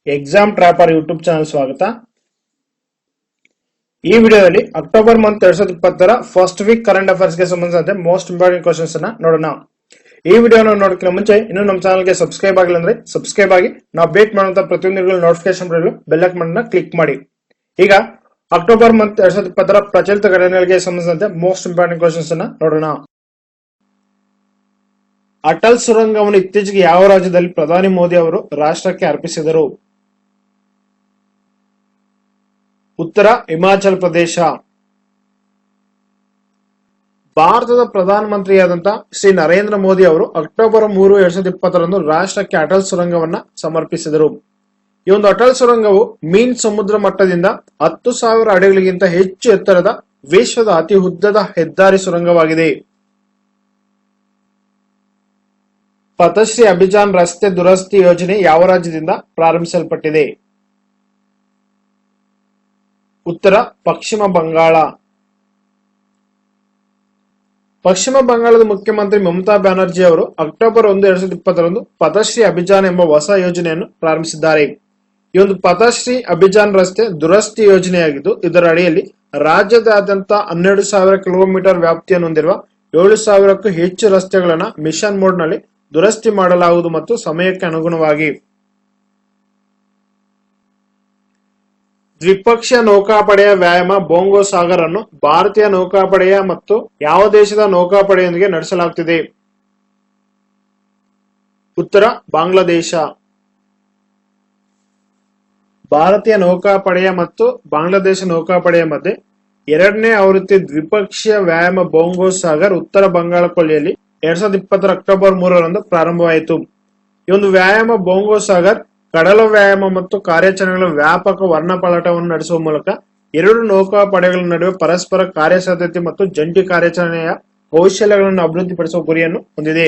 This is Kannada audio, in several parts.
ಎಕ್ಸಾಮ್ ಟ್ರ್ಯಾಪರ್ ಯೂಟ್ಯೂಬ್ ಚಾನಲ್ ಸ್ವಾಗತ. ಈ ವಿಡಿಯೋದಲ್ಲಿ October month 2020 first week current affairs ಗೆ ಸಂಬಂಧಿಸಿದಂತೆ ಮೋಸ್ಟ್ ಇಂಪಾರ್ಟೆಂಟ್ ಕ್ವಶನ್ಸ್ ಅನ್ನ ನೋಡೋಣ. ಈ ವಿಡಿಯೋನ ನೋಡೋಕ್ಕಿಂತ ಮುಂಚೆ ಇನ್ನೂ ನಮ್ಮ ಚಾನಲ್ ಗೆ ಸಬ್ಸ್ಕ್ರೈಬ್ ಆಗಿಲ್ಲ ಅಂದ್ರೆ ಸಬ್ಸ್ಕ್ರೈಬ್ ಆಗಿ, ನಾವು ಅಪ್ಡೇಟ್ ಮಾಡುವಂತ ಪ್ರತಿಯೊಂದು ನೋಟಿಫಿಕೇಶನ್ ಬರಲು ಬೆಲ್ ಐಕಾನ್ ಅನ್ನು ಕ್ಲಿಕ್ ಮಾಡಿ. ಈಗ ಅಕ್ಟೋಬರ್ ಮಂತ್ 2020 ಪ್ರಚಲಿತ ಘಟನೆಗಳಿಗೆ ಸಂಬಂಧಿಸಿದಂತೆ ಮೋಸ್ಟ್ ಇಂಪಾರ್ಟೆಂಟ್ ಕ್ವಶನ್ಸ್ ಅನ್ನ ನೋಡೋಣ. ಅಟಲ್ ಸುರಂಗವನ್ನು ಇತ್ತೀಚೆಗೆ ಯಾವ ರಾಜ್ಯದಲ್ಲಿ ಪ್ರಧಾನಿ ಮೋದಿ ಅವರು ರಾಷ್ಟ್ರಕ್ಕೆ ಅರ್ಪಿಸಿದರು? ಉತ್ತರ ಹಿಮಾಚಲ ಪ್ರದೇಶ. ಭಾರತದ ಪ್ರಧಾನಮಂತ್ರಿಯಾದಂತ ಶ್ರೀ ನರೇಂದ್ರ ಮೋದಿ ಅವರು ಅಕ್ಟೋಬರ್ 3, 2020 ರಾಷ್ಟ್ರಕ್ಕೆ ಅಟಲ್ ಸುರಂಗವನ್ನ ಸಮರ್ಪಿಸಿದರು. ಈ ಒಂದು ಅಟಲ್ ಸುರಂಗವು ಮೀನ್ ಸಮುದ್ರ ಮಟ್ಟದಿಂದ 10,000 ಅಡಿಗಳಿಗಿಂತ ಹೆಚ್ಚು ಎತ್ತರದ ವಿಶ್ವದ ಅತಿ ಉದ್ದದ ಹೆದ್ದಾರಿ ಸುರಂಗವಾಗಿದೆ. ಪಥಶ್ರೀ ಅಭಿಯಾನ್ ರಸ್ತೆ ದುರಸ್ತಿ ಯೋಜನೆ ಯಾವ ರಾಜ್ಯದಿಂದ ಪ್ರಾರಂಭಿಸಲ್ಪಟ್ಟಿದೆ? ಉತ್ತರ ಪಶ್ಚಿಮ ಬಂಗಾಳ. ಪಶ್ಚಿಮ ಬಂಗಾಳದ ಮುಖ್ಯಮಂತ್ರಿ ಮಮತಾ ಬ್ಯಾನರ್ಜಿ ಅವರು ಅಕ್ಟೋಬರ್ 1, 2020 ಪಥಶ್ರೀ ಅಭಿಯಾನ್ ಎಂಬ ಹೊಸ ಯೋಜನೆಯನ್ನು ಪ್ರಾರಂಭಿಸಿದ್ದಾರೆ. ಈ ಒಂದು ಪಥಶ್ರೀ ಅಭಿಯಾನ್ ರಸ್ತೆ ದುರಸ್ತಿ ಯೋಜನೆಯಾಗಿದ್ದು, ಇದರ ಅಡಿಯಲ್ಲಿ ರಾಜ್ಯದಾದ್ಯಂತ 12,000 ಕಿಲೋಮೀಟರ್ ವ್ಯಾಪ್ತಿಯನ್ನು ಹೊಂದಿರುವ 7,000ಕ್ಕೂ ಹೆಚ್ಚು ರಸ್ತೆಗಳನ್ನು ಮಿಷನ್ ಮೋಡ್ ನಲ್ಲಿ ದುರಸ್ತಿ ಮಾಡಲಾಗುವುದು ಮತ್ತು ಸಮಯಕ್ಕೆ ಅನುಗುಣವಾಗಿ. ದ್ವಿಪಕ್ಷೀಯ ನೌಕಾಪಡೆಯ ವ್ಯಾಯಾಮ ಬೊಂಗೋ ಸಾಗರ್ ಅನ್ನು ಭಾರತೀಯ ನೌಕಾಪಡೆಯ ಮತ್ತು ಯಾವ ದೇಶದ ನೌಕಾಪಡೆಯೊಂದಿಗೆ ನಡೆಸಲಾಗುತ್ತಿದೆ? ಉತ್ತರ ಬಾಂಗ್ಲಾದೇಶ. ಭಾರತೀಯ ನೌಕಾಪಡೆಯ ಮತ್ತು ಬಾಂಗ್ಲಾದೇಶ ನೌಕಾಪಡೆಯ ಮಧ್ಯೆ 2ನೇ ಆವೃತ್ತಿ ದ್ವಿಪಕ್ಷೀಯ ವ್ಯಾಯಾಮ ಬೊಂಗೋ ಸಾಗರ್ ಉತ್ತರ ಬಂಗಾಳ ಕೊಲ್ಲಿಯಲ್ಲಿ 2020 ಅಕ್ಟೋಬರ್ 3 ಪ್ರಾರಂಭವಾಯಿತು. ಈ ಒಂದು ವ್ಯಾಯಾಮ ಬೊಂಗೋ ಸಾಗರ್ ಕಡಲ ವ್ಯಾಯಾಮ ಮತ್ತು ಕಾರ್ಯಾಚರಣೆಗಳ ವ್ಯಾಪಕ ವರ್ಣಪಟಲವನ್ನು ನಡೆಸುವ ಮೂಲಕ ಎರಡು ನೌಕಾಪಡೆಗಳ ನಡುವೆ ಪರಸ್ಪರ ಕಾರ್ಯಸಾಧ್ಯತೆ ಮತ್ತು ಜಂಟಿ ಕಾರ್ಯಾಚರಣೆಯ ಕೌಶಲ್ಯಗಳನ್ನು ಅಭಿವೃದ್ಧಿಪಡಿಸುವ ಗುರಿಯನ್ನು ಹೊಂದಿದೆ.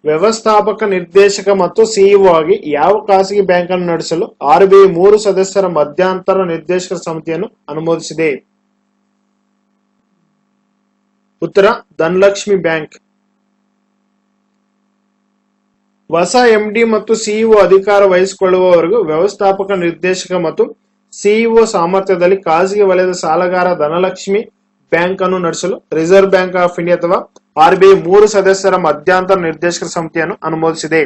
ವ್ಯವಸ್ಥಾಪಕ ನಿರ್ದೇಶಕ ಮತ್ತು ಸಿಇಒ ಆಗಿ ಯಾವ ಖಾಸಗಿ ಬ್ಯಾಂಕ್ ಅನ್ನು ನಡೆಸಲು RBI 3 ಸದಸ್ಯರ ಮಧ್ಯಂತರ ನಿರ್ದೇಶಕರ ಸಮಿತಿಯನ್ನು ಅನುಮೋದಿಸಿದೆ? ಉತ್ತರ ಧನಲಕ್ಷ್ಮಿ ಬ್ಯಾಂಕ್. ಹೊಸ MD ಮತ್ತು ಸಿಇಒ ಅಧಿಕಾರ ವಹಿಸಿಕೊಳ್ಳುವವರೆಗೂ ವ್ಯವಸ್ಥಾಪಕ ನಿರ್ದೇಶಕ ಮತ್ತು ಸಿಇಒ ಸಾಮರ್ಥ್ಯದಲ್ಲಿ ಖಾಸಗಿ ವಲಯದ ಸಾಲಗಾರ ಧನಲಕ್ಷ್ಮಿ ಬ್ಯಾಂಕ್ ಅನ್ನು ನಡೆಸಲು ರಿಸರ್ವ್ ಬ್ಯಾಂಕ್ ಆಫ್ ಇಂಡಿಯಾ ಅಥವಾ RBI 3 ಸದಸ್ಯರ ಮಧ್ಯಂತರ ನಿರ್ದೇಶಕರ ಸಮಿತಿಯನ್ನು ಅನುಮೋದಿಸಿದೆ.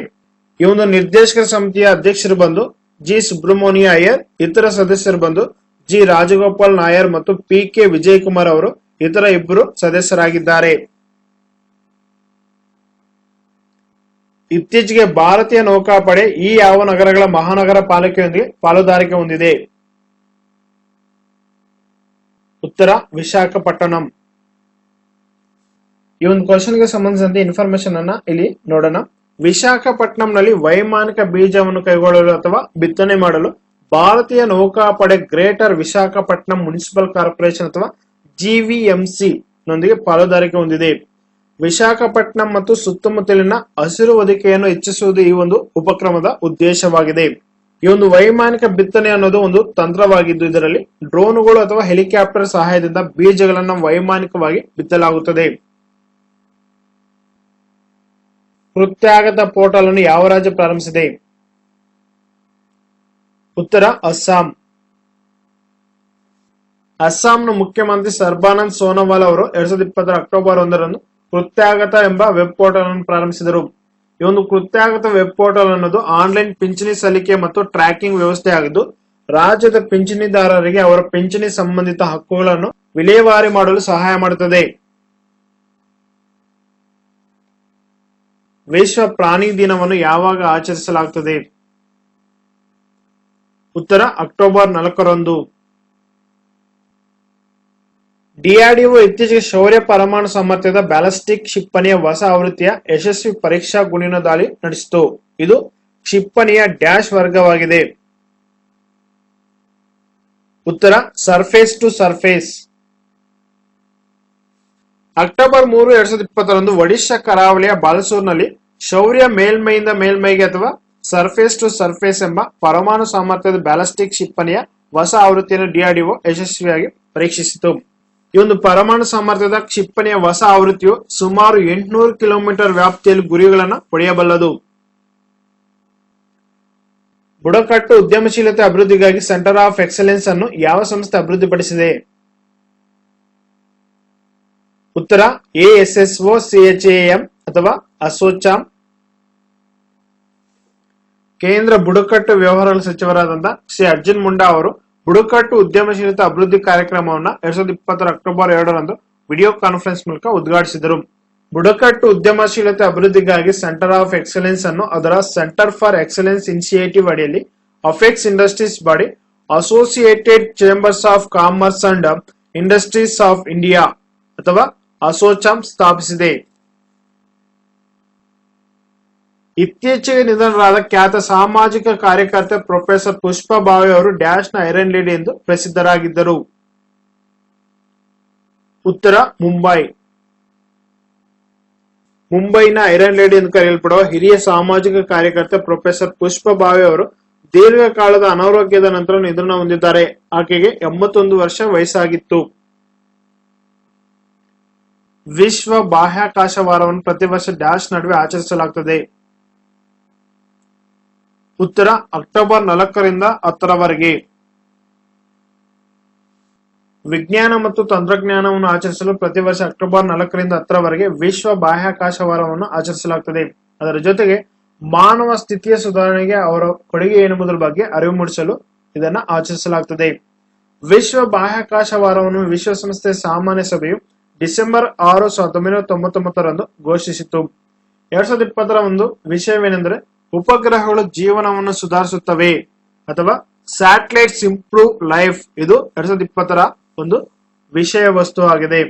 ಈ ಒಂದು ನಿರ್ದೇಶಕರ ಸಮಿತಿಯ ಅಧ್ಯಕ್ಷರು ಬಂದು ಜಿ ಸುಬ್ರಹ್ಮಣ್ಯ ಅಯ್ಯರ್, ಇತರ ಸದಸ್ಯರು ಬಂದು ಜಿ ರಾಜಗೋಪಾಲ್ ನಾಯರ್ ಮತ್ತು PK ವಿಜಯ್ ಕುಮಾರ್ ಅವರು ಇತರ 2 ಸದಸ್ಯರಾಗಿದ್ದಾರೆ. ಇತ್ತೀಚೆಗೆ ಭಾರತೀಯ ನೌಕಾಪಡೆ ಈ ಯಾವ ನಗರಗಳ ಮಹಾನಗರ ಪಾಲಿಕೆಯೊಂದಿಗೆ ಪಾಲುದಾರಿಕೆ ಹೊಂದಿದೆ? ಉತ್ತರ ವಿಶಾಖಪಟ್ಟಣಂ. ಈ ಒಂದು ಕ್ವಶನ್ ಗೆ ಸಂಬಂಧಿಸಿದಂತೆ ಇನ್ಫಾರ್ಮೇಶನ್ ಅನ್ನ ಇಲ್ಲಿ ನೋಡೋಣ. ವಿಶಾಖಪಟ್ಟಣಂನಲ್ಲಿ ವೈಮಾನಿಕ ಬೀಜವನ್ನು ಕೈಗೊಳ್ಳಲು ಅಥವಾ ಬಿತ್ತನೆ ಮಾಡಲು ಭಾರತೀಯ ನೌಕಾಪಡೆ ಗ್ರೇಟರ್ ವಿಶಾಖಪಟ್ಟಣಂ ಮುನ್ಸಿಪಲ್ ಕಾರ್ಪೊರೇಷನ್ ಅಥವಾ GVMC ನೊಂದಿಗೆ ಪಾಲುದಾರಿಕೆ ಹೊಂದಿದೆ. ವಿಶಾಖಪಟ್ಟಣಂ ಮತ್ತು ಸುತ್ತಮುತ್ತಲಿನ ಹಸಿರು ಹೊದಿಕೆಯನ್ನು ಹೆಚ್ಚಿಸುವುದು ಈ ಒಂದು ಉಪಕ್ರಮದ ಉದ್ದೇಶವಾಗಿದೆ. ಈ ಒಂದು ವೈಮಾನಿಕ ಬಿತ್ತನೆ ಅನ್ನೋದು ಒಂದು ತಂತ್ರವಾಗಿದ್ದು, ಇದರಲ್ಲಿ ಡ್ರೋನ್ಗಳು ಅಥವಾ ಹೆಲಿಕಾಪ್ಟರ್ ಸಹಾಯದಿಂದ ಬೀಜಗಳನ್ನು ವೈಮಾನಿಕವಾಗಿ ಬಿತ್ತಲಾಗುತ್ತದೆ. ಕೃತ್ಯಾಗತ ಪೋರ್ಟಲ್ ಅನ್ನು ಯಾವ ರಾಜ್ಯ ಪ್ರಾರಂಭಿಸಿದೆ? ಉತ್ತರ ಅಸ್ಸಾಂ. ಅಸ್ಸಾಂನ ಮುಖ್ಯಮಂತ್ರಿ ಸರ್ಬಾನಂದ್ ಸೋನೋವಾಲ್ ಅವರು 2020 ಅಕ್ಟೋಬರ್ 1 ಕೃತ್ಯಾಗತ ಎಂಬ ವೆಬ್ ಪೋರ್ಟಲ್ ಅನ್ನು ಪ್ರಾರಂಭಿಸಿದರು. ಈ ಒಂದು ಕೃತ್ಯಾಗತ ವೆಬ್ ಪೋರ್ಟಲ್ ಅನ್ನೋದು ಆನ್ಲೈನ್ ಪಿಂಚಣಿ ಸಲ್ಲಿಕೆ ಮತ್ತು ಟ್ರ್ಯಾಕಿಂಗ್ ವ್ಯವಸ್ಥೆ ಆಗಿದ್ದು, ರಾಜ್ಯದ ಪಿಂಚಣಿದಾರರಿಗೆ ಅವರ ಪಿಂಚಣಿ ಸಂಬಂಧಿತ ಹಕ್ಕುಗಳನ್ನು ವಿಲೇವಾರಿ ಮಾಡಲು ಸಹಾಯ ಮಾಡುತ್ತದೆ. ವಿಶ್ವ ಪ್ರಾಣಿ ದಿನವನ್ನು ಯಾವಾಗ ಆಚರಿಸಲಾಗುತ್ತದೆ? ಉತ್ತರ ಅಕ್ಟೋಬರ್ 4 DRDO ಇತ್ತೀಚೆಗೆ ಶೌರ್ಯ ಪರಮಾಣು ಸಾಮರ್ಥ್ಯದ ಬ್ಯಾಲಿಸ್ಟಿಕ್ ಕ್ಷಿಪಣಿಯ ಹೊಸ ಆವೃತ್ತಿಯ ಯಶಸ್ವಿ ಪರೀಕ್ಷಾ ಗುಂಡಿನ ದಾಳಿ ನಡೆಸಿತು. ಇದು ಕ್ಷಿಪಣಿಯ ಡ್ಯಾಶ್ ವರ್ಗವಾಗಿದೆ. ಉತ್ತರ surface to surface. October 3, 2020 Odisha ಕರಾವಳಿಯ ಬಾಲಸೂರ್ನಲ್ಲಿ ಶೌರ್ಯ ಮೇಲ್ಮೈಯಿಂದ ಮೇಲ್ಮೈಗೆ ಅಥವಾ ಸರ್ಫೇಸ್ ಟು ಸರ್ಫೇಸ್ ಎಂಬ ಪರಮಾಣು ಸಾಮರ್ಥ್ಯದ ಬ್ಯಾಲಿಸ್ಟಿಕ್ ಕ್ಷಿಪಣಿಯ ಹೊಸ ಆವೃತ್ತಿಯನ್ನು DRDO ಯಶಸ್ವಿಯಾಗಿ ಪರೀಕ್ಷಿಸಿತು. ಈ ಒಂದು ಪರಮಾಣು ಸಾಮರ್ಥ್ಯದ ಕ್ಷಿಪಣಿಯ ಹೊಸ ಆವೃತ್ತಿಯು ಸುಮಾರು 800 ಕಿಲೋಮೀಟರ್ ವ್ಯಾಪ್ತಿಯಲ್ಲಿ ಗುರಿಗಳನ್ನು ಹೊಡೆಯಬಲ್ಲದು. ಬುಡಕಟ್ಟು ಉದ್ಯಮಶೀಲತೆ ಅಭಿವೃದ್ಧಿಗಾಗಿ ಸೆಂಟರ್ ಆಫ್ ಎಕ್ಸಲೆನ್ಸ್ ಅನ್ನು ಯಾವ ಸಂಸ್ಥೆ ಅಭಿವೃದ್ಧಿಪಡಿಸಿದೆ? ಉತ್ತರ ASSOCHAM ಅಥವಾ ಅಸೋಚಾಮ್. ಕೇಂದ್ರ ಬುಡಕಟ್ಟು ವ್ಯವಹಾರಗಳ ಸಚಿವರಾದಂತ ಶ್ರೀ ಅರ್ಜುನ್ ಮುಂಡಾ ಅವರು ಬುಡಕಟ್ಟು ಉದ್ಯಮಶೀಲತಾ ಅಭಿವೃದ್ಧಿ ಕಾರ್ಯಕ್ರಮವನ್ನ 2020 ಅಕ್ಟೋಬರ್ 2ರಂದು ವಿಡಿಯೋ ಕಾನ್ಫರೆನ್ಸ್ ಮೂಲಕ ಉದ್ಘಾಟಿಸಿದರು. ಬುಡಕಟ್ಟು ಉದ್ಯಮಶೀಲತೆ ಅಭಿವೃದ್ಧಿಗಾಗಿ ಸೆಂಟರ್ ಆಫ್ ಎಕ್ಸಲೆನ್ಸ್ ಅನ್ನು ಅದರ ಸೆಂಟರ್ ಫಾರ್ ಎಕ್ಸಲೆನ್ಸ್ ಇನಿಷಿಯೇಟಿವ್ ಅಡಿಯಲ್ಲಿ ಅಫೆಕ್ಸ್ industries body associated chambers of commerce and industries of India ಅಥವಾ ಅಸೋಚಾಮ್ ಸ್ಥಾಪಿಸಿದೆ. ಇತ್ತೀಚೆಗೆ ನಿಧನರಾದ ಖ್ಯಾತ ಸಾಮಾಜಿಕ ಕಾರ್ಯಕರ್ತೆ ಪ್ರೊಫೆಸರ್ ಪುಷ್ಪಾ ಭಾವೆ ಅವರು ಡ್ಯಾಶ್ ನ ಐರನ್ ಲೇಡಿ ಎಂದು ಪ್ರಸಿದ್ಧರಾಗಿದ್ದರು. ಉತ್ತರ ಮುಂಬೈ. ಮುಂಬೈನ ಐರನ್ ಲೇಡಿ ಎಂದು ಕರೆಯಲ್ಪಡುವ ಹಿರಿಯ ಸಾಮಾಜಿಕ ಕಾರ್ಯಕರ್ತೆ ಪ್ರೊಫೆಸರ್ ಪುಷ್ಪಾ ಭಾವೆ ಅವರು ದೀರ್ಘಕಾಲದ ಅನಾರೋಗ್ಯದ ನಂತರ ನಿಧನ ಹೊಂದಿದ್ದಾರೆ. ಆಕೆಗೆ 81 ವರ್ಷ ವಯಸ್ಸಾಗಿತ್ತು. ವಿಶ್ವ ಬಾಹ್ಯಾಕಾಶ ವಾರವನ್ನು ಪ್ರತಿ ವರ್ಷ ಡ್ಯಾಶ್ ನಡುವೆ ಆಚರಿಸಲಾಗುತ್ತದೆ. ಉತ್ತರ ಅಕ್ಟೋಬರ್ 4ರಿಂದ 10ರವರೆಗೆ. ವಿಜ್ಞಾನ ಮತ್ತು ತಂತ್ರಜ್ಞಾನವನ್ನು ಆಚರಿಸಲು ಪ್ರತಿ ವರ್ಷ ಅಕ್ಟೋಬರ್ 4ರಿಂದ 10ರವರೆಗೆ ವಿಶ್ವ ಬಾಹ್ಯಾಕಾಶ ವಾರವನ್ನು ಆಚರಿಸಲಾಗುತ್ತದೆ. ಅದರ ಜೊತೆಗೆ ಮಾನವ ಸ್ಥಿತಿಯ ಸುಧಾರಣೆಗೆ ಅವರ ಕೊಡುಗೆ ಏನೆಂಬುದರ ಬಗ್ಗೆ ಅರಿವು ಮೂಡಿಸಲು ಇದನ್ನು ಆಚರಿಸಲಾಗುತ್ತದೆ. ವಿಶ್ವ ಬಾಹ್ಯಾಕಾಶ ವಾರವನ್ನು ವಿಶ್ವಸಂಸ್ಥೆ ಸಾಮಾನ್ಯ ಸಭೆಯು ಡಿಸೆಂಬರ್ 6, 1999ರಂದು ಘೋಷಿಸಿತು. 2020ರ ಒಂದು ವಿಷಯವೇನೆಂದರೆ ಉಪಗ್ರಹಗಳು ಜೀವನವನ್ನು ಸುಧಾರಿಸುತ್ತವೆ ಅಥವಾ ಸ್ಯಾಟಲೈಟ್ಸ್ ಇಂಪ್ರೂವ್ ಲೈಫ್. ಇದು 2020ರ ಒಂದು ವಿಷಯ ವಸ್ತು ಆಗಿದೆ.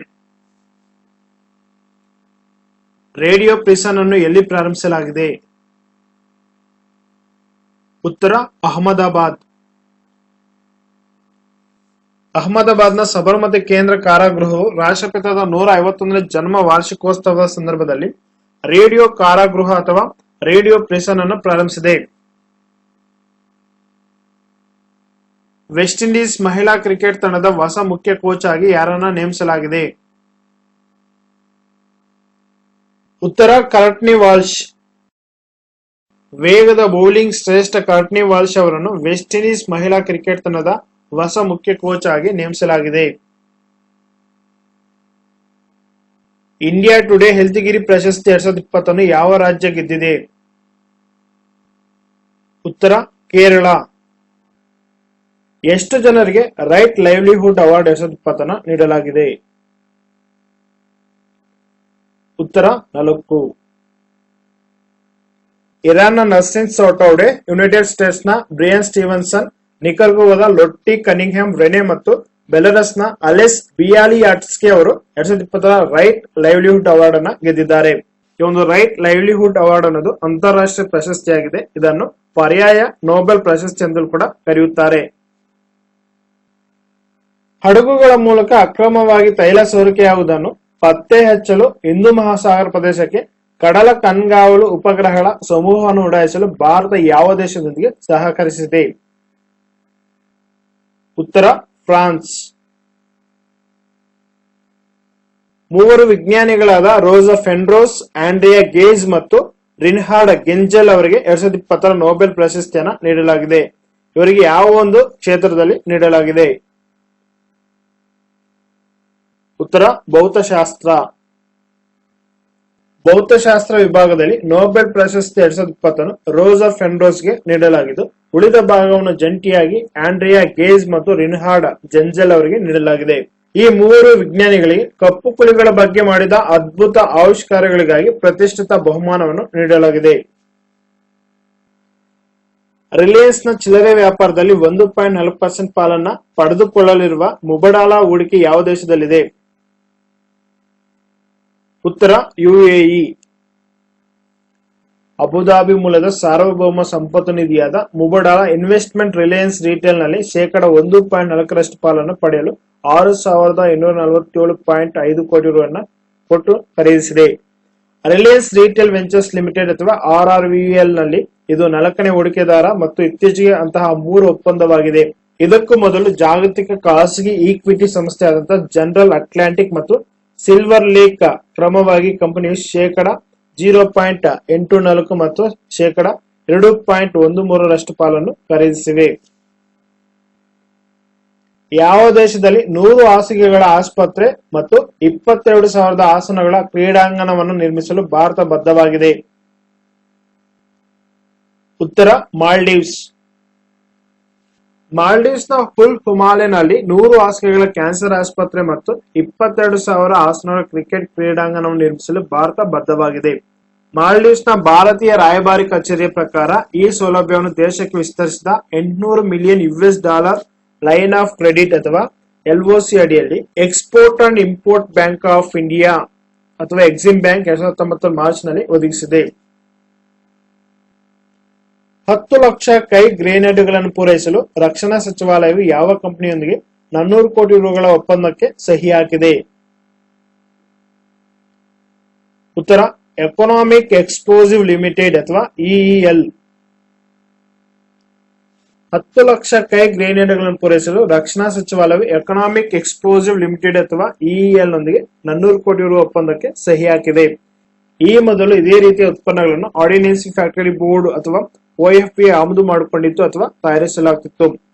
ರೇಡಿಯೋ ಪ್ರಿಸನ್ ಅನ್ನು ಎಲ್ಲಿ ಪ್ರಾರಂಭಿಸಲಾಗಿದೆ? ಉತ್ತರ ಅಹಮದಾಬಾದ್. ಅಹಮದಾಬಾದ್ನ ಸಬರಮತಿ ಕೇಂದ್ರ ಕಾರಾಗೃಹವು ರಾಷ್ಟ್ರಪಿತದ 151ನೇ ಜನ್ಮ ವಾರ್ಷಿಕೋತ್ಸವದ ಸಂದರ್ಭದಲ್ಲಿ ರೇಡಿಯೋ ಕಾರಾಗೃಹ ಅಥವಾ ರೇಡಿಯೋ ಪ್ರಿಸನ್ ಅನ್ನು ಪ್ರಾರಂಭಿಸಿದೆ. ವೆಸ್ಟ್ ಇಂಡೀಸ್ ಮಹಿಳಾ ಕ್ರಿಕೆಟ್ ತಂಡದ ಹೊಸ ಮುಖ್ಯ ಕೋಚ್ ಆಗಿ ಯಾರನ್ನ ನೇಮಿಸಲಾಗಿದೆ? ಉತ್ತರ ಕರ್ಟ್ನಿ ವಾಲ್ಶ್. ವೇಗದ ಬೌಲಿಂಗ್ ಶ್ರೇಷ್ಠ ಕರ್ಟ್ನಿ ವಾಲ್ಶ್ ಅವರನ್ನು ವೆಸ್ಟ್ ಇಂಡೀಸ್ ಮಹಿಳಾ ಕ್ರಿಕೆಟ್ ತಂಡದ ಹೊಸ ಮುಖ್ಯ ಕೋಚ್ ಆಗಿ ನೇಮಿಸಲಾಗಿದೆ. ಇಂಡಿಯಾ ಟುಡೇ ಹೆಲ್ತ್ಗಿರಿ ಪ್ರಶಸ್ತಿ 2020 ಯಾವ ರಾಜ್ಯ ಗೆದ್ದಿದೆ? ಉತ್ತರ ಕೇರಳ. ಎಷ್ಟು ಜನರಿಗೆ ರೈಟ್ ಲೈವ್ಲಿಹುಡ್ ಅವಾರ್ಡ್ 2020 ನೀಡಲಾಗಿದೆ? ಉತ್ತರ 4. ಇರಾನ್ನ ನರ್ಸಿನ್ ಸೌಟೌಡೆ, ಯುನೈಟೆಡ್ ಸ್ಟೇಟ್ಸ್ ನ ಬ್ರಿಯನ್ ಸ್ಟೀವನ್ಸನ್, ನಿಕರ್ಗೋವಾದ ಲೊಟ್ಟಿ ಕನಿಂಗ್ಹ್ಯಾಮ್ ರೆನೆ ಮತ್ತು ಬೆಲರಸ್ ನ ಅಲೆಸ್ ಬಿಯಾಲಿಯಾಟ್ಸ್ಕಿ ಅವರು 2020 ರೈಟ್ ಲೈವ್ಲಿಹುಡ್ ಅವಾರ್ಡ್ ಅನ್ನ ಗೆದ್ದಿದ್ದಾರೆ. ಈ ಒಂದು ರೈಟ್ ಲೈವ್ಲಿಹುಡ್ ಅವಾರ್ಡ್ ಅನ್ನೋದು ಅಂತಾರಾಷ್ಟ್ರೀಯ ಪ್ರಶಸ್ತಿಯಾಗಿದೆ. ಇದನ್ನು ಪರ್ಯಾಯ ನೊಬೆಲ್ ಪ್ರಶಸ್ತಿ ಎಂದು ಕೂಡ ಕರೆಯುತ್ತಾರೆ. ಹಡಗುಗಳ ಮೂಲಕ ಅಕ್ರಮವಾಗಿ ತೈಲ ಸೋರಿಕೆಯಾಗುವುದನ್ನು ಪತ್ತೆ ಹಚ್ಚಲು ಹಿಂದೂ ಮಹಾಸಾಗರ ಪ್ರದೇಶಕ್ಕೆ ಕಡಲ ಕಣ್ಗಾವಲು ಉಪಗ್ರಹಗಳ ಸಮೂಹವನ್ನು ಉಡಾಯಿಸಲು ಭಾರತ ಯಾವ ದೇಶದೊಂದಿಗೆ ಸಹಕರಿಸಿದೆ? ಉತ್ತರ ಫ್ರಾನ್ಸ್. 3 ವಿಜ್ಞಾನಿಗಳಾದ ರೋಸಾ ಫೆನ್ರೋಸ್, ಆಂಡ್ರಿಯಾ ಗೇಜ್ ಮತ್ತು ರಿನ್ಹಾರ್ಡ್ ಗೆಂಜೆಲ್ ಅವರಿಗೆ 2020 ನೊಬೆಲ್ ಪ್ರಶಸ್ತಿಯನ್ನು ನೀಡಲಾಗಿದೆ. ಇವರಿಗೆ ಯಾವ ಒಂದು ಕ್ಷೇತ್ರದಲ್ಲಿ ನೀಡಲಾಗಿದೆ? ಉತ್ತರ ಭೌತಶಾಸ್ತ್ರ. ಭೌತಶಾಸ್ತ್ರ ವಿಭಾಗದಲ್ಲಿ ನೊಬೆಲ್ ಪ್ರಶಸ್ತಿ 2020 ರೋಸಾ ಫೆನ್ರೋಸ್ಗೆ ನೀಡಲಾಗಿದ್ದು, ಉಳಿದ ಭಾಗವನ್ನು ಜಂಟಿಯಾಗಿ ಆಂಡ್ರಿಯಾ ಗೇಜ್ ಮತ್ತು ರಿನ್ಹಾರ್ಡ್ ಗೆಂಜೆಲ್ ಅವರಿಗೆ ನೀಡಲಾಗಿದೆ. ಈ 3 ವಿಜ್ಞಾನಿಗಳಿಗೆ ಕಪ್ಪು ಕುಳಿಗಳ ಬಗ್ಗೆ ಮಾಡಿದ ಅದ್ಭುತ ಆವಿಷ್ಕಾರಗಳಿಗಾಗಿ ಪ್ರತಿಷ್ಠಿತ ಬಹುಮಾನವನ್ನು ನೀಡಲಾಗಿದೆ. ರಿಲಯನ್ಸ್ ನ ಚಿಲ್ಲರೆ ವ್ಯಾಪಾರದಲ್ಲಿ 1.4% ಪಾಲನ್ನ ಪಡೆದುಕೊಳ್ಳಲಿರುವ ಮುಬಡಾಲ ಹೂಡಿಕೆ ಯಾವ ದೇಶದಲ್ಲಿದೆ? ಉತ್ತರ UAE. ಅಬುಧಾಬಿ ಮೂಲದ ಸಾರ್ವಭೌಮ ಸಂಪತ್ತು ನಿಧಿಯಾದ ಮುಬಡಾಲ ಇನ್ವೆಸ್ಟ್ಮೆಂಟ್ ರಿಲಯನ್ಸ್ ರಿಟೇಲ್ ನಲ್ಲಿ 1.4% ಪಾಲನ್ನು ಪಡೆಯಲು 6,847.5 ಕೋಟಿ ರೂ. ಕೊಟ್ಟು ಖರೀದಿಸಿದೆ. ರಿಲಯನ್ಸ್ ರಿಟೇಲ್ ವೆಂಚರ್ಸ್ ಲಿಮಿಟೆಡ್ ಅಥವಾ RRVL ನಲ್ಲಿ ಇದು 4ನೇ ಹೂಡಿಕೆದಾರ ಮತ್ತು ಇತ್ತೀಚೆಗೆ ಅಂತಹ 3 ಒಪ್ಪಂದವಾಗಿದೆ. ಇದಕ್ಕೂ ಮೊದಲು ಜಾಗತಿಕ ಖಾಸಗಿ ಈಕ್ವಿಟಿ ಸಂಸ್ಥೆ ಆದಂತಹ ಜನರಲ್ ಅಟ್ಲಾಂಟಿಕ್ ಮತ್ತು ಸಿಲ್ವರ್ ಲೇಕ್ ಕ್ರಮವಾಗಿ ಕಂಪನಿಯು 0.84% ಮತ್ತು 2.13% ಪಾಲನ್ನು ಖರೀದಿಸಿವೆ. ಯಾವ ದೇಶದಲ್ಲಿ 100 ಹಾಸಿಗೆಗಳ ಆಸ್ಪತ್ರೆ ಮತ್ತು 22,000 ಆಸನಗಳ ಕ್ರೀಡಾಂಗಣವನ್ನು ನಿರ್ಮಿಸಲು ಭಾರತ ಬದ್ಧವಾಗಿದೆ? ಉತ್ತರ ಮಾಲ್ಡೀವ್ಸ್. ಮಾಲ್ಡೀವ್ಸ್ನ ಹುಲ್ ಹುಮಾಲೆನಲ್ಲಿ 100 ಹಾಸಿಗೆಗಳ ಕ್ಯಾನ್ಸರ್ ಆಸ್ಪತ್ರೆ ಮತ್ತು 22,000 ಆಸನಗಳ ಕ್ರಿಕೆಟ್ ಕ್ರೀಡಾಂಗಣವನ್ನು ನಿರ್ಮಿಸಲು ಭಾರತ ಬದ್ಧವಾಗಿದೆ. ಮಾಲ್ಡೀವ್ಸ್ನ ಭಾರತೀಯ ರಾಯಭಾರಿ ಕಚೇರಿಯ ಪ್ರಕಾರ ಈ ಸೌಲಭ್ಯವನ್ನು ದೇಶಕ್ಕೆ ವಿಸ್ತರಿಸಿದ $800 ಮಿಲಿಯನ್ ಲೈನ್ ಆಫ್ ಕ್ರೆಡಿಟ್ ಅಥವಾ LOC ಅಡಿಯಲ್ಲಿ export and import bank of India ಅಥವಾ ಎಕ್ಸಿಮ್ ಬ್ಯಾಂಕ್ 2019 ಮಾರ್ಚ್ನಲ್ಲಿ ಒದಗಿಸಿದೆ. 10 ಲಕ್ಷ ಕೈ ಗ್ರೆನೇಡ್ಗಳನ್ನು ಪೂರೈಸಲು ರಕ್ಷಣಾ ಸಚಿವಾಲಯವು ಯಾವ ಕಂಪನಿಯೊಂದಿಗೆ 400 ಕೋಟಿ ರುಗಳ ಒಪ್ಪಂದಕ್ಕೆ ಸಹಿ ಹಾಕಿದೆ? ಉತ್ತರ ಎಕನಾಮಿಕ್ ಎಕ್ಸ್ಪ್ಲೋಸಿವ್ ಲಿಮಿಟೆಡ್ ಅಥವಾ EEL. 10 ಲಕ್ಷ ಕೈ ಗ್ರೆನೇಡ್ಗಳನ್ನು ಪೂರೈಸಲು ರಕ್ಷಣಾ ಸಚಿವಾಲಯವು ಎಕನಾಮಿಕ್ ಎಕ್ಸ್ಪ್ಲೋಸಿವ್ ಲಿಮಿಟೆಡ್ ಅಥವಾ EEL ನೊಂದಿಗೆ 400 ಕೋಟಿ ರು ಒಪ್ಪಂದಕ್ಕೆ ಸಹಿ ಹಾಕಿದೆ. ಈ ಮೊದಲು ಇದೇ ರೀತಿಯ ಉತ್ಪನ್ನಗಳನ್ನು ಆರ್ಡಿನೆನ್ಸ್ ಫ್ಯಾಕ್ಟರಿ ಬೋರ್ಡ್ ಅಥವಾ OFP ಆಮದು ಮಾಡಿಕೊಂಡಿತ್ತು ಅಥವಾ ತಯಾರಿಸಲಾಗುತ್ತಿತ್ತು.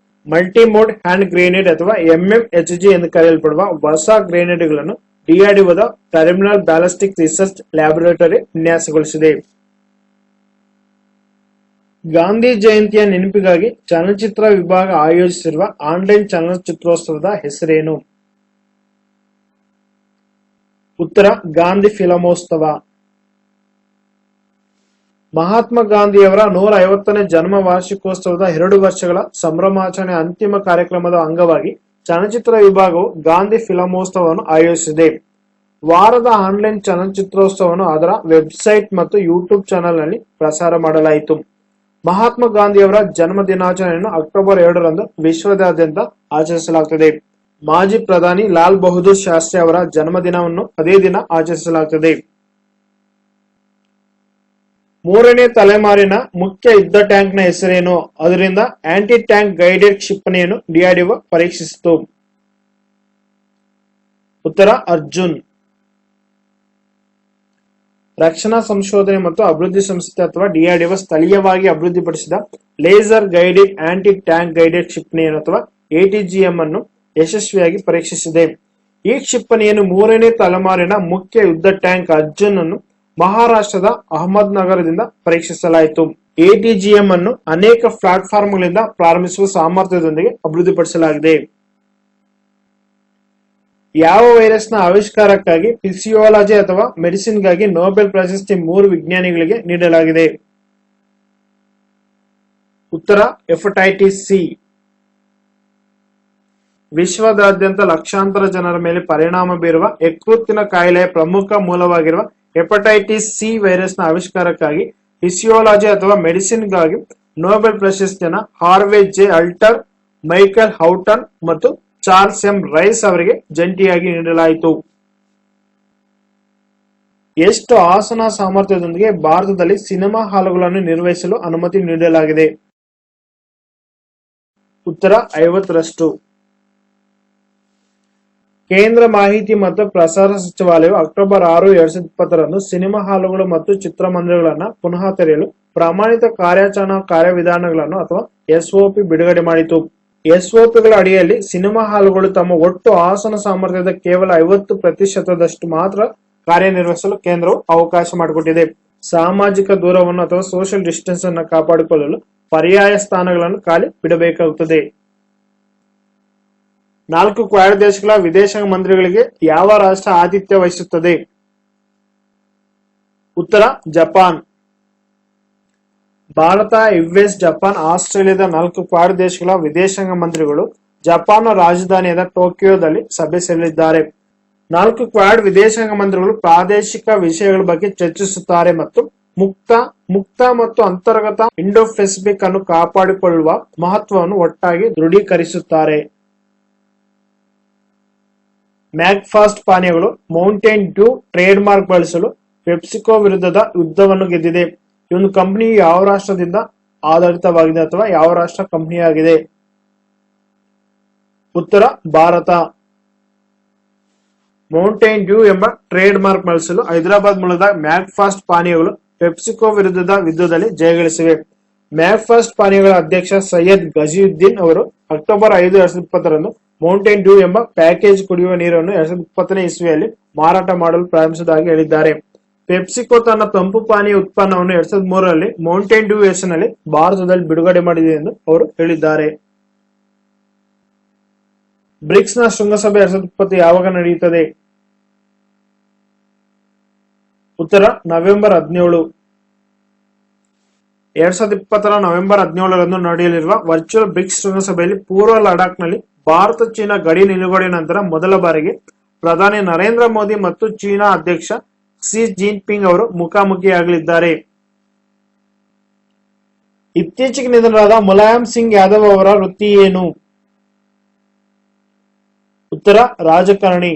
ಮಲ್ಟಿ ಮೋಡ್ ಹ್ಯಾಂಡ್ ಗ್ರೆನೇಡ್ ಅಥವಾ MMHG ಎಂದು ಕರೆಯಲ್ಪಡುವ ಹೊಸ ಗ್ರೆನೇಡ್ಗಳನ್ನು DRDOದ ಟರ್ಮಿನಲ್ ಬ್ಯಾಲಿಸ್ಟಿಕ್ ರಿಸರ್ಚ್ ಲ್ಯಾಬೊರೇಟರಿ ವಿನ್ಯಾಸಗೊಳಿಸಿದೆ. ಗಾಂಧಿ ಜಯಂತಿಯ ನೆನಪಿಗಾಗಿ ಚಲನಚಿತ್ರ ವಿಭಾಗ ಆಯೋಜಿಸಿರುವ ಆನ್ಲೈನ್ ಚಲನಚಿತ್ರೋತ್ಸವದ ಹೆಸರೇನು? ಉತ್ತರ ಗಾಂಧಿ ಫಿಲಮೋತ್ಸವ. ಮಹಾತ್ಮ ಗಾಂಧಿಯವರ 150ನೇ ಜನ್ಮ ವಾರ್ಷಿಕೋತ್ಸವದ 2 ವರ್ಷಗಳ ಸಂಭ್ರಮಾಚರಣೆ ಅಂತಿಮ ಕಾರ್ಯಕ್ರಮದ ಅಂಗವಾಗಿ ಚಲನಚಿತ್ರ ವಿಭಾಗವು ಗಾಂಧಿ ಫಿಲಮೋತ್ಸವವನ್ನು ಆಯೋಜಿಸಿದೆ. ವಾರದ ಆನ್ಲೈನ್ ಚಲನಚಿತ್ರೋತ್ಸವವನ್ನು ಅದರ ವೆಬ್ಸೈಟ್ ಮತ್ತು ಯೂಟ್ಯೂಬ್ ಚಾನೆಲ್ನಲ್ಲಿ ಪ್ರಸಾರ ಮಾಡಲಾಯಿತು. ಮಹಾತ್ಮ ಗಾಂಧಿಯವರ ಜನ್ಮ ದಿನಾಚರಣೆಯನ್ನು ಅಕ್ಟೋಬರ್ 2ರಂದು ವಿಶ್ವದಾದ್ಯಂತ ಆಚರಿಸಲಾಗುತ್ತದೆ. ಮಾಜಿ ಪ್ರಧಾನಿ ಲಾಲ್ ಬಹದ್ದೂರ್ ಶಾಸ್ತ್ರಿ ಅವರ ಜನ್ಮದಿನವನ್ನು ಅದೇ ದಿನ ಆಚರಿಸಲಾಗುತ್ತದೆ. 3ನೇ ತಲೆಮಾರಿನ ಮುಖ್ಯ ಯುದ್ಧ ಟ್ಯಾಂಕ್ ನ ಹೆಸರೇನು? ಅದರಿಂದ ಆಂಟಿ ಟ್ಯಾಂಕ್ ಗೈಡೆಡ್ ಕ್ಷಿಪಣಿಯನ್ನು DRDO ಪರೀಕ್ಷಿಸಿತು. ಉತ್ತರ ಅರ್ಜುನ್. ರಕ್ಷಣಾ ಸಂಶೋಧನೆ ಮತ್ತು ಅಭಿವೃದ್ಧಿ ಸಂಸ್ಥೆ ಅಥವಾ DRDO ಸ್ಥಳೀಯವಾಗಿ ಅಭಿವೃದ್ಧಿಪಡಿಸಿದ laser guided anti tank guided ಕ್ಷಿಪಣಿಯನ್ನು ಅಥವಾ ATGM ಅನ್ನು ಯಶಸ್ವಿಯಾಗಿ ಪರೀಕ್ಷಿಸಿದೆ. ಈ ಕ್ಷಿಪಣಿಯನ್ನು 3ನೇ ತಲೆಮಾರಿನ ಮುಖ್ಯ ಯುದ್ಧ ಟ್ಯಾಂಕ್ ಅರ್ಜುನ್ ಅನ್ನು ಮಹಾರಾಷ್ಟ್ರದ ಅಹಮದ್ ನಗರದಿಂದ ಪರೀಕ್ಷಿಸಲಾಯಿತು. ATGM ಅನ್ನು ಅನೇಕ ಪ್ಲಾಟ್ಫಾರ್ಮ್ಗಳಿಂದ ಪ್ರಾರಂಭಿಸುವ ಸಾಮರ್ಥ್ಯದೊಂದಿಗೆ ಅಭಿವೃದ್ಧಿಪಡಿಸಲಾಗಿದೆ. ಯಾವ ವೈರಸ್ನ ಆವಿಷ್ಕಾರಕ್ಕಾಗಿ ಫಿಸಿಯಾಲಜಿ ಅಥವಾ ಮೆಡಿಸಿನ್ಗಾಗಿ ನೊಬೆಲ್ ಪ್ರಶಸ್ತಿ 3 ವಿಜ್ಞಾನಿಗಳಿಗೆ ನೀಡಲಾಗಿದೆ? ಉತ್ತರ ಹೆಪಟೈಟಿಸ್ C. ವಿಶ್ವದಾದ್ಯಂತ ಲಕ್ಷಾಂತರ ಜನರ ಮೇಲೆ ಪರಿಣಾಮ ಬೀರುವ ಯಕೃತ್ತಿನ ಕಾಯಿಲೆಯ ಪ್ರಮುಖ ಮೂಲವಾಗಿರುವ ಹೆಪಟೈಟಿಸ್ C ವೈರಸ್ನ ಆವಿಷ್ಕಾರಕ್ಕಾಗಿ ಫಿಸಿಯಾಲಜಿ ಅಥವಾ ಮೆಡಿಸಿನ್ಗಾಗಿ ನೊಬೆಲ್ ಪ್ರಶಸ್ತಿಯನ್ನು ಹಾರ್ವೆ J ಅಲ್ಟರ್, ಮೈಕೆಲ್ ಹೌಟನ್ ಮತ್ತು ಚಾರ್ಲ್ಸ್ M ರೈಸ್ ಅವರಿಗೆ ಜಂಟಿಯಾಗಿ ನೀಡಲಾಯಿತು. ಎಷ್ಟು ಆಸನ ಸಾಮರ್ಥ್ಯದೊಂದಿಗೆ ಭಾರತದಲ್ಲಿ ಸಿನಿಮಾ ಹಾಲುಗಳನ್ನು ನಿರ್ವಹಿಸಲು ಅನುಮತಿ ನೀಡಲಾಗಿದೆ? ಉತ್ತರ 50ರಷ್ಟು. ಕೇಂದ್ರ ಮಾಹಿತಿ ಮತ್ತು ಪ್ರಸಾರ ಸಚಿವಾಲಯವು ಅಕ್ಟೋಬರ್ 6, 2020ರಂದು ಸಿನಿಮಾ ಹಾಲುಗಳು ಮತ್ತು ಚಿತ್ರಮಂದಿರಗಳನ್ನು ಪುನಃ ತೆರೆಯಲು ಪ್ರಮಾಣಿತ ಕಾರ್ಯಾಚರಣಾ ಕಾರ್ಯವಿಧಾನಗಳನ್ನು ಅಥವಾ SOP ಬಿಡುಗಡೆ ಮಾಡಿತು. SOPಗಳ ಅಡಿಯಲ್ಲಿ ಸಿನಿಮಾ ಹಾಲುಗಳು ತಮ್ಮ ಒಟ್ಟು ಆಸನ ಸಾಮರ್ಥ್ಯದ ಕೇವಲ 50% ಮಾತ್ರ ಕಾರ್ಯನಿರ್ವಹಿಸಲು ಕೇಂದ್ರವು ಅವಕಾಶ ಮಾಡಿಕೊಟ್ಟಿದೆ. ಸಾಮಾಜಿಕ ದೂರವನ್ನು ಅಥವಾ ಸೋಷಿಯಲ್ ಡಿಸ್ಟೆನ್ಸ್ ಅನ್ನು ಕಾಪಾಡಿಕೊಳ್ಳಲು ಪರ್ಯಾಯ ಸ್ಥಾನಗಳನ್ನು ಖಾಲಿ ಬಿಡಬೇಕಾಗುತ್ತದೆ. 4 ಕ್ವಾಡ್ ದೇಶಗಳ ವಿದೇಶಾಂಗ ಮಂತ್ರಿಗಳಿಗೆ ಯಾವ ರಾಷ್ಟ್ರ ಆತಿಥ್ಯ ವಹಿಸುತ್ತದೆ? ಉತ್ತರ ಜಪಾನ್. ಭಾರತ, US, ಜಪಾನ್, ಆಸ್ಟ್ರೇಲಿಯಾದ 4 ಕ್ವಾಡ್ ದೇಶಗಳ ವಿದೇಶಾಂಗ ಮಂತ್ರಿಗಳು ಜಪಾನ್ನ ರಾಜಧಾನಿಯಾದ ಟೋಕಿಯೋದಲ್ಲಿ ಸಭೆ ಸೇರಲಿದ್ದಾರೆ. 4 ಕ್ವಾಡ್ ವಿದೇಶಾಂಗ ಮಂತ್ರಿಗಳು ಪ್ರಾದೇಶಿಕ ವಿಷಯಗಳ ಬಗ್ಗೆ ಚರ್ಚಿಸುತ್ತಾರೆ ಮತ್ತು ಮುಕ್ತ ಮತ್ತು ಅಂತರ್ಗತ ಇಂಡೋ ಪೆಸಿಫಿಕ್ ಅನ್ನು ಕಾಪಾಡಿಕೊಳ್ಳುವ ಮಹತ್ವವನ್ನು ಒಟ್ಟಾಗಿ ದೃಢೀಕರಿಸುತ್ತಾರೆ. ಮ್ಯಾಕ್ಫಾಸ್ಟ್ ಪಾನೀಯಗಳು ಮೌಂಟೇನ್ ಡ್ಯೂ ಟ್ರೇಡ್ ಮಾರ್ಕ್ ಬಳಸಲು ಪೆಪ್ಸಿಕೋ ವಿರುದ್ಧದ ಯುದ್ಧವನ್ನು ಗೆದ್ದಿದೆ. ಈ ಒಂದು ಕಂಪನಿಯು ಯಾವ ರಾಷ್ಟ್ರದಿಂದ ಆಧಾರಿತವಾಗಿದೆ ಅಥವಾ ಯಾವ ರಾಷ್ಟ್ರ ಕಂಪನಿಯಾಗಿದೆ? ಉತ್ತರ ಭಾರತ. ಮೌಂಟೇನ್ ಡ್ಯೂ ಎಂಬ ಟ್ರೇಡ್ ಮಾರ್ಕ್ ಬಳಸಲು ಹೈದರಾಬಾದ್ ಮೂಲದ ಮ್ಯಾಕ್ಫಾಸ್ಟ್ ಪಾನೀಯಗಳು ಪೆಪ್ಸಿಕೋ ವಿರುದ್ಧದ ಯುದ್ಧದಲ್ಲಿ ಜಯಗಳಿಸಿವೆ. ಮ್ಯಾಕ್ ಫಸ್ಟ್ ಪಾನೀಯಗಳ ಅಧ್ಯಕ್ಷ ಸೈಯದ್ ಗಜಿಯುದ್ದೀನ್ ಅವರು ಅಕ್ಟೋಬರ್ 5, 2020 ಮೌಂಟೇನ್ ಡ್ಯೂ ಎಂಬ ಪ್ಯಾಕೇಜ್ ಕುಡಿಯುವ ನೀರನ್ನು 2020ನೇ ಇಸ್ವಿಯಲ್ಲಿ ಮಾರಾಟ ಮಾಡಲು ಪ್ರಾರಂಭಿಸುವುದಾಗಿ ಹೇಳಿದ್ದಾರೆ. ಪೆಪ್ಸಿಕೋ ತನ್ನ ತಂಪು ಪಾನೀಯ ಉತ್ಪನ್ನವನ್ನು 2003ರಲ್ಲಿ ಮೌಂಟೇನ್ ಡ್ಯೂ ಹೆಸರಿನಲ್ಲಿ ಭಾರತದಲ್ಲಿ ಬಿಡುಗಡೆ ಮಾಡಿದೆ ಎಂದು ಅವರು ಹೇಳಿದ್ದಾರೆ. ಬ್ರಿಕ್ಸ್ ನ ಶೃಂಗಸಭೆ 2020 ಯಾವಾಗ ನಡೆಯುತ್ತದೆ? ಉತ್ತರ ನವೆಂಬರ್ 17. 2020 ನವೆಂಬರ್ 17ರಂದು ನಡೆಯಲಿರುವ ವರ್ಚುವಲ್ ಬ್ರಿಕ್ಸ್ ಶೃಂಗಸಭೆಯಲ್ಲಿ ಪೂರ್ವ ಲಡಾಖ್ನಲ್ಲಿ ಭಾರತ ಚೀನಾ ಗಡಿ ನಿಲುಗಡೆ ನಂತರ ಮೊದಲ ಬಾರಿಗೆ ಪ್ರಧಾನಿ ನರೇಂದ್ರ ಮೋದಿ ಮತ್ತು ಚೀನಾ ಅಧ್ಯಕ್ಷ ಕ್ಸಿ ಜಿನ್ಪಿಂಗ್ ಅವರು ಮುಖಾಮುಖಿಯಾಗಲಿದ್ದಾರೆ. ಇತ್ತೀಚೆಗೆ ನಿಧನರಾದ ಮುಲಾಯಂ ಸಿಂಗ್ ಯಾದವ್ ಅವರ ವೃತ್ತಿ ಏನು? ಉತ್ತರ ರಾಜಕಾರಣಿ.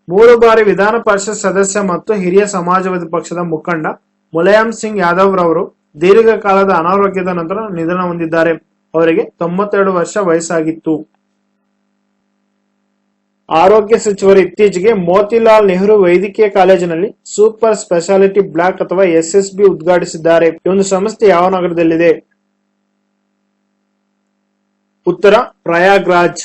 3 ಬಾರಿ ವಿಧಾನ ಪರಿಷತ್ ಸದಸ್ಯ ಮತ್ತು ಹಿರಿಯ ಸಮಾಜವಾದಿ ಪಕ್ಷದ ಮುಖಂಡ ಮುಲಾಯಂ ಸಿಂಗ್ ಯಾದವ್ ರವರು ದೀರ್ಘಕಾಲದ ಅನಾರೋಗ್ಯದ ನಂತರ ನಿಧನ ಹೊಂದಿದ್ದಾರೆ. ಅವರಿಗೆ 92 ವರ್ಷ ವಯಸ್ಸಾಗಿತ್ತು. ಆರೋಗ್ಯ ಸಚಿವರು ಇತ್ತೀಚೆಗೆ ಮೋತಿಲಾಲ್ ನೆಹರು ವೈದ್ಯಕೀಯ ಕಾಲೇಜಿನಲ್ಲಿ ಸೂಪರ್ ಸ್ಪೆಷಾಲಿಟಿ ಬ್ಲಾಕ್ ಅಥವಾ SSB ಉದ್ಘಾಟಿಸಿದ್ದಾರೆ. ಈ ಒಂದು ಸಂಸ್ಥೆ ಯಾವ ನಗರದಲ್ಲಿದೆ? ಉತ್ತರ ಪ್ರಯಾಗ್ರಾಜ್.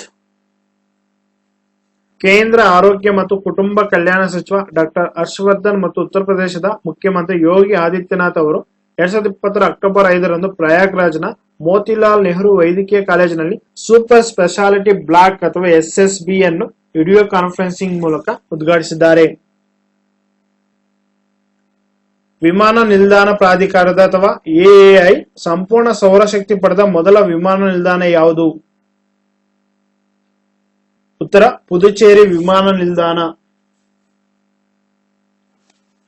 ಕೇಂದ್ರ ಆರೋಗ್ಯ ಮತ್ತು ಕುಟುಂಬ ಕಲ್ಯಾಣ ಸಚಿವ ಡಾಕ್ಟರ್ ಹರ್ಷವರ್ಧನ್ ಮತ್ತು ಉತ್ತರ ಪ್ರದೇಶದ ಮುಖ್ಯಮಂತ್ರಿ ಯೋಗಿ ಆದಿತ್ಯನಾಥ್ ಅವರು 2020 ಅಕ್ಟೋಬರ್ 5ರಂದು ಪ್ರಯಾಗ್ರಾಜ್ನ ಮೋತಿಲಾಲ್ ನೆಹರು ವೈದ್ಯಕೀಯ ಕಾಲೇಜಿನಲ್ಲಿ ಸೂಪರ್ ಸ್ಪೆಷಾಲಿಟಿ ಬ್ಲಾಕ್ ಅಥವಾ SSB ಅನ್ನು ವಿಡಿಯೋ ಕಾನ್ಫರೆನ್ಸಿಂಗ್ ಮೂಲಕ ಉದ್ಘಾಟಿಸಿದ್ದಾರೆ. ವಿಮಾನ ನಿಲ್ದಾಣ ಪ್ರಾಧಿಕಾರದ ಅಥವಾ AAI ಸಂಪೂರ್ಣ ಸೌರಶಕ್ತಿ ಪಡೆದ ಮೊದಲ ವಿಮಾನ ನಿಲ್ದಾಣ ಯಾವುದು? ಉತ್ತರ ಪುದುಚೇರಿ ವಿಮಾನ ನಿಲ್ದಾಣ.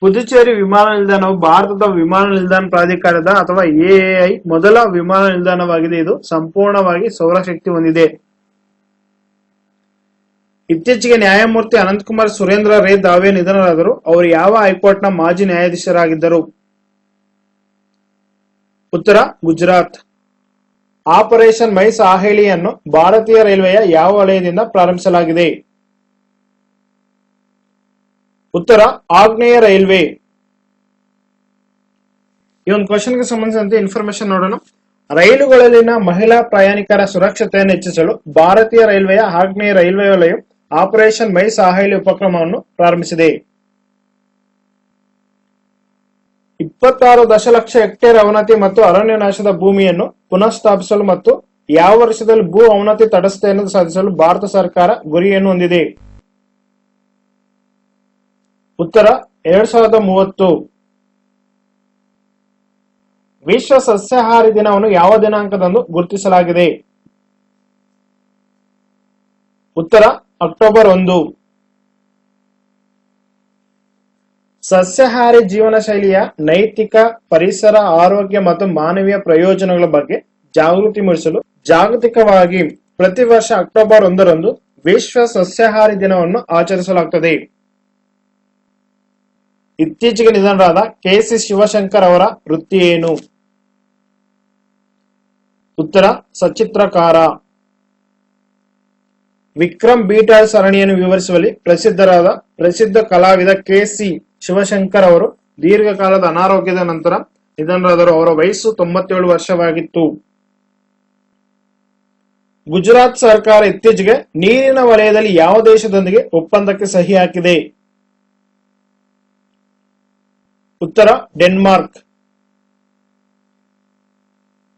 ಪುದುಚೇರಿ ವಿಮಾನ ನಿಲ್ದಾಣವು ಭಾರತದ ವಿಮಾನ ನಿಲ್ದಾಣ ಪ್ರಾಧಿಕಾರದ ಅಥವಾ AAI ಮೊದಲ ವಿಮಾನ ನಿಲ್ದಾಣವಾಗಿದೆ. ಇದು ಸಂಪೂರ್ಣವಾಗಿ ಸೌರಶಕ್ತಿ ಹೊಂದಿದೆ. ಇತ್ತೀಚೆಗೆ ನ್ಯಾಯಮೂರ್ತಿ ಅನಂತಕುಮಾರ್ ಸುರೇಂದ್ರ ರೇ ದಾವೆ ನಿಧನರಾದರು. ಅವರು ಯಾವ ಹೈಕೋರ್ಟ್ನ ಮಾಜಿ ನ್ಯಾಯಾಧೀಶರಾಗಿದ್ದರು? ಉತ್ತರ ಗುಜರಾತ್. ಆಪರೇಷನ್ ಮೈ ಸಾಹೇಲಿಯನ್ನು ಭಾರತೀಯ ರೈಲ್ವೆಯ ಯಾವ ವಲಯದಿಂದ ಪ್ರಾರಂಭಿಸಲಾಗಿದೆ? ಉತ್ತರ ಆಗ್ನೇಯ ರೈಲ್ವೆ. ಈ ಒಂದು ಕ್ವಶನ್ಗೆ ಸಂಬಂಧಿಸಿದಂತೆ ಇನ್ಫಾರ್ಮೇಶನ್ ನೋಡೋಣ. ರೈಲುಗಳಲ್ಲಿನ ಮಹಿಳಾ ಪ್ರಯಾಣಿಕರ ಸುರಕ್ಷತೆಯನ್ನು ಹೆಚ್ಚಿಸಲು ಭಾರತೀಯ ರೈಲ್ವೆಯ ಆಗ್ನೇಯ ರೈಲ್ವೆ ವಲಯ ಆಪರೇಷನ್ ಮೈ ಸಾಹೇಲಿ ಉಪಕ್ರಮವನ್ನು ಪ್ರಾರಂಭಿಸಿದೆ. 26 ದಶಲಕ್ಷ ಹೆಕ್ಟೇರ್ ಅವನತಿ ಮತ್ತು ಅರಣ್ಯ ನಾಶದ ಭೂಮಿಯನ್ನು ಪುನಃಸ್ಥಾಪಿಸಲು ಮತ್ತು ಯಾವ ವರ್ಷದಲ್ಲಿ ಭೂ ಅವನತಿ ತಟಸ್ಥತೆಯನ್ನು ಸಾಧಿಸಲು ಭಾರತ ಸರ್ಕಾರ ಗುರಿಯನ್ನು ಹೊಂದಿದೆ? ಉತ್ತರ 2030. ವಿಶ್ವ ಸಸ್ಯಾಹಾರಿ ದಿನವನ್ನು ಯಾವ ದಿನಾಂಕದಂದು ಗುರುತಿಸಲಾಗಿದೆ? ಉತ್ತರ ಅಕ್ಟೋಬರ್ 1. ಸಸ್ಯಾಹಾರಿ ಜೀವನ ಶೈಲಿಯ ನೈತಿಕ, ಪರಿಸರ, ಆರೋಗ್ಯ ಮತ್ತು ಮಾನವೀಯ ಪ್ರಯೋಜನಗಳ ಬಗ್ಗೆ ಜಾಗೃತಿ ಮೂಡಿಸಲು ಜಾಗತಿಕವಾಗಿ ಪ್ರತಿ ವರ್ಷ ಅಕ್ಟೋಬರ್ 1ರಂದು ವಿಶ್ವ ಸಸ್ಯಾಹಾರಿ ದಿನವನ್ನು ಆಚರಿಸಲಾಗುತ್ತದೆ. ಇತ್ತೀಚೆಗೆ ನಿಧನರಾದ KC ಶಿವಶಂಕರ್ ಅವರ ವೃತ್ತಿ ಏನು? ಉತ್ತರ ಸಚಿತ್ರಕಾರ. ವಿಕ್ರಮ್ ಬೀಟಾಳ್ ಸರಣಿಯನ್ನು ವಿವರಿಸುವಲ್ಲಿ ಪ್ರಸಿದ್ಧರಾದ ಪ್ರಸಿದ್ಧ ಕಲಾವಿದ KC ಶಿವಶಂಕರ್ ಅವರು ದೀರ್ಘಕಾಲದ ಅನಾರೋಗ್ಯದ ನಂತರ ನಿಧನರಾದರು. ಅವರ ವಯಸ್ಸು 97 ವರ್ಷವಾಗಿತ್ತು. ಗುಜರಾತ್ ಸರ್ಕಾರ ಇತ್ತೀಚೆಗೆ ನೀರಿನ ವಲಯದಲ್ಲಿ ಯಾವ ದೇಶದೊಂದಿಗೆ ಒಪ್ಪಂದಕ್ಕೆ ಸಹಿ ಹಾಕಿದೆ? ಉತ್ತರ ಡೆನ್ಮಾರ್ಕ್.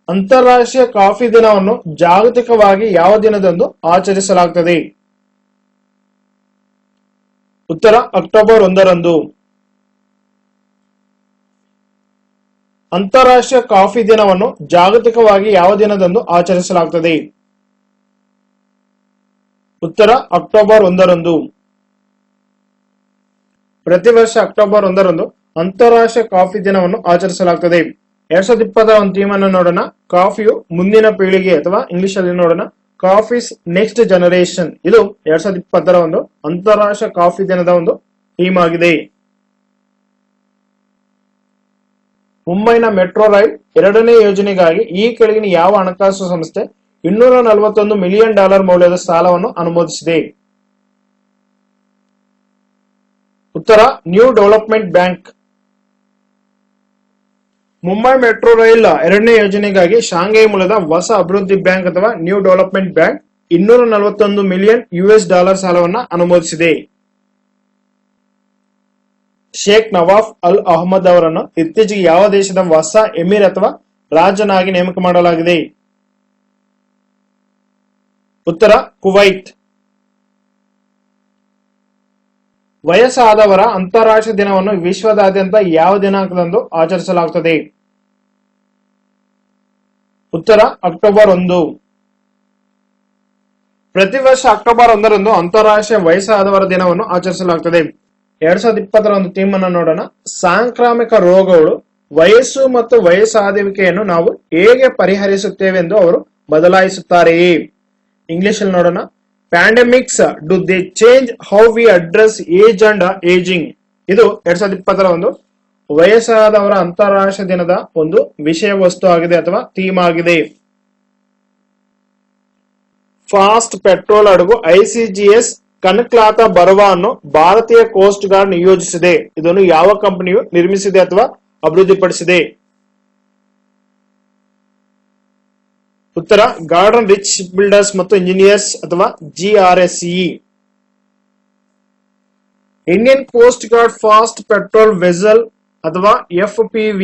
ಅಂತಾರಾಷ್ಟ್ರೀಯ ಕಾಫಿ ದಿನವನ್ನು ಜಾಗತಿಕವಾಗಿ ಯಾವ ದಿನದಂದು ಆಚರಿಸಲಾಗುತ್ತದೆ? ಉತ್ತರ ಅಕ್ಟೋಬರ್ 1ರಂದು. ಅಂತಾರಾಷ್ಟ್ರೀಯ ಕಾಫಿ ದಿನವನ್ನು ಜಾಗತಿಕವಾಗಿ ಯಾವ ದಿನದಂದು ಆಚರಿಸಲಾಗುತ್ತದೆ? ಉತ್ತರ ಅಕ್ಟೋಬರ್ 1ರಂದು. ಪ್ರತಿ ವರ್ಷ ಅಕ್ಟೋಬರ್ 1ರಂದು ಅಂತಾರಾಷ್ಟ್ರೀಯ ಕಾಫಿ ದಿನವನ್ನು ಆಚರಿಸಲಾಗುತ್ತದೆ. 2020 ಒಂದು ಥೀಮ್ ಅನ್ನು ನೋಡೋಣ. ಕಾಫಿಯು ಮುಂದಿನ ಪೀಳಿಗೆ ಅಥವಾ ಇಂಗ್ಲಿಷ್ ಅಲ್ಲಿ ನೋಡೋಣ ಕಾಫೀಸ್ ನೆಕ್ಸ್ಟ್ ಜನರೇಷನ್. ಇದು 2020 ಒಂದು ಅಂತಾರಾಷ್ಟ್ರೀಯ ಕಾಫಿ ದಿನದ ಒಂದು ಥೀಮ್ ಆಗಿದೆ. ಮುಂಬೈನ ಮೆಟ್ರೋ ರೈಲ್ 2ನೇ ಯೋಜನೆಗಾಗಿ ಈ ಕೆಳಗಿನ ಯಾವ ಹಣಕಾಸು ಸಂಸ್ಥೆ $241 ಮಿಲಿಯನ್ ಮೌಲ್ಯದ ಸಾಲವನ್ನು ಅನುಮೋದಿಸಿದೆ? ಉತ್ತರ new development bank. Mumbai metro rail ಎರಡನೇ ಯೋಜನೆಗಾಗಿ ಶಾಂಘೈ ಮೂಲದ ಹೊಸ ಅಭಿವೃದ್ಧಿ ಬ್ಯಾಂಕ್ ಅಥವಾ ನ್ಯೂ ಡೆವಲಪ್ಮೆಂಟ್ ಬ್ಯಾಂಕ್ $241 ಮಿಲಿಯನ್ ಸಾಲವನ್ನು ಅನುಮೋದಿಸಿದೆ. ಶೇಖ್ ನವಾಫ್ ಅಲ್ ಅಹಮದ್ ಅವರನ್ನು ಇತ್ತೀಚೆಗೆ ಯಾವ ದೇಶದ ಹೊಸ ಎಮಿರ್ ಅಥವಾ ರಾಜನಾಗಿ ನೇಮಕ ಮಾಡಲಾಗಿದೆ? ಉತ್ತರ ಕುವೈತ್. ವಯಸ್ಸಾದವರ ಅಂತಾರಾಷ್ಟ್ರೀಯ ದಿನವನ್ನು ವಿಶ್ವದಾದ್ಯಂತ ಯಾವ ದಿನಾಂಕದಂದು ಆಚರಿಸಲಾಗುತ್ತದೆ? ಉತ್ತರ ಅಕ್ಟೋಬರ್ 1. ಪ್ರತಿ ವರ್ಷ ಅಕ್ಟೋಬರ್ 1ರಂದು ಅಂತಾರಾಷ್ಟ್ರೀಯ ವಯಸ್ಸಾದವರ ದಿನವನ್ನು ಆಚರಿಸಲಾಗುತ್ತದೆ. 2020ರ ಒಂದು ಥೀಮ್ ಅನ್ನು ನೋಡೋಣ. ಸಾಂಕ್ರಾಮಿಕ ರೋಗಗಳು, ವಯಸ್ಸು ಮತ್ತು ವಯಸ್ಸಾಗುವಿಕೆಯನ್ನು ನಾವು ಹೇಗೆ ಪರಿಹರಿಸುತ್ತೇವೆ ಎಂದು ಅವರು ಬದಲಾಯಿಸುತ್ತಾರೆಯೇ? ಇಂಗ್ಲಿಷ್ ಅಲ್ಲಿ ನೋಡೋಣ. Pandemics do they change how we address age and ageing. ಇದು 2020ರ ಒಂದು ವಯಸ್ಸಾದವರ ಅಂತಾರಾಷ್ಟ್ರೀಯ ದಿನದ ಒಂದು ವಿಷಯ ವಸ್ತು ಆಗಿದೆ ಅಥವಾ ಥೀಮ್ ಆಗಿದೆ. ಫಾಸ್ಟ್ ಪೆಟ್ರೋಲ್ ಹಡಗು ICGS ಕನಕ್ಲಾತ ಬರವನ್ನು ಭಾರತೀಯ ಕೋಸ್ಟ್ ಗಾರ್ಡ್ ನಿಯೋಜಿಸಿದೆ. ಇದನ್ನು ಯಾವ ಕಂಪನಿಯು ನಿರ್ಮಿಸಿದೆ ಅಥವಾ ಅಭಿವೃದ್ಧಿಪಡಿಸಿದೆ? ಉತ್ತರ ಗಾರ್ಡನ್ ರಿಚ್ ಶಿಪ್ ಬಿಲ್ಡರ್ಸ್ ಮತ್ತು ಇಂಜಿನಿಯರ್ಸ್ ಅಥವಾ GRSE. Indian Coast Guard fast patrol vessel ಅಥವಾ FPV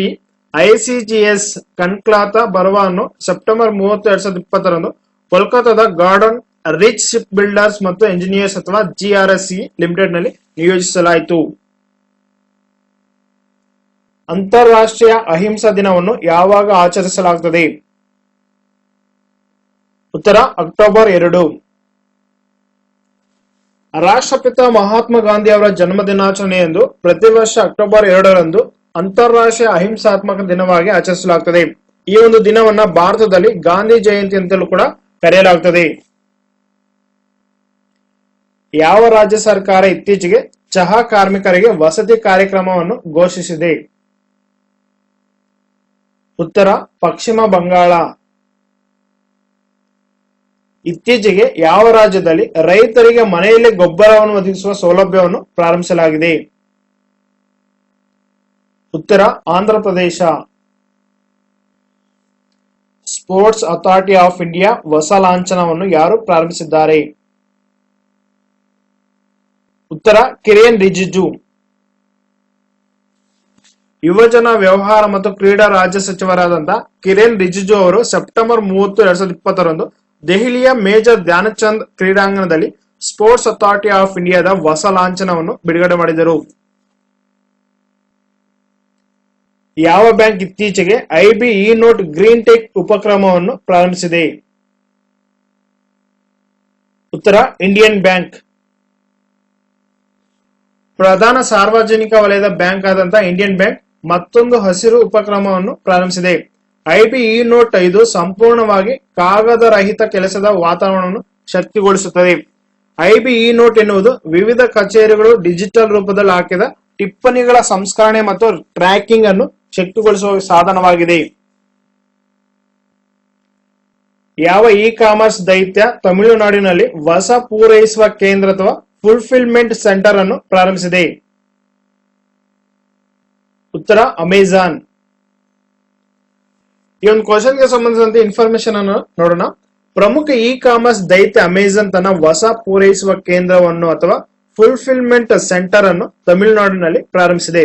ICGS ಕನ್ಕ್ಲಾತ ಬರವನ್ನು ಸೆಪ್ಟೆಂಬರ್ 30, 2020ರಂದು ಕೋಲ್ಕತ್ತಾದ ಗಾರ್ಡನ್ ರಿಚ್ ಶಿಪ್ ಬಿಲ್ಡರ್ಸ್ ಮತ್ತು ಇಂಜಿನಿಯರ್ಸ್ ಅಥವಾ GRSE ಲಿಮಿಟೆಡ್ ನಲ್ಲಿ ನಿಯೋಜಿಸಲಾಯಿತು. ಅಂತಾರಾಷ್ಟ್ರೀಯ ಅಹಿಂಸಾ ದಿನವನ್ನು ಯಾವಾಗ ಆಚರಿಸಲಾಗುತ್ತದೆ? ಉತ್ತರ ಅಕ್ಟೋಬರ್ 2. ರಾಷ್ಟ್ರಪಿತ ಮಹಾತ್ಮ ಗಾಂಧಿ ಅವರ ಜನ್ಮ ದಿನಾಚರಣೆಯಂದು ಪ್ರತಿ ವರ್ಷ ಅಕ್ಟೋಬರ್ 2ರಂದು ಅಂತಾರಾಷ್ಟ್ರೀಯ ಅಹಿಂಸಾತ್ಮಕ ದಿನವಾಗಿ ಆಚರಿಸಲಾಗುತ್ತದೆ. ಈ ಒಂದು ದಿನವನ್ನ ಭಾರತದಲ್ಲಿ ಗಾಂಧಿ ಜಯಂತಿ ಅಂತಲೂ ಕೂಡ ಕರೆಯಲಾಗುತ್ತದೆ. ಯಾವ ರಾಜ್ಯ ಸರ್ಕಾರ ಇತ್ತೀಚೆಗೆ ಚಹಾ ಕಾರ್ಮಿಕರಿಗೆ ವಸತಿ ಕಾರ್ಯಕ್ರಮವನ್ನು ಘೋಷಿಸಿದೆ? ಉತ್ತರ ಪಶ್ಚಿಮ ಬಂಗಾಳ. ಇತ್ತೀಚೆಗೆ ಯಾವ ರಾಜ್ಯದಲ್ಲಿ ರೈತರಿಗೆ ಮನೆಯಲ್ಲೇ ಗೊಬ್ಬರವನ್ನು ಒದಗಿಸುವ ಸೌಲಭ್ಯವನ್ನು ಪ್ರಾರಂಭಿಸಲಾಗಿದೆ? ಉತ್ತರ Andhra Pradesh. Sports authority of India ಹೊಸ ಲಾಂಛನವನ್ನು ಯಾರು ಪ್ರಾರಂಭಿಸಿದ್ದಾರೆ? ಉತ್ತರ ಕಿರೇನ್ ರಿಜಿಜು. ಯುವಜನ ವ್ಯವಹಾರ ಮತ್ತು ಕ್ರೀಡಾ ರಾಜ್ಯ ಸಚಿವರಾದಂತಹ ಕಿರೇನ್ ರಿಜಿಜು ಅವರು ಸೆಪ್ಟೆಂಬರ್ 30, 2020ರಂದು ದೆಹಲಿಯ ಮೇಜರ್ ಧ್ಯಾನಚಂದ್ ಕ್ರೀಡಾಂಗಣದಲ್ಲಿ ಸ್ಪೋರ್ಟ್ಸ್ ಅಥಾರಿಟಿ ಆಫ್ ಇಂಡಿಯಾದ ಹೊಸ ಲಾಂಛನವನ್ನು ಬಿಡುಗಡೆ ಮಾಡಿದರು. ಯಾವ ಬ್ಯಾಂಕ್ ಇತ್ತೀಚೆಗೆ IB ಇ-ನೋಟ್ ಗ್ರೀನ್ ಟೆಕ್ ಉಪಕ್ರಮವನ್ನು ಪ್ರಾರಂಭಿಸಿದೆ? ಉತ್ತರ ಇಂಡಿಯನ್ ಬ್ಯಾಂಕ್. ಪ್ರಧಾನ ಸಾರ್ವಜನಿಕ ವಲಯದ ಬ್ಯಾಂಕ್ ಆದಂತಹ ಇಂಡಿಯನ್ ಬ್ಯಾಂಕ್ ಮತ್ತೊಂದು ಹಸಿರು ಉಪಕ್ರಮವನ್ನು ಪ್ರಾರಂಭಿಸಿದೆ. IB ಇ-ನೋಟ್ 5 ಸಂಪೂರ್ಣವಾಗಿ ಕಾಗದ ರಹಿತ ಕೆಲಸದ ವಾತಾವರಣವನ್ನು ಶಕ್ತಿಗೊಳಿಸುತ್ತದೆ. IB ಇ-ನೋಟ್ ಎನ್ನುವುದು ವಿವಿಧ ಕಚೇರಿಗಳು ಡಿಜಿಟಲ್ ರೂಪದಲ್ಲಿ ಹಾಕಿದ ಟಿಪ್ಪಣಿಗಳ ಸಂಸ್ಕರಣೆ ಮತ್ತು ಟ್ರ್ಯಾಕಿಂಗ್ ಅನ್ನು ಶಕ್ತಿಗೊಳಿಸುವ ಸಾಧನವಾಗಿದೆ. ಯಾವ ಇ ಕಾಮರ್ಸ್ ದೈತ್ಯ ತಮಿಳುನಾಡಿನಲ್ಲಿ ಹೊಸ ಪೂರೈಸುವ ಕೇಂದ್ರ ಅಥವಾ ಫುಲ್ಫಿಲ್ಮೆಂಟ್ ಸೆಂಟರ್ ಅನ್ನು ಪ್ರಾರಂಭಿಸಿದೆ? ಉತ್ತರ ಅಮೆಜಾನ್. ಈ ಒಂದು ಕ್ವಶನ್ ಗೆ ಸಂಬಂಧಿಸಿದಂತೆ ಇನ್ಫಾರ್ಮೇಶನ್ ಅನ್ನು ನೋಡೋಣ. ಪ್ರಮುಖ ಇ ಕಾಮರ್ಸ್ ದೈತ್ಯ ಅಮೆಜಾನ್ ತನ್ನ ಹೊಸ ಪೂರೈಸುವ ಕೇಂದ್ರವನ್ನು ಅಥವಾ ಫುಲ್ಫಿಲ್ಮೆಂಟ್ ಸೆಂಟರ್ ಅನ್ನು ತಮಿಳುನಾಡಿನಲ್ಲಿ ಪ್ರಾರಂಭಿಸಿದೆ.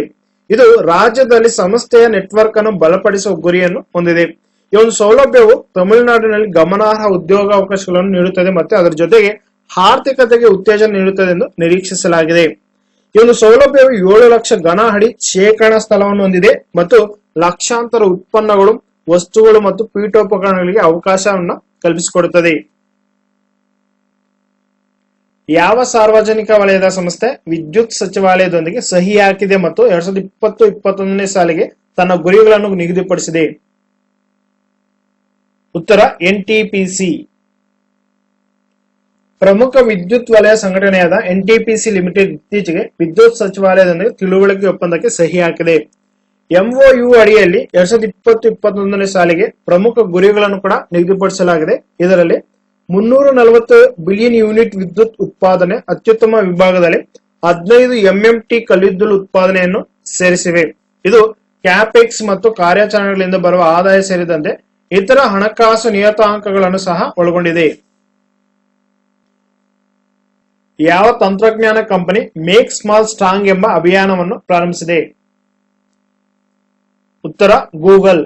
ಇದು ರಾಜ್ಯದಲ್ಲಿ ಸಂಸ್ಥೆಯ ನೆಟ್ವರ್ಕ್ ಅನ್ನು ಬಲಪಡಿಸುವ ಗುರಿಯನ್ನು ಹೊಂದಿದೆ. ಈ ಒಂದು ಸೌಲಭ್ಯವು ತಮಿಳುನಾಡಿನಲ್ಲಿ ಗಮನಾರ್ಹ ಉದ್ಯೋಗಾವಕಾಶಗಳನ್ನು ನೀಡುತ್ತದೆ ಮತ್ತು ಅದರ ಜೊತೆಗೆ ಆರ್ಥಿಕತೆಗೆ ಉತ್ತೇಜನ ನೀಡುತ್ತದೆ ಎಂದು ನಿರೀಕ್ಷಿಸಲಾಗಿದೆ. ಈ ಒಂದು ಸೌಲಭ್ಯವು 7 ಲಕ್ಷ ಘನ ಅಡಿ ಶೇಖರಣಾ ಸ್ಥಳವನ್ನು ಹೊಂದಿದೆ ಮತ್ತು ಲಕ್ಷಾಂತರ ಉತ್ಪನ್ನಗಳು, ವಸ್ತುಗಳು ಮತ್ತು ಪೀಠೋಪಕರಣಗಳಿಗೆ ಅವಕಾಶವನ್ನು ಕಲ್ಪಿಸಿಕೊಡುತ್ತದೆ. ಯಾವ ಸಾರ್ವಜನಿಕ ವಲಯದ ಸಂಸ್ಥೆ ವಿದ್ಯುತ್ ಸಚಿವಾಲಯದೊಂದಿಗೆ ಸಹಿ ಹಾಕಿದೆ ಮತ್ತು 2020-21ನೇ ಸಾಲಿಗೆ ತನ್ನ ಗುರಿಗಳನ್ನು ನಿಗದಿಪಡಿಸಿದೆ? ಉತ್ತರ NTPC. ಪ್ರಮುಖ ವಿದ್ಯುತ್ ವಲಯ ಸಂಘಟನೆಯಾದ NTPC ಲಿಮಿಟೆಡ್ ಇತ್ತೀಚೆಗೆ ವಿದ್ಯುತ್ ಸಚಿವಾಲಯದೊಂದಿಗೆ ತಿಳುವಳಿಕೆ ಒಪ್ಪಂದಕ್ಕೆ ಸಹಿ ಹಾಕಿದೆ. MOU ಅಡಿಯಲ್ಲಿ 2020-21ನೇ ಸಾಲಿಗೆ ಪ್ರಮುಖ ಗುರಿಗಳನ್ನು ಕೂಡ ನಿಗದಿಪಡಿಸಲಾಗಿದೆ. ಇದರಲ್ಲಿ 340 ಬಿಲಿಯನ್ ಯೂನಿಟ್ ವಿದ್ಯುತ್ ಉತ್ಪಾದನೆ, ಅತ್ಯುತ್ತಮ ವಿಭಾಗದಲ್ಲಿ 15 MMT ಕಲ್ಲಿದ್ದಲು ಉತ್ಪಾದನೆಯನ್ನು ಸೇರಿಸಿವೆ. ಇದು ಕ್ಯಾಪೆಕ್ಸ್ ಮತ್ತು ಕಾರ್ಯಾಚರಣೆಗಳಿಂದ ಬರುವ ಆದಾಯ ಸೇರಿದಂತೆ ಇತರ ಹಣಕಾಸು ನಿಯತಾಂಕಗಳನ್ನು ಸಹ ಒಳಗೊಂಡಿದೆ. ಯಾವ ತಂತ್ರಜ್ಞಾನ ಕಂಪನಿ ಮೇಕ್ ಸ್ಮಾಲ್ ಸ್ಟ್ರಾಂಗ್ ಎಂಬ ಅಭಿಯಾನವನ್ನು ಪ್ರಾರಂಭಿಸಿದೆ? ಉತ್ತರ ಗೂಗಲ್.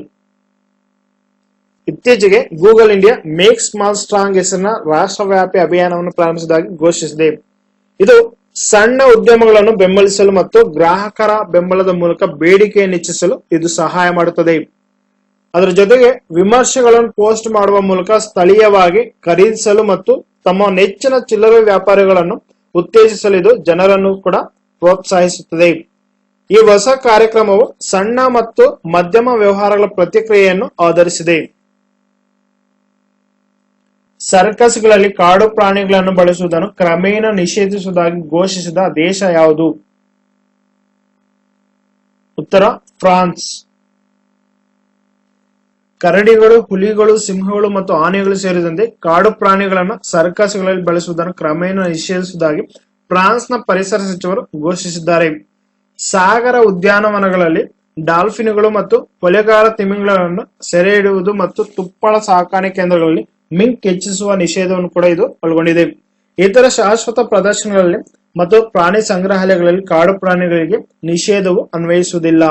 ಇತ್ತೀಚೆಗೆ Google India make small strong ಹೆಸರಿನ ರಾಷ್ಟ್ರವ್ಯಾಪಿ ಅಭಿಯಾನವನ್ನು ಪ್ರಾರಂಭಿಸಿದಾಗಿ ಘೋಷಿಸಿದೆ. ಇದು ಸಣ್ಣ ಉದ್ಯಮಗಳನ್ನು ಬೆಂಬಲಿಸಲು ಮತ್ತು ಗ್ರಾಹಕರ ಬೆಂಬಲದ ಮೂಲಕ ಬೇಡಿಕೆಯನ್ನು ಹೆಚ್ಚಿಸಲು ಇದು ಸಹಾಯ ಮಾಡುತ್ತದೆ. ಅದರ ಜೊತೆಗೆ ವಿಮರ್ಶೆಗಳನ್ನು ಪೋಸ್ಟ್ ಮಾಡುವ ಮೂಲಕ ಸ್ಥಳೀಯವಾಗಿ ಖರೀದಿಸಲು ಮತ್ತು ತಮ್ಮ ನೆಚ್ಚಿನ ಚಿಲ್ಲರೆ ವ್ಯಾಪಾರಿಗಳನ್ನು ಉತ್ತೇಜಿಸಲು ಇದು ಜನರನ್ನು ಕೂಡ ಪ್ರೋತ್ಸಾಹಿಸುತ್ತದೆ. ಈ ಹೊಸ ಕಾರ್ಯಕ್ರಮವು ಸಣ್ಣ ಮತ್ತು ಮಧ್ಯಮ ವ್ಯವಹಾರಗಳ ಪ್ರತಿಕ್ರಿಯೆಯನ್ನು ಆಧರಿಸಿದೆ. ಸರ್ಕಸ್ಗಳಲ್ಲಿ ಕಾಡು ಪ್ರಾಣಿಗಳನ್ನು ಬಳಸುವುದನ್ನು ಕ್ರಮೇಣ ನಿಷೇಧಿಸುವುದಾಗಿ ಘೋಷಿಸಿದ ದೇಶ ಯಾವುದು? ಉತ್ತರ ಫ್ರಾನ್ಸ್. ಕರಡಿಗಳು, ಹುಲಿಗಳು, ಸಿಂಹಗಳು ಮತ್ತು ಆನೆಗಳು ಸೇರಿದಂತೆ ಕಾಡು ಪ್ರಾಣಿಗಳನ್ನು ಸರ್ಕಸ್ಗಳಲ್ಲಿ ಬಳಸುವುದನ್ನು ಕ್ರಮೇಣ ನಿಷೇಧಿಸುವುದಾಗಿ ಫ್ರಾನ್ಸ್ನ ಪರಿಸರ ಸಚಿವರು ಘೋಷಿಸಿದ್ದಾರೆ. ಸಾಗರ ಉದ್ಯಾನವನಗಳಲ್ಲಿ ಡಾಲ್ಫಿನ್ಗಳು ಮತ್ತು ಕೊಲೆಗಾರ ತಿಮಿಂಗಿಲಗಳನ್ನು ಸೆರೆ ಹಿಡಿಯುವುದು ಮತ್ತು ತುಪ್ಪಳ ಸಾಕಣೆ ಕೇಂದ್ರಗಳಲ್ಲಿ ಮಿಂಕ್ ಹೆಚ್ಚಿಸುವ ನಿಷೇಧವನ್ನು ಕೂಡ ಇದು ಒಳಗೊಂಡಿದೆ. ಇತರ ಶಾಶ್ವತ ಪ್ರದರ್ಶನಗಳಲ್ಲಿ ಮತ್ತು ಪ್ರಾಣಿ ಸಂಗ್ರಹಾಲಯಗಳಲ್ಲಿ ಕಾಡು ಪ್ರಾಣಿಗಳಿಗೆ ನಿಷೇಧವು ಅನ್ವಯಿಸುವುದಿಲ್ಲ.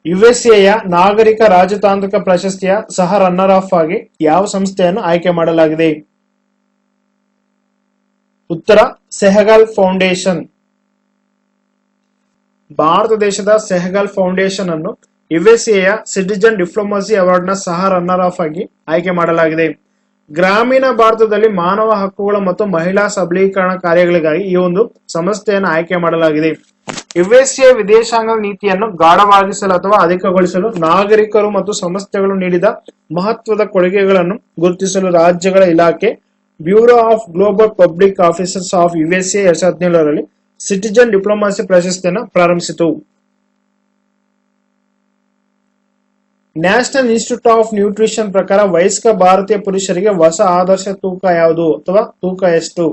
ಯುಎಸ್ಎಯ ನಾಗರಿಕ ರಾಜತಾಂತ್ರಿಕ ಪ್ರಶಸ್ತಿಯ ಸಹ ರನ್ನರ್ ಅಪ್ ಆಗಿ ಯಾವ ಸಂಸ್ಥೆಯನ್ನು ಆಯ್ಕೆ ಮಾಡಲಾಗಿದೆ? ಉತ್ತರ ಸೆಹಗಲ್ ಫೌಂಡೇಶನ್. ಭಾರತ ದೇಶದ ಸೆಹಗಲ್ ಫೌಂಡೇಶನ್ ಅನ್ನು ಯುಎಸ್ಎಯ ಸಿಟಿಜನ್ ಡಿಪ್ಲೊಮಸಿ ಅವಾರ್ಡ್ ನ ಸಹ ರನ್ನರ್ ಅಪ್ ಆಗಿ ಆಯ್ಕೆ ಮಾಡಲಾಗಿದೆ. ಗ್ರಾಮೀಣ ಭಾರತದಲ್ಲಿ ಮಾನವ ಹಕ್ಕುಗಳು ಮತ್ತು ಮಹಿಳಾ ಸಬಲೀಕರಣ ಕಾರ್ಯಗಳಿಗಾಗಿ ಈ ಒಂದು ಸಂಸ್ಥೆಯನ್ನು ಆಯ್ಕೆ ಮಾಡಲಾಗಿದೆ. ಯುಎಸ್ಎ ವಿದೇಶಾಂಗ ನೀತಿಯನ್ನು ಗಾಢವಾಗಿಸಲು ಅಥವಾ ಅಧಿಕಗೊಳಿಸಲು ನಾಗರಿಕರು ಮತ್ತು ಸಂಸ್ಥೆಗಳು ನೀಡಿದ ಮಹತ್ವದ ಕೊಡುಗೆಗಳನ್ನು ಗುರುತಿಸಲು ರಾಜ್ಯಗಳ ಇಲಾಖೆ Bureau of Global Public Officers of USA 2017ರಲ್ಲಿ ಸಿಟಿಜನ್ ಡಿಪ್ಲೊಮಸಿ ಪ್ರಶಸ್ತಿಯನ್ನು ಪ್ರಾರಂಭಿಸಿತು. ನ್ಯಾಷನಲ್ ಇನ್ಸ್ಟಿಟ್ಯೂಟ್ ಆಫ್ ನ್ಯೂಟ್ರಿಷನ್ ಪ್ರಕಾರ ವಯಸ್ಕ ಭಾರತೀಯ ಪುರುಷರಿಗೆ ಹೊಸ ಆದರ್ಶ ತೂಕ ಯಾವುದು ಅಥವಾ ತೂಕ ಎಷ್ಟು?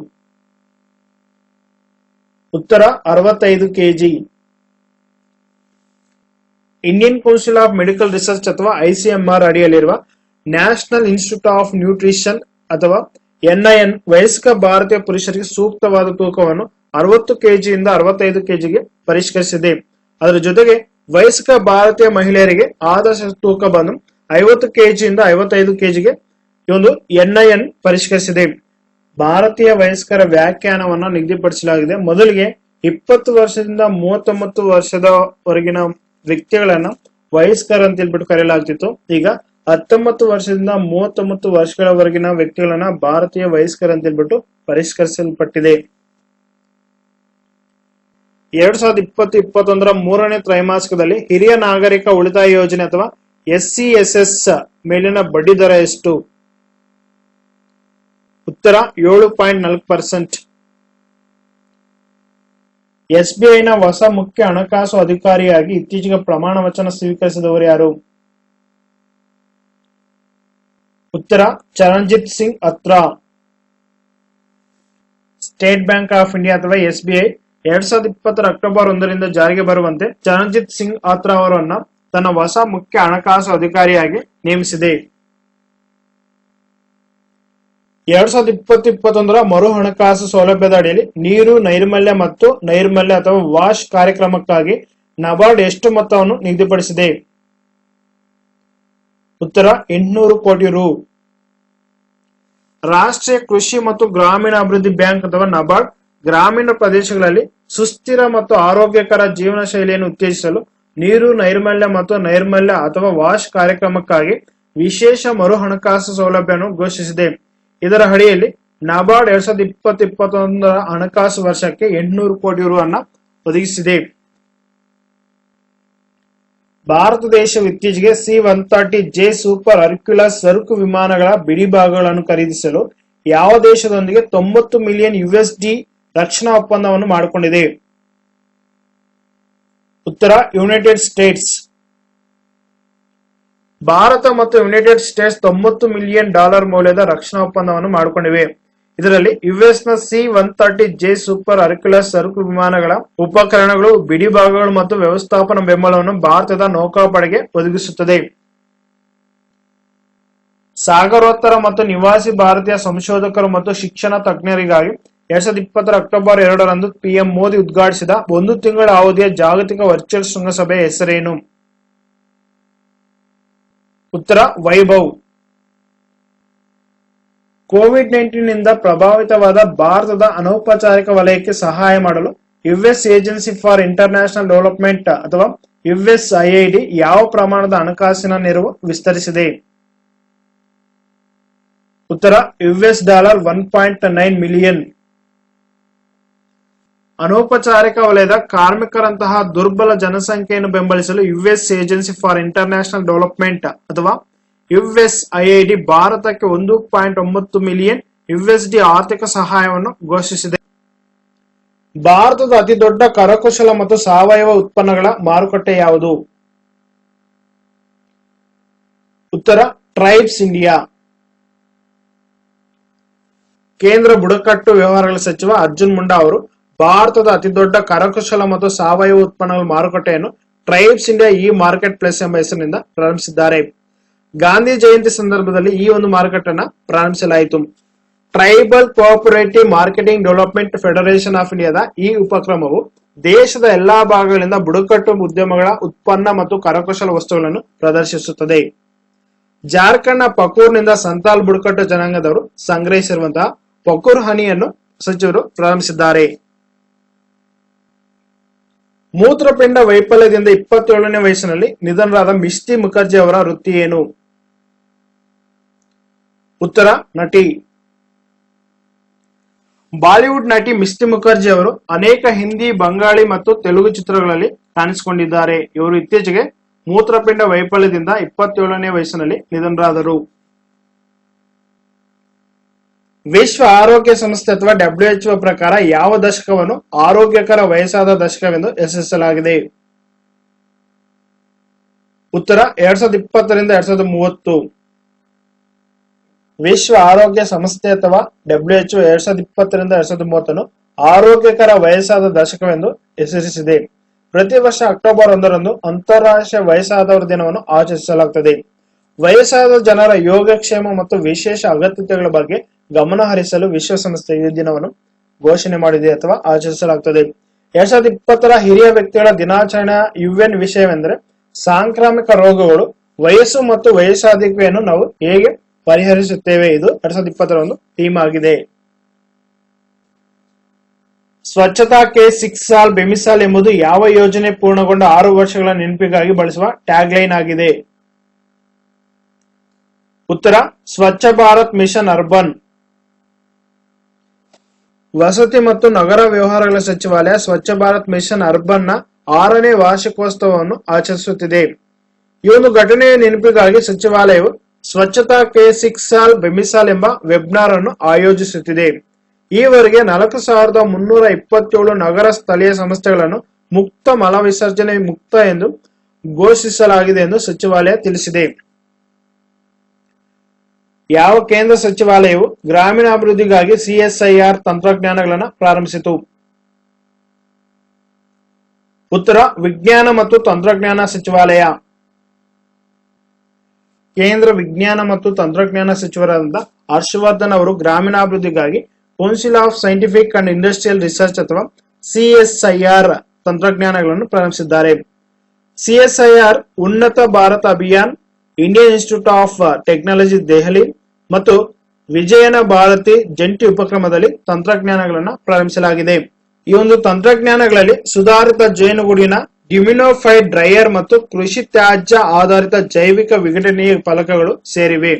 ಉತ್ತರ 65 KG. Indian Council of Medical Research ಅಥವಾ ICMR ಅಡಿಯಲ್ಲಿರುವ ನ್ಯಾಷನಲ್ ಇನ್ಸ್ಟಿಟ್ಯೂಟ್ ಆಫ್ ನ್ಯೂಟ್ರಿಷನ್ ಅಥವಾ NIN ವಯಸ್ಕ ಭಾರತೀಯ ಪುರುಷರಿಗೆ ಸೂಕ್ತವಾದ ತೂಕವನ್ನು 60 ಕೆಜಿಯಿಂದ 65 ಕೆಜಿಗೆ ಪರಿಷ್ಕರಿಸಿದೆ. ಅದರ ಜೊತೆಗೆ ವಯಸ್ಕ ಭಾರತೀಯ ಮಹಿಳೆಯರಿಗೆ ಆದರ್ಶ ತೂಕ ಬಂದು 50 ಕೆಜಿಯಿಂದ 55 ಕೆಜಿಗೆ ಈ ಒಂದು NIN ಪರಿಷ್ಕರಿಸಿದೆ. ಭಾರತೀಯ ವಯಸ್ಕರ ವ್ಯಾಖ್ಯಾನವನ್ನು ನಿಗದಿಪಡಿಸಲಾಗಿದೆ. ಮೊದಲಿಗೆ 20 ವರ್ಷದಿಂದ 39 ವರ್ಷದವರೆಗಿನ ವ್ಯಕ್ತಿಗಳನ್ನ ವಯಸ್ಕರ ಅಂತ ಹೇಳ್ಬಿಟ್ಟು ಕರೆಯಲಾಗ್ತಿತ್ತು. ಈಗ 19 ವರ್ಷದಿಂದ 39 ವರ್ಷಗಳವರೆಗಿನ ವ್ಯಕ್ತಿಗಳನ್ನ ಭಾರತೀಯ ವಯಸ್ಕರ ಅಂತ ಹೇಳ್ಬಿಟ್ಟು ಪರಿಷ್ಕರಿಸಲ್ಪಟ್ಟಿದೆ. 2020-21ರ ಮೂರನೇ ತ್ರೈಮಾಸಿಕದಲ್ಲಿ ಹಿರಿಯ ನಾಗರಿಕ ಉಳಿತಾಯ ಯೋಜನೆ ಅಥವಾ SCSS ಮೇಲಿನ ಬಡ್ಡಿ ದರ ಎಷ್ಟು? ಉತ್ತರ 7.4%. SBIನ ಹೊಸ ಮುಖ್ಯ ಹಣಕಾಸು ಅಧಿಕಾರಿಯಾಗಿ ಇತ್ತೀಚೆಗೆ ಪ್ರಮಾಣ ವಚನ ಸ್ವೀಕರಿಸಿದವರು ಯಾರು? ಉತ್ತರ Charanjit Singh Atra. State Bank of India ಅಥವಾ SBI 2020 ಅಕ್ಟೋಬರ್ 1ರಿಂದ ಜಾರಿಗೆ ಬರುವಂತೆ ಚರಣ್ಜಿತ್ ಸಿಂಗ್ ಅತ್ರಾ ಅವರನ್ನ ತನ್ನ ಹೊಸ ಮುಖ್ಯ ಹಣಕಾಸು ಅಧಿಕಾರಿಯಾಗಿ ನೇಮಿಸಿದೆ. 2020-21ರ ಮರು ಹಣಕಾಸು ಸೌಲಭ್ಯದ ಅಡಿಯಲ್ಲಿ ನೀರು, ನೈರ್ಮಲ್ಯ ಮತ್ತು ನೈರ್ಮಲ್ಯ ಅಥವಾ ವಾಶ್ ಕಾರ್ಯಕ್ರಮಕ್ಕಾಗಿ ನಬಾರ್ಡ್ ಎಷ್ಟು ಮೊತ್ತವನ್ನು ನಿಗದಿಪಡಿಸಿದೆ? ಉತ್ತರ 800 ಕೋಟಿ ರು. ರಾಷ್ಟ್ರೀಯ ಕೃಷಿ ಮತ್ತು ಗ್ರಾಮೀಣ ಅಭಿವೃದ್ಧಿ ಬ್ಯಾಂಕ್ ಅಥವಾ ನಬಾರ್ಡ್ ಗ್ರಾಮೀಣ ಪ್ರದೇಶಗಳಲ್ಲಿ ಸುಸ್ಥಿರ ಮತ್ತು ಆರೋಗ್ಯಕರ ಜೀವನ ಶೈಲಿಯನ್ನು ಉತ್ತೇಜಿಸಲು ನೀರು, ನೈರ್ಮಲ್ಯ ಮತ್ತು ನೈರ್ಮಲ್ಯ ಅಥವಾ ವಾಶ್ ಕಾರ್ಯಕ್ರಮಕ್ಕಾಗಿ ವಿಶೇಷ ಮರು ಹಣಕಾಸು ಸೌಲಭ್ಯವನ್ನು ಘೋಷಿಸಿದೆ. ಇದರ ಅಡಿಯಲ್ಲಿ ನಬಾರ್ಡ್ 2020-21ರ ಹಣಕಾಸು ವರ್ಷಕ್ಕೆ 800 ಕೋಟಿ ರು ಅನ್ನು ಒದಗಿಸಿದೆ. ಭಾರತ ದೇಶವು ಇತ್ತೀಚೆಗೆ C-130J ಸೂಪರ್ ಹರ್ಕ್ಯುಲಸ್ ಸರಕು ವಿಮಾನಗಳ ಬಿಡಿ ಭಾಗಗಳನ್ನು ಖರೀದಿಸಲು ಯಾವ ದೇಶದೊಂದಿಗೆ $90 ಮಿಲಿಯನ್ ರಕ್ಷಣಾ ಒಪ್ಪಂದವನ್ನು ಮಾಡಿಕೊಂಡಿದೆ? ಉತ್ತರ ಯುನೈಟೆಡ್ ಸ್ಟೇಟ್ಸ್. ಭಾರತ ಮತ್ತು ಯುನೈಟೆಡ್ ಸ್ಟೇಟ್ಸ್ $90 ಮಿಲಿಯನ್ ಮೌಲ್ಯದ ರಕ್ಷಣಾ ಒಪ್ಪಂದವನ್ನು ಮಾಡಿಕೊಂಡಿವೆ. ಇದರಲ್ಲಿ ಯುಎಸ್ ನ C-130J ಸೂಪರ್ ಹರ್ಕ್ಯುಲಸ್ ಸರಕು ವಿಮಾನಗಳ ಉಪಕರಣಗಳು, ಬಿಡಿ ಭಾಗಗಳು ಮತ್ತು ವ್ಯವಸ್ಥಾಪನಾ ಬೆಂಬಲವನ್ನು ಭಾರತದ ನೌಕಾಪಡೆಗೆ ಒದಗಿಸುತ್ತದೆ. ಸಾಗರೋತ್ತರ ಮತ್ತು ನಿವಾಸಿ ಭಾರತೀಯ ಸಂಶೋಧಕರು ಮತ್ತು ಶಿಕ್ಷಣ ತಜ್ಞರಿಗಾಗಿ 2020 ಅಕ್ಟೋಬರ್ 2ರಂದು PM ಮೋದಿ ಉದ್ಘಾಟಿಸಿದ 1 ತಿಂಗಳ ಅವಧಿಯ ಜಾಗತಿಕ ವರ್ಚುವಲ್ ಶೃಂಗಸಭೆಯ ಹೆಸರೇನು? ಉತ್ತರ ವೈಭವ್. ಕೋವಿಡ್-19 ನಿಂದ ಪ್ರಭಾವಿತವಾದ ಭಾರತದ ಅನೌಪಚಾರಿಕ ವಲಯಕ್ಕೆ ಸಹಾಯ ಮಾಡಲು US agency for international development ಅಥವಾ USAID ಯಾವ ಪ್ರಮಾಣದ ಹಣಕಾಸಿನ ನೆರವು ವಿಸ್ತರಿಸಿದೆ? ಉತ್ತರ $1.9 ಮಿಲಿಯನ್. ಅನೌಪಚಾರಿಕ ವಲಯದ ಕಾರ್ಮಿಕರಂತಹ ದುರ್ಬಲ ಜನಸಂಖ್ಯೆಯನ್ನು ಬೆಂಬಲಿಸಲು US agency for international development ಅಥವಾ USAID ಭಾರತಕ್ಕೆ 1.9 ಮಿಲಿಯನ್ USD ಆರ್ಥಿಕ ಸಹಾಯವನ್ನು ಘೋಷಿಸಿದೆ. ಭಾರತದ ಅತಿ ದೊಡ್ಡ ಕರಕುಶಲ ಮತ್ತು ಸಾವಯವ ಉತ್ಪನ್ನಗಳ ಮಾರುಕಟ್ಟೆ ಯಾವುದು? ಉತ್ತರ ಟ್ರೈಬ್ಸ್ ಇಂಡಿಯಾ. ಕೇಂದ್ರ ಬುಡಕಟ್ಟು ವ್ಯವಹಾರಗಳ ಸಚಿವ ಅರ್ಜುನ್ ಮುಂಡಾ ಅವರು ಭಾರತದ ಅತಿ ದೊಡ್ಡ ಕರಕುಶಲ ಮತ್ತು ಸಾವಯವ ಉತ್ಪನ್ನಗಳ ಮಾರುಕಟ್ಟೆಯನ್ನು tribes India E market place ಎಂಬ ಹೆಸರಿನಿಂದ ಪ್ರಾರಂಭಿಸಿದ್ದಾರೆ. ಗಾಂಧಿ ಜಯಂತಿ ಸಂದರ್ಭದಲ್ಲಿ ಈ ಒಂದು ಮಾರುಕಟ್ಟೆಯನ್ನು ಪ್ರಾರಂಭಿಸಲಾಯಿತು. Tribal cooperative marketing development federation of ಇಂಡಿಯಾದ ಈ ಉಪಕ್ರಮವು ದೇಶದ ಎಲ್ಲಾ ಭಾಗಗಳಿಂದ ಬುಡಕಟ್ಟು ಉದ್ಯಮಗಳ ಉತ್ಪನ್ನ ಮತ್ತು ಕರಕುಶಲ ವಸ್ತುಗಳನ್ನು ಪ್ರದರ್ಶಿಸುತ್ತದೆ. ಜಾರ್ಖಂಡ್ನ ಪಕೂರ್ನಿಂದ ಸಂತಾಲ್ ಬುಡಕಟ್ಟು ಜನಾಂಗದವರು ಸಂಗ್ರಹಿಸಿರುವಂತಹ ಪಕೂರ್ ಹನಿಯನ್ನು ಸಚಿವರು ಪ್ರಾರಂಭಿಸಿದ್ದಾರೆ. ಮೂತ್ರಪಿಂಡ ವೈಫಲ್ಯದಿಂದ 27ನೇ ವಯಸ್ಸಿನಲ್ಲಿ ನಿಧನರಾದ ಮಿಷ್ಟಿ ಮುಖರ್ಜಿ ಅವರ ವೃತ್ತಿ ಏನು? ಉತ್ತರ ನಟಿ. ಬಾಲಿವುಡ್ ನಟಿ ಮಿಷ್ಟಿ ಮುಖರ್ಜಿ ಅವರು ಅನೇಕ ಹಿಂದಿ, ಬಂಗಾಳಿ ಮತ್ತು ತೆಲುಗು ಚಿತ್ರಗಳಲ್ಲಿ ಕಾಣಿಸಿಕೊಂಡಿದ್ದಾರೆ. ಇವರು ಇತ್ತೀಚೆಗೆ ಮೂತ್ರಪಿಂಡ ವೈಫಲ್ಯದಿಂದ 27ನೇ ವಯಸ್ಸಿನಲ್ಲಿ ನಿಧನರಾದರು. ವಿಶ್ವ ಆರೋಗ್ಯ ಸಂಸ್ಥೆ ಅಥವಾ WHO ಪ್ರಕಾರ ಯಾವ ದಶಕವನ್ನು ಆರೋಗ್ಯಕರ ವಯಸ್ಸಾದ ದಶಕವೆಂದು ಹೆಸರಿಸಲಾಗಿದೆ? ಉತ್ತರ 2020ರಿಂದ 2030. ವಿಶ್ವ ಆರೋಗ್ಯ ಸಂಸ್ಥೆ ಅಥವಾ WHO 2020ರಿಂದ 2030 ಆರೋಗ್ಯಕರ ವಯಸ್ಸಾದ ದಶಕವೆಂದು ಹೆಸರಿಸಿದೆ. ಪ್ರತಿ ವರ್ಷ ಅಕ್ಟೋಬರ್ 1ರಂದು ಅಂತಾರಾಷ್ಟ್ರೀಯ ವಯಸ್ಸಾದವರ ದಿನವನ್ನು ಆಚರಿಸಲಾಗುತ್ತದೆ. ವಯಸ್ಸಾದ ಜನರ ಯೋಗಕ್ಷೇಮ ಮತ್ತು ವಿಶೇಷ ಅಗತ್ಯತೆಗಳ ಬಗ್ಗೆ ಗಮನ ಹರಿಸಲು ವಿಶ್ವಸಂಸ್ಥೆ ಈ ದಿನವನ್ನು ಘೋಷಣೆ ಮಾಡಿದೆ ಅಥವಾ ಆಚರಿಸಲಾಗುತ್ತದೆ. 2020ರ ಹಿರಿಯ ವ್ಯಕ್ತಿಗಳ ದಿನಾಚರಣೆಯ UN ವಿಷಯವೆಂದರೆ ಸಾಂಕ್ರಾಮಿಕ ರೋಗಗಳು, ವಯಸ್ಸು ಮತ್ತು ವಯಸ್ಸಾಧಿಕೆಯನ್ನು ನಾವು ಹೇಗೆ ಪರಿಹರಿಸುತ್ತೇವೆ. ಇದು 2020ರ ಒಂದು ಥೀಮ್ ಆಗಿದೆ. ಸ್ವಚ್ಛತಾ ಕೆ 6 ಸಾಲ್ ಬೆಮಿಸಾಲ್ ಎಂಬುದು ಯಾವ ಯೋಜನೆ ಪೂರ್ಣಗೊಂಡ 6 ವರ್ಷಗಳ ನೆನಪಿಗಾಗಿ ಬಳಸುವ ಟ್ಯಾಗ್ಲೈನ್ ಆಗಿದೆ? ಉತ್ತರ ಸ್ವಚ್ಛ ಭಾರತ್ ಮಿಷನ್ ಅರ್ಬನ್. ವಸತಿ ಮತ್ತು ನಗರ ವ್ಯವಹಾರಗಳ ಸಚಿವಾಲಯ ಸ್ವಚ್ಛ ಭಾರತ್ ಮಿಷನ್ ಅರ್ಬನ್ ನ 6ನೇ ವಾರ್ಷಿಕೋತ್ಸವವನ್ನು ಆಚರಿಸುತ್ತಿದೆ. ಈ ಒಂದು ಘಟನೆಯ ನೆನಪಿಗಾಗಿ ಸಚಿವಾಲಯವು ಸ್ವಚ್ಛತಾ ಕೆ 6 ಸಾಲ್ ಬೆಮಿಸಾಲ್ ಎಂಬ ವೆಬಿನಾರ್ ಅನ್ನು ಆಯೋಜಿಸುತ್ತಿದೆ. ಈವರೆಗೆ 4327 ನಗರ ಸ್ಥಳೀಯ ಸಂಸ್ಥೆಗಳನ್ನು ಮುಕ್ತ ಮಲ ವಿಸರ್ಜನೆ ಮುಕ್ತ ಎಂದು ಘೋಷಿಸಲಾಗಿದೆ ಎಂದು ಸಚಿವಾಲಯ ತಿಳಿಸಿದೆ. ಯಾವ ಕೇಂದ್ರ ಸಚಿವಾಲಯವು ಗ್ರಾಮೀಣಾಭಿವೃದ್ಧಿಗಾಗಿ CSIR ತಂತ್ರಜ್ಞಾನಗಳನ್ನು ಪ್ರಾರಂಭಿಸಿತು? ಉತ್ತರ ವಿಜ್ಞಾನ ಮತ್ತು ತಂತ್ರಜ್ಞಾನ ಸಚಿವಾಲಯ. ಕೇಂದ್ರ ವಿಜ್ಞಾನ ಮತ್ತು ತಂತ್ರಜ್ಞಾನ ಸಚಿವರಾದ ಹರ್ಷವರ್ಧನ್ ಅವರು ಗ್ರಾಮೀಣಾಭಿವೃದ್ಧಿಗಾಗಿ council of scientific and industrial research ಅಥವಾ CSIR ತಂತ್ರಜ್ಞಾನಗಳನ್ನು ಪ್ರಾರಂಭಿಸಿದ್ದಾರೆ. CSIR Unnat Bharat Abhiyan, Indian institute of technology Delhi ಮತ್ತು ವಿಜಯನ ಭಾರತಿ ಜಂಟಿ ಉಪಕ್ರಮದಲ್ಲಿ ತಂತ್ರಜ್ಞಾನಗಳನ್ನು ಪ್ರಾರಂಭಿಸಲಾಗಿದೆ. ಈ ಒಂದು ತಂತ್ರಜ್ಞಾನಗಳಲ್ಲಿ ಸುಧಾರಿತ ಜೇನುಗೂಡಿನ ಡಿಮಿನೋಫೈಡ್ ಡ್ರೈಯರ್ ಮತ್ತು ಕೃಷಿ ತ್ಯಾಜ್ಯ ಆಧಾರಿತ ಜೈವಿಕ ವಿಘಟನೀಯ ಫಲಕಗಳು ಸೇರಿವೆ.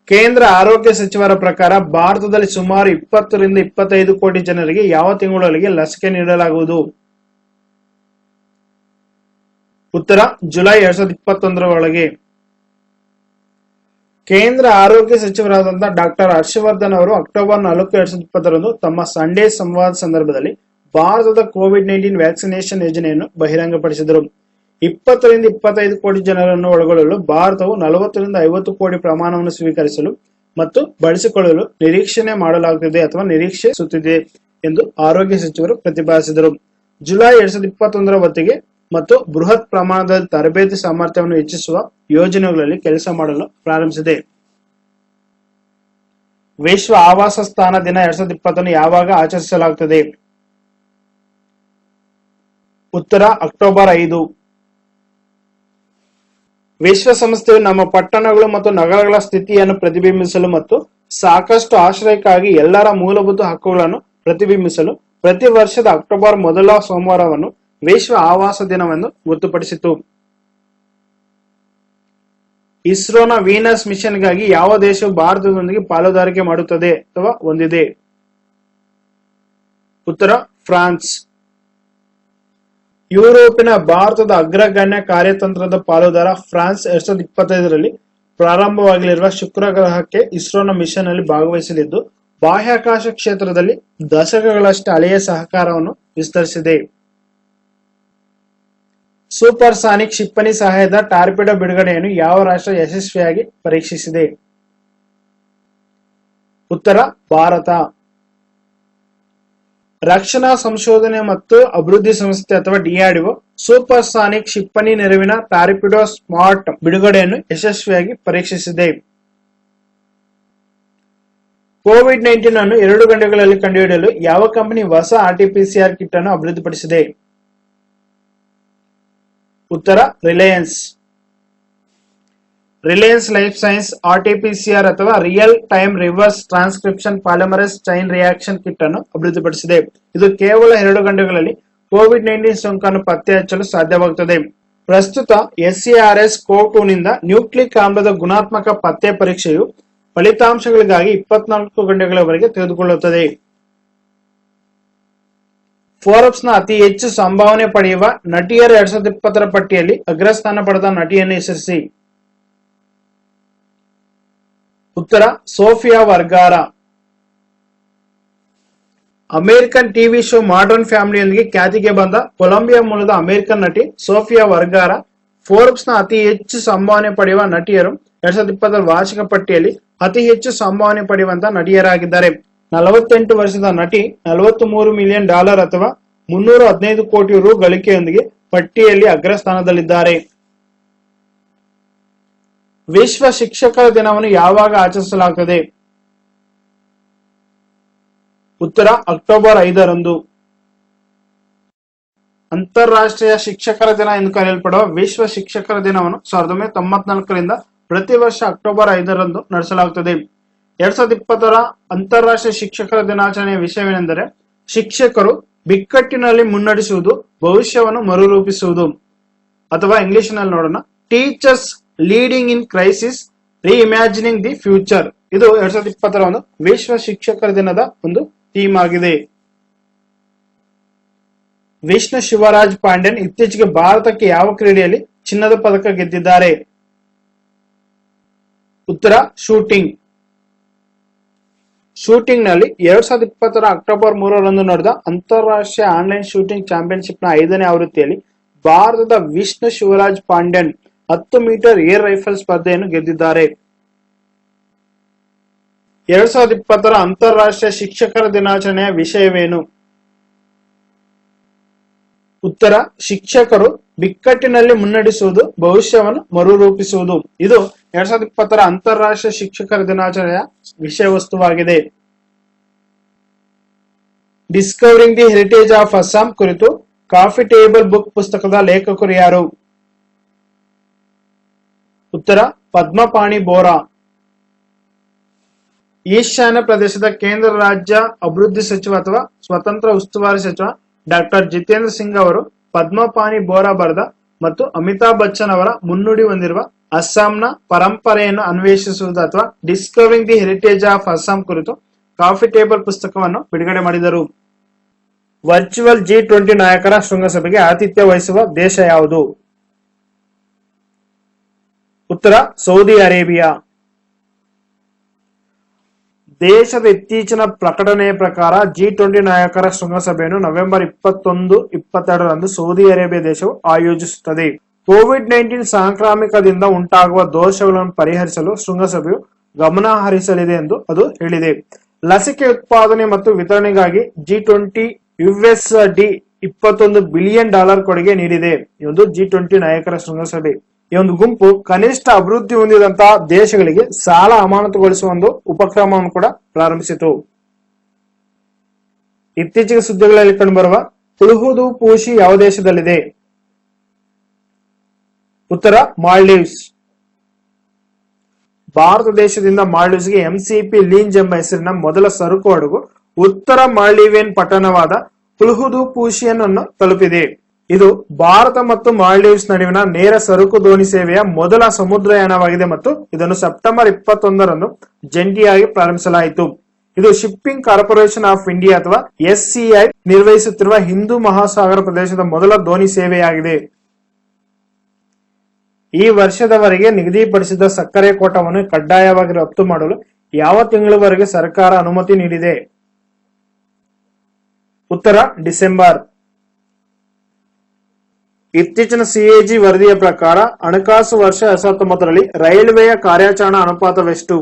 ಕೇಂದ್ರ ಆರೋಗ್ಯ ಸಚಿವರ ಪ್ರಕಾರ ಭಾರತದಲ್ಲಿ ಸುಮಾರು 20ರಿಂದ 25 ಕೋಟಿ ಜನರಿಗೆ ಯಾವ ತಿಂಗಳೊಳಗೆ ಲಸಿಕೆ ನೀಡಲಾಗುವುದು? ಉತ್ತರ ಜುಲೈ 2021 ಒಳಗೆ. ಕೇಂದ್ರ ಆರೋಗ್ಯ ಸಚಿವರಾದಂತಹ ಡಾಕ್ಟರ್ ಹರ್ಷವರ್ಧನ್ ಅವರು ಅಕ್ಟೋಬರ್ 4, 2020 ತಮ್ಮ ಸಂಡೇ ಸಂವಾದ ಸಂದರ್ಭದಲ್ಲಿ ಭಾರತದ ಕೋವಿಡ್-19 ವ್ಯಾಕ್ಸಿನೇಷನ್ ಯೋಜನೆಯನ್ನು ಬಹಿರಂಗಪಡಿಸಿದರು. 20ರಿಂದ 25 ಕೋಟಿ ಜನರನ್ನು ಒಳಗೊಳ್ಳಲು ಭಾರತವು 40ರಿಂದ 50 ಕೋಟಿ ಪ್ರಮಾಣವನ್ನು ಸ್ವೀಕರಿಸಲು ಮತ್ತು ಬಳಸಿಕೊಳ್ಳಲು ನಿರೀಕ್ಷಣೆ ಮಾಡಲಾಗುತ್ತಿದೆ ಅಥವಾ ನಿರೀಕ್ಷಿಸುತ್ತಿದೆ ಎಂದು ಆರೋಗ್ಯ ಸಚಿವರು ಪ್ರತಿಪಾದಿಸಿದರು. ಜುಲೈ 2021 ಹೊತ್ತಿಗೆ ಮತ್ತು ಬೃಹತ್ ಪ್ರಮಾಣದಲ್ಲಿ ತರಬೇತಿ ಸಾಮರ್ಥ್ಯವನ್ನು ಹೆಚ್ಚಿಸುವ ಯೋಜನೆಗಳಲ್ಲಿ ಕೆಲಸ ಮಾಡಲು ಪ್ರಾರಂಭಿಸಿದೆ. ವಿಶ್ವ ಆವಾಸ ಸ್ಥಾನ ದಿನ 2020 ಯಾವಾಗ ಆಚರಿಸಲಾಗುತ್ತದೆ? ಉತ್ತರ ಅಕ್ಟೋಬರ್ 5. ವಿಶ್ವಸಂಸ್ಥೆಯು ನಮ್ಮ ಪಟ್ಟಣಗಳು ಮತ್ತು ನಗರಗಳ ಸ್ಥಿತಿಯನ್ನು ಪ್ರತಿಬಿಂಬಿಸಲು ಮತ್ತು ಸಾಕಷ್ಟು ಆಶ್ರಯಕ್ಕಾಗಿ ಎಲ್ಲರ ಮೂಲಭೂತ ಹಕ್ಕುಗಳನ್ನು ಪ್ರತಿಬಿಂಬಿಸಲು ಪ್ರತಿ ವರ್ಷದ ಅಕ್ಟೋಬರ್ ಮೊದಲ ಸೋಮವಾರವನ್ನು ವಿಶ್ವ ಆವಾಸ ದಿನವೆಂದು ಗೊತ್ತುಪಡಿಸಿತು. ಇಸ್ರೋನ ವೀನಸ್ ಮಿಷನ್ಗಾಗಿ ಯಾವ ದೇಶವು ಭಾರತದೊಂದಿಗೆ ಪಾಲುದಾರಿಕೆ ಮಾಡುತ್ತದೆ ಅಥವಾ ಹೊಂದಿದೆ? ಉತ್ತರ ಫ್ರಾನ್ಸ್. ಯುರೋಪಿನ ಭಾರತದ ಅಗ್ರಗಣ್ಯ ಕಾರ್ಯತಂತ್ರದ ಪಾಲುದಾರ ಫ್ರಾನ್ಸ್ 2025ರಲ್ಲಿ ಪ್ರಾರಂಭವಾಗಲಿರುವ ಶುಕ್ರ ಗ್ರಹಕ್ಕೆ ಇಸ್ರೋನ ಮಿಷನ್ ನಲ್ಲಿ ಭಾಗವಹಿಸಲಿದ್ದು, ಬಾಹ್ಯಾಕಾಶ ಕ್ಷೇತ್ರದಲ್ಲಿ ದಶಕಗಳಷ್ಟು ಹಳೆಯ ಸಹಕಾರವನ್ನು ವಿಸ್ತರಿಸಿದೆ. ಸೂಪರ್ ಸಾನಿಕ್ ಕ್ಷಿಪಣಿ ಸಹಾಯದ ಟಾರ್ಪಿಡೋ ಬಿಡುಗಡೆಯನ್ನು ಯಾವ ರಾಷ್ಟ್ರ ಯಶಸ್ವಿಯಾಗಿ ಪರೀಕ್ಷಿಸಿದೆ? ಉತ್ತರ ಭಾರತ. ರಕ್ಷಣಾ ಸಂಶೋಧನೆ ಮತ್ತು ಅಭಿವೃದ್ಧಿ ಸಂಸ್ಥೆ ಅಥವಾ DRDO ಸೂಪರ್ ಸಾನಿಕ್ ಕ್ಷಿಪಣಿ ನೆರವಿನ ಟಾರ್ಪಿಡೋ ಸ್ಮಾರ್ಟ್ ಬಿಡುಗಡೆಯನ್ನು ಯಶಸ್ವಿಯಾಗಿ ಪರೀಕ್ಷಿಸಿದೆ. ಕೋವಿಡ್-19 ಅನ್ನು 2 ಗಂಟೆಗಳಲ್ಲಿ ಕಂಡುಹಿಡಿಯಲು ಯಾವ ಕಂಪನಿ ಹೊಸ RT-PCR ಕಿಟ್ ಅನ್ನು ಅಭಿವೃದ್ಧಿಪಡಿಸಿದೆ? ಉತ್ತರ Reliance. Reliance life science RT-PCR ಅಥವಾ real time reverse transcription polymerase chain reaction kit ಅನ್ನು ಅಭಿವೃದ್ಧಿಪಡಿಸಿದೆ. ಇದು ಕೇವಲ 2 ಗಂಟೆಗಳಲ್ಲಿ ಕೋವಿಡ್-19 ಸೋಂಕನ್ನು ಪತ್ತೆ ಹಚ್ಚಲು ಸಾಧ್ಯವಾಗುತ್ತದೆ. ಪ್ರಸ್ತುತ SARS-CoV-2 ನಿಂದ ನ್ಯೂಕ್ಲಿಕ್ ಆಮ್ಲದ ಗುಣಾತ್ಮಕ ಪತ್ತೆ ಪರೀಕ್ಷೆಯು ಫಲಿತಾಂಶಗಳಿಗಾಗಿ 24 ಗಂಟೆಗಳವರೆಗೆ ತೆಗೆದುಕೊಳ್ಳುತ್ತದೆ. ಫೋರ್ಬ್ಸ್ನ ಅತಿ ಹೆಚ್ಚು ಸಂಭಾವನೆ ಪಡೆಯುವ ನಟಿಯರ 2020 ಪಟ್ಟಿಯಲ್ಲಿ ಅಗ್ರಸ್ಥಾನ ಪಡೆದ ನಟಿಯನ್ನು ಹೆಸರಿಸಿ. ಉತ್ತರ Sofia Vergara. American TV show modern ಫ್ಯಾಮಿಲಿಯೊಂದಿಗೆ ಖ್ಯಾತಿಗೆ ಬಂದ ಕೊಲಂಬಿಯಾ ಮೂಲದ ಅಮೆರಿಕನ್ ನಟಿ ಸೋಫಿಯಾ ವರ್ಗಾರ ಫೋರ್ಬ್ಸ್ನ ಅತಿ ಹೆಚ್ಚು ಸಂಭಾವನೆ ಪಡೆಯುವ ನಟಿಯರು 2020 ವಾರ್ಷಿಕ ಪಟ್ಟಿಯಲ್ಲಿ ಅತಿ ಹೆಚ್ಚು ಸಂಭಾವನೆ ಪಡೆಯುವಂತಹ ನಟಿಯರಾಗಿದ್ದಾರೆ. 48 ವರ್ಷದ ನಟಿ $43 ಮಿಲಿಯನ್ ಅಥವಾ $315 ಕೋಟಿ ಗಳಿಕೆಯೊಂದಿಗೆ ಪಟ್ಟಿಯಲ್ಲಿ ಅಗ್ರಸ್ಥಾನದಲ್ಲಿದ್ದಾರೆ. ವಿಶ್ವ ಶಿಕ್ಷಕರ ದಿನವನ್ನು ಯಾವಾಗ ಆಚರಿಸಲಾಗುತ್ತದೆ? ಉತ್ತರ ಅಕ್ಟೋಬರ್ 5ರಂದು. ಅಂತಾರಾಷ್ಟ್ರೀಯ ಶಿಕ್ಷಕರ ದಿನ ಎಂದು ಕರೆಯಲ್ಪಡುವ ವಿಶ್ವ ಶಿಕ್ಷಕರ ದಿನವನ್ನು 1994ರಿಂದ ಪ್ರತಿ ವರ್ಷ ಅಕ್ಟೋಬರ್ 5ರಂದು ನಡೆಸಲಾಗುತ್ತದೆ. 2020 ಅಂತಾರಾಷ್ಟ್ರೀಯ ಶಿಕ್ಷಕರ ದಿನಾಚರಣೆಯ ವಿಷಯವೇನೆಂದರೆ ಶಿಕ್ಷಕರು ಬಿಕ್ಕಟ್ಟಿನಲ್ಲಿ ಮುನ್ನಡೆಸುವುದು, ಭವಿಷ್ಯವನ್ನು ಮರುರೂಪಿಸುವುದು. ಅಥವಾ ಇಂಗ್ಲಿಷ್ ನಲ್ಲಿ ನೋಡೋಣ, teachers leading in crisis reimagining the future. ಇದು 2020 ವಿಶ್ವ ಶಿಕ್ಷಕರ ದಿನದ ಒಂದು ಥೀಮ್ ಆಗಿದೆ. ವಿಷ್ಣು ಶಿವರಾಜ್ ಪಾಂಡ್ಯನ್ ಇತ್ತೀಚೆಗೆ ಭಾರತಕ್ಕೆ ಯಾವ ಕ್ರೀಡೆಯಲ್ಲಿ ಚಿನ್ನದ ಪದಕ ಗೆದ್ದಿದ್ದಾರೆ? ಉತ್ತರ ಶೂಟಿಂಗ್. ಶೂಟಿಂಗ್ ನಲ್ಲಿ 2020 ಅಕ್ಟೋಬರ್ 3ರಂದು ನಡೆದ ಅಂತಾರಾಷ್ಟ್ರೀಯ ಆನ್ಲೈನ್ ಶೂಟಿಂಗ್ ಚಾಂಪಿಯನ್ಶಿಪ್ ನ 5ನೇ ಆವೃತ್ತಿಯಲ್ಲಿ ಭಾರತದ Vishnu Shivraj Pandyan 10 metre air rifle ಸ್ಪರ್ಧೆಯನ್ನು ಗೆದ್ದಿದ್ದಾರೆ. 2020 ಅಂತಾರಾಷ್ಟ್ರೀಯ ಶಿಕ್ಷಕರ ದಿನಾಚರಣೆಯ ವಿಷಯವೇನು? ಉತ್ತರ ಶಿಕ್ಷಕರು ಬಿಕ್ಕಟ್ಟಿನಲ್ಲಿ ಮುನ್ನಡೆಸುವುದು, ಭವಿಷ್ಯವನ್ನು ಮರುರೂಪಿಸುವುದು. ಇದು 2020 ಅಂತಾರಾಷ್ಟ್ರೀಯ ಶಿಕ್ಷಕರ ದಿನಾಚರಣೆಯ ವಿಷಯ ವಸ್ತುವಾಗಿದೆ. Discovering the heritage of Assam ಕುರಿತು ಕಾಫಿ ಟೇಬಲ್ ಬುಕ್ ಪುಸ್ತಕದ ಲೇಖಕರು ಯಾರು? ಉತ್ತರ ಪದ್ಮಪಾಣಿ ಬೋರಾ. ಈಶಾನ್ಯ ಪ್ರದೇಶದ ಕೇಂದ್ರ ರಾಜ್ಯ ಅಭಿವೃದ್ಧಿ ಸಚಿವ ಅಥವಾ ಸ್ವತಂತ್ರ ಉಸ್ತುವಾರಿ ಸಚಿವ ಡಾಕ್ಟರ್ ಜಿತೇಂದ್ರ ಸಿಂಗ್ ಅವರು ಪದ್ಮಪಾಣಿ ಬೋರಾ ಬರೆದ ಮತ್ತು ಅಮಿತಾಬ್ ಬಚ್ಚನ್ ಅವರ ಮುನ್ನುಡಿ ಹೊಂದಿರುವ ಅಸ್ಸಾಂನ ಪರಂಪರೆಯನ್ನು ಅನ್ವೇಷಿಸುವುದು ಅಥವಾ discovering the heritage of Assam ಕುರಿತು ಕಾಫಿ ಟೇಬಲ್ ಪುಸ್ತಕವನ್ನು ಬಿಡುಗಡೆ ಮಾಡಿದರು. ವರ್ಚುವಲ್ G20 ನಾಯಕರ ಶೃಂಗಸಭೆಗೆ ಆತಿಥ್ಯ ವಹಿಸುವ ದೇಶ ಯಾವುದು? ಉತ್ತರ ಸೌದಿ ಅರೇಬಿಯಾ. ದೇಶದ ಇತ್ತೀಚಿನ ಪ್ರಕಟಣೆಯ ಪ್ರಕಾರ G20 ನಾಯಕರ ಶೃಂಗಸಭೆಯನ್ನು ನವೆಂಬರ್ 21-22ರಂದು ಸೌದಿ ಅರೇಬಿಯಾ ದೇಶವು ಆಯೋಜಿಸುತ್ತದೆ. ಕೋವಿಡ್-19 ಸಾಂಕ್ರಾಮಿಕದಿಂದ ಉಂಟಾಗುವ ದೋಷಗಳನ್ನು ಪರಿಹರಿಸಲು ಶೃಂಗಸಭೆಯು ಗಮನ ಹರಿಸಲಿದೆ ಎಂದು ಅದು ಹೇಳಿದೆ. ಲಸಿಕೆ ಉತ್ಪಾದನೆ ಮತ್ತು ವಿತರಣೆಗಾಗಿ G20 USD $21 ಬಿಲಿಯನ್ ಕೊಡುಗೆ ನೀಡಿದೆ. ಈ ಒಂದು G20 ನಾಯಕರ ಶೃಂಗಸಭೆ. ಈ ಒಂದು ಗುಂಪು ಕನಿಷ್ಠ ಅಭಿವೃದ್ಧಿ ಹೊಂದಿದಂತಹ ದೇಶಗಳಿಗೆ ಸಾಲ ಅಮಾನತುಗೊಳಿಸುವ ಒಂದು ಉಪಕ್ರಮವನ್ನು ಕೂಡ ಪ್ರಾರಂಭಿಸಿತು. ಇತ್ತೀಚೆಗೆ ಸುದ್ದಿಗಳಲ್ಲಿ ಕಂಡುಬರುವ ಹುದುಹುದು ಪೂಶಿ ಯಾವ ದೇಶದಲ್ಲಿದೆ? ಉತ್ತರ ಮಾಲ್ಡೀವ್ಸ್. ಭಾರತ ದೇಶದಿಂದ ಮಾಲ್ಡೀವ್ಸ್ಗೆ MCP ಲೀಂಜ್ ಎಂಬ ಹೆಸರಿನ ಮೊದಲ ಸರಕು ಹಡಗು ಉತ್ತರ ಮಾಲ್ಡೀವಿಯನ್ ಪಟ್ಟಣವಾದ ಹುದುಹುದು ಪೂಶಿಯನ್ನು ತಲುಪಿದೆ. ಇದು ಭಾರತ ಮತ್ತು ಮಾಲ್ಡೀವ್ಸ್ ನಡುವಿನ ನೇರ ಸರಕು ದೋಣಿ ಸೇವೆಯ ಮೊದಲ ಸಮುದ್ರಯಾನವಾಗಿದೆ ಮತ್ತು ಇದನ್ನು ಸೆಪ್ಟೆಂಬರ್ 21ರಂದು ಜಂಟಿಯಾಗಿ ಪ್ರಾರಂಭಿಸಲಾಯಿತು. ಇದು ಶಿಪ್ಪಿಂಗ್ ಕಾರ್ಪೊರೇಷನ್ ಆಫ್ ಇಂಡಿಯಾ ಅಥವಾ SCI ನಿರ್ವಹಿಸುತ್ತಿರುವ ಹಿಂದೂ ಮಹಾಸಾಗರ ಪ್ರದೇಶದ ಮೊದಲ ದೋಣಿ ಸೇವೆಯಾಗಿದೆ. ಈ ವರ್ಷದವರೆಗೆ ನಿಗದಿಪಡಿಸಿದ ಸಕ್ಕರೆ ಕೋಟಾವನ್ನು ಕಡ್ಡಾಯವಾಗಿ ರಫ್ತು ಮಾಡಲು ಯಾವ ತಿಂಗಳವರೆಗೆ ಸರ್ಕಾರ ಅನುಮತಿ ನೀಡಿದೆ? ಉತ್ತರ ಡಿಸೆಂಬರ್. ಇತ್ತೀಚಿನ CAG ವರದಿಯ ಪ್ರಕಾರ ಹಣಕಾಸು ವರ್ಷ 2019ರಲ್ಲಿ ರೈಲ್ವೆಯ ಕಾರ್ಯಾಚರಣಾ ಅನುಪಾತವೆಷ್ಟು?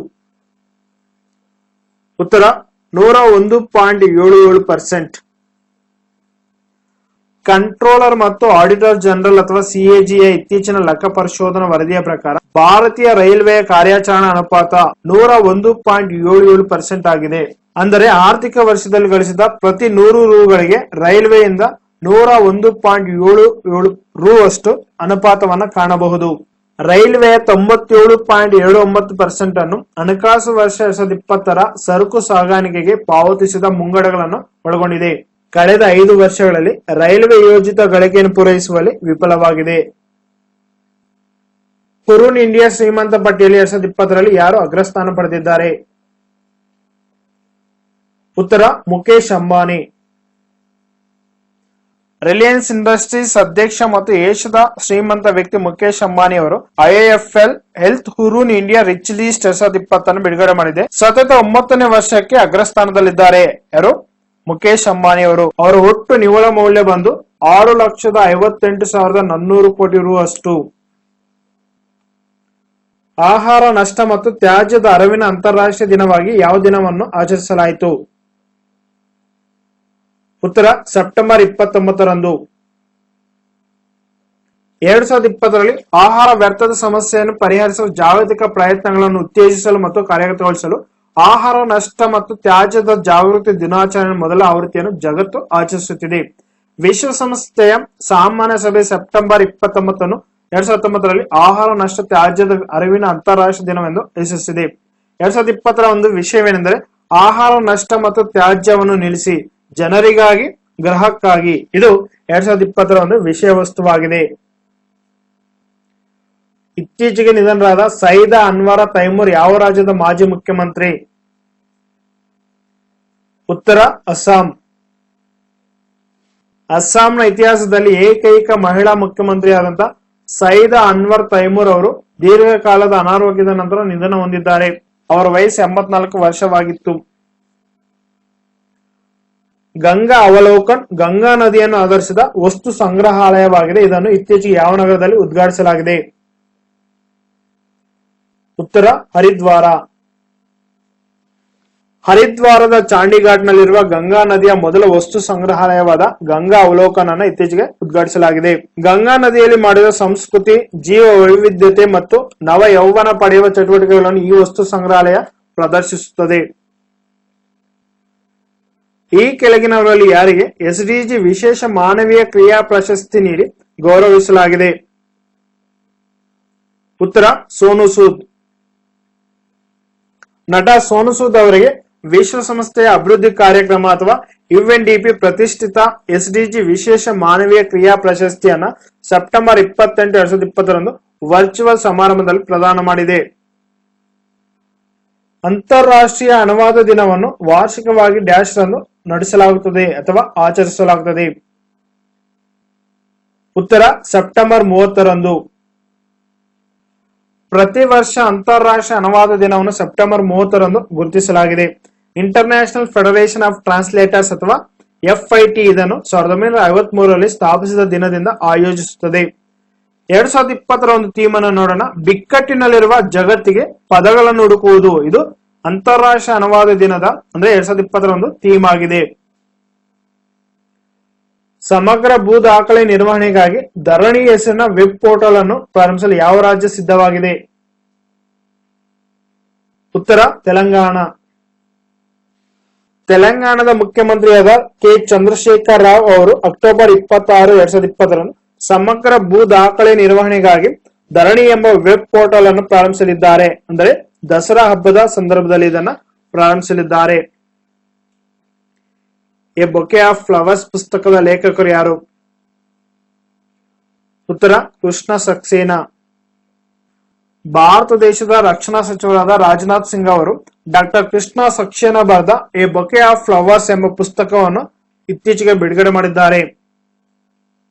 ಉತ್ತರ 101.77%. ಕಂಟ್ರೋಲರ್ ಮತ್ತು ಆಡಿಟರ್ ಜನರಲ್ ಅಥವಾ CAGಯ ಇತ್ತೀಚಿನ ಲೆಕ್ಕ ಪರಿಶೋಧನಾ ವರದಿಯ ಪ್ರಕಾರ ಭಾರತೀಯ ರೈಲ್ವೆಯ ಕಾರ್ಯಾಚರಣಾ ಅನುಪಾತ 101.77% ಆಗಿದೆ. ಅಂದರೆ ಆರ್ಥಿಕ ವರ್ಷದಲ್ಲಿ ಗಳಿಸಿದ ಪ್ರತಿ 100 ರೂಗಳಿಗೆ ರೈಲ್ವೆಯಿಂದ 101.77 ರೂ ಅಷ್ಟು ಅನುಪಾತವನ್ನು ಕಾಣಬಹುದು. ರೈಲ್ವೆಯ 97.79% ಅನ್ನು ಹಣಕಾಸು ವರ್ಷ 2020ರ ಸರಕು ಸಾಗಾಣಿಕೆಗೆ ಪಾವತಿಸಿದ ಮುಂಗಡಗಳನ್ನು ಒಳಗೊಂಡಿದೆ. ಕಳೆದ 5 ವರ್ಷಗಳಲ್ಲಿ ರೈಲ್ವೆ ಯೋಜಿತ ಗಳಿಕೆಯನ್ನು ಪೂರೈಸುವಲ್ಲಿ ವಿಫಲವಾಗಿದೆ. ಹುರುನ್ ಇಂಡಿಯಾ ಶ್ರೀಮಂತ ಪಟ್ಟಿಯಲ್ಲಿ 2020ರಲ್ಲಿ ಯಾರು ಅಗ್ರಸ್ಥಾನ ಪಡೆದಿದ್ದಾರೆ? ಉತ್ತರ ಮುಖೇಶ್ ಅಂಬಾನಿ. ರಿಲಯನ್ಸ್ ಇಂಡಸ್ಟ್ರೀಸ್ ಅಧ್ಯಕ್ಷ ಮತ್ತು ಏಷ್ಯಾದ ಶ್ರೀಮಂತ ವ್ಯಕ್ತಿ ಮುಖೇಶ್ ಅಂಬಾನಿ ಅವರು IIFL health Hurun India rich list 2020 ಬಿಡುಗಡೆ ಮಾಡಿದೆ. ಸತತ 9ನೇ ವರ್ಷಕ್ಕೆ ಅಗ್ರಸ್ಥಾನದಲ್ಲಿದ್ದಾರೆ. ಯಾರು? ಮುಖೇಶ್ ಅಂಬಾನಿ ಅವರು. ಅವರ ಒಟ್ಟು ನಿವ್ವಳ ಮೌಲ್ಯ ಬಂದು 6,58,400 ಕೋಟಿ ರೂ ಅಷ್ಟು. ಆಹಾರ ನಷ್ಟ ಮತ್ತು ತ್ಯಾಜ್ಯದ ಅರಿವಿನ ಅಂತಾರಾಷ್ಟ್ರೀಯ ದಿನವಾಗಿ ಯಾವ ದಿನವನ್ನು ಆಚರಿಸಲಾಯಿತು? ಉತ್ತರ ಸೆಪ್ಟೆಂಬರ್ 29ರಂದು. 2020ರಲ್ಲಿ ಆಹಾರ ವ್ಯರ್ಥದ ಸಮಸ್ಯೆಯನ್ನು ಪರಿಹರಿಸುವ ಜಾಗತಿಕ ಪ್ರಯತ್ನಗಳನ್ನು ಉತ್ತೇಜಿಸಲು ಮತ್ತು ಕಾರ್ಯಗತಗೊಳಿಸಲು ಆಹಾರ ನಷ್ಟ ಮತ್ತು ತ್ಯಾಜ್ಯದ ಜಾಗೃತಿ ದಿನಾಚರಣೆ ಮೊದಲ ಆವೃತ್ತಿಯನ್ನು ಜಗತ್ತು ಆಚರಿಸುತ್ತಿದೆ. ವಿಶ್ವಸಂಸ್ಥೆಯ ಸಾಮಾನ್ಯ ಸಭೆ ಸೆಪ್ಟೆಂಬರ್ 29 2019ರಲ್ಲಿ ಆಹಾರ ನಷ್ಟ ತ್ಯಾಜ್ಯದ ಅರಿವಿನ ಅಂತಾರಾಷ್ಟ್ರೀಯ ದಿನವೆಂದು ಘೋಷಿಸಿದೆ. 2020ರ ಒಂದು ವಿಷಯವೇನೆಂದರೆ ಆಹಾರ ನಷ್ಟ ಮತ್ತು ತ್ಯಾಜ್ಯವನ್ನು ನಿಲ್ಲಿಸಿ, ಜನರಿಗಾಗಿ, ಗ್ರಾಹಕಕ್ಕಾಗಿ. ಇದು 2020ರ ಒಂದು ವಿಷಯ ವಸ್ತುವಾಗಿದೆ. ಇತ್ತೀಚೆಗೆ ನಿಧನರಾದ ಸೈಯದ್ ಅನ್ವರ್ ತೈಮೂರ್ ಯಾವ ರಾಜ್ಯದ ಮಾಜಿ ಮುಖ್ಯಮಂತ್ರಿ? ಉತ್ತರ ಅಸ್ಸಾಂ. ಅಸ್ಸಾಂನ ಇತಿಹಾಸದಲ್ಲಿ ಏಕೈಕ ಮಹಿಳಾ ಮುಖ್ಯಮಂತ್ರಿಯಾದಂತಹ ಸೈಯದ್ ಅನ್ವರ್ ತೈಮೂರ್ ಅವರು ದೀರ್ಘಕಾಲದ ಅನಾರೋಗ್ಯದ ನಂತರ ನಿಧನ ಹೊಂದಿದ್ದಾರೆ. ಅವರ ವಯಸ್ಸು 84 ವರ್ಷವಾಗಿತ್ತು. ಗಂಗಾ ಅವಲೋಕನ್ ಗಂಗಾ ನದಿಯನ್ನು ಆಧರಿಸಿದ ವಸ್ತು ಸಂಗ್ರಹಾಲಯವಾಗಿದೆ. ಇದನ್ನು ಇತ್ತೀಚೆಗೆ ಯಾವ ನಗರದಲ್ಲಿ ಉದ್ಘಾಟಿಸಲಾಗಿದೆ? ಉತ್ತರ ಹರಿದ್ವಾರ. ಹರಿದ್ವಾರದ ಚಾಂಡಿಘಾಟ್ನಲ್ಲಿರುವ ಗಂಗಾ ನದಿಯ ಮೊದಲ ವಸ್ತು ಸಂಗ್ರಹಾಲಯವಾದ ಗಂಗಾ ಅವಲೋಕನ್ ಅನ್ನು ಇತ್ತೀಚೆಗೆ ಉದ್ಘಾಟಿಸಲಾಗಿದೆ. ಗಂಗಾ ನದಿಯಲ್ಲಿ ಮಾಡಿದ ಸಂಸ್ಕೃತಿ, ಜೀವ ವೈವಿಧ್ಯತೆ ಮತ್ತು ನವ ಯೌವನ ಪಡೆಯುವ ಚಟುವಟಿಕೆಗಳನ್ನು ಈ ವಸ್ತು ಸಂಗ್ರಹಾಲಯ ಪ್ರದರ್ಶಿಸುತ್ತದೆ. ಈ ಕೆಳಗಿನವರಲ್ಲಿ ಯಾರಿಗೆ SDG ವಿಶೇಷ ಮಾನವೀಯ ಕ್ರಿಯಾ ಪ್ರಶಸ್ತಿ ನೀಡಿ ಗೌರವಿಸಲಾಗಿದೆ? ಉತ್ತರ ಸೋನು ಸೂದ್. ನಟ ಸೋನು ಸೂದ್ ಅವರಿಗೆ ವಿಶ್ವಸಂಸ್ಥೆಯ ಅಭಿವೃದ್ಧಿ ಕಾರ್ಯಕ್ರಮ ಅಥವಾ UNDP ಪ್ರತಿಷ್ಠಿತ SDG ವಿಶೇಷ ಮಾನವೀಯ ಕ್ರಿಯಾ ಪ್ರಶಸ್ತಿಯನ್ನ ಸೆಪ್ಟೆಂಬರ್ 28, 2020ರಂದು ವರ್ಚುವಲ್ ಸಮಾರಂಭದಲ್ಲಿ ಪ್ರದಾನ ಮಾಡಿದೆ. ಅಂತಾರಾಷ್ಟ್ರೀಯ ಅನುವಾದ ದಿನವನ್ನು ವಾರ್ಷಿಕವಾಗಿ ಡ್ಯಾಶ್ ರಂದು ನಡೆಸಲಾಗುತ್ತದೆ ಅಥವಾ ಆಚರಿಸಲಾಗುತ್ತದೆ? ಉತ್ತರ ಸೆಪ್ಟೆಂಬರ್ 30ರಂದು. ಪ್ರತಿ ವರ್ಷ ಅಂತಾರಾಷ್ಟ್ರೀಯ ಅನುವಾದ ದಿನವನ್ನು ಸೆಪ್ಟೆಂಬರ್ 30ರಂದು ಗುರುತಿಸಲಾಗಿದೆ. ಇಂಟರ್ನ್ಯಾಷನಲ್ ಫೆಡರೇಷನ್ ಆಫ್ ಟ್ರಾನ್ಸ್ಲೇಟರ್ಸ್ ಅಥವಾ FIT ಇದನ್ನು 1953ರಲ್ಲಿ ಸ್ಥಾಪಿಸಿದ ದಿನದಿಂದ ಆಯೋಜಿಸುತ್ತದೆ. 2020 ಒಂದು ಥೀಮ್ ಅನ್ನು ನೋಡೋಣ. ಬಿಕ್ಕಟ್ಟಿನಲ್ಲಿರುವ ಜಗತ್ತಿಗೆ ಪದಗಳನ್ನು ಹುಡುಕುವುದು. ಇದು ಅಂತಾರಾಷ್ಟ್ರೀಯ ಅನುವಾದ ದಿನದ ಅಂದ್ರೆ 2020 ಒಂದು ಥೀಮ್ ಆಗಿದೆ. ಸಮಗ್ರ ಭೂ ದಾಖಲೆ ನಿರ್ವಹಣೆಗಾಗಿ ಧರಣಿ ಹೆಸರಿನ ವೆಬ್ ಪೋರ್ಟಲ್ ಅನ್ನು ಪ್ರಾರಂಭಿಸಲು ಯಾವ ರಾಜ್ಯ ಸಿದ್ಧವಾಗಿದೆ? ಉತ್ತರ ತೆಲಂಗಾಣ. ತೆಲಂಗಾಣದ ಮುಖ್ಯಮಂತ್ರಿಯಾದ ಕೆ ಚಂದ್ರಶೇಖರ್ ರಾವ್ ಅವರು ಅಕ್ಟೋಬರ್ 26, 2020 ಸಮಗ್ರ ಭೂ ದಾಖಲೆ ನಿರ್ವಹಣೆಗಾಗಿ ಧರಣಿ ಎಂಬ ವೆಬ್ ಪೋರ್ಟಲ್ ಅನ್ನು ಪ್ರಾರಂಭಿಸಲಿದ್ದಾರೆ. ಅಂದರೆ ದಸರಾ ಹಬ್ಬದ ಸಂದರ್ಭದಲ್ಲಿ ಇದನ್ನ ಪ್ರಾರಂಭಿಸಲಿದ್ದಾರೆ. ಎ ಬೊಕೆ ಆಫ್ ಫ್ಲವರ್ಸ್ ಪುಸ್ತಕದ ಲೇಖಕರು ಯಾರು? ಉತ್ತರ ಕೃಷ್ಣ ಸಕ್ಸೇನಾ. ಭಾರತ ದೇಶದ ರಕ್ಷಣಾ ಸಚಿವರಾದ ರಾಜನಾಥ್ ಸಿಂಗ್ ಅವರು ಡಾಕ್ಟರ್ ಕೃಷ್ಣ ಸಕ್ಸೇನಾ ಬರೆದ ಎ ಬೊಕೆ ಆಫ್ ಫ್ಲವರ್ಸ್ ಎಂಬ ಪುಸ್ತಕವನ್ನು ಇತ್ತೀಚೆಗೆ ಬಿಡುಗಡೆ ಮಾಡಿದ್ದಾರೆ.